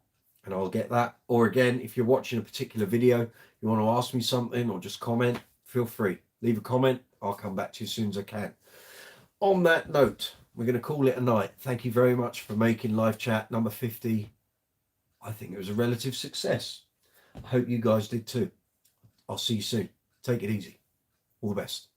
and I'll get that. Or again, if you're watching a particular video, you want to ask me something or just comment, feel free. Leave a comment. I'll come back to you as soon as I can. On that note, we're going to call it a night. Thank you very much for making live chat number 50. I think it was a relative success. I hope you guys did too. I'll see you soon. Take it easy. All the best.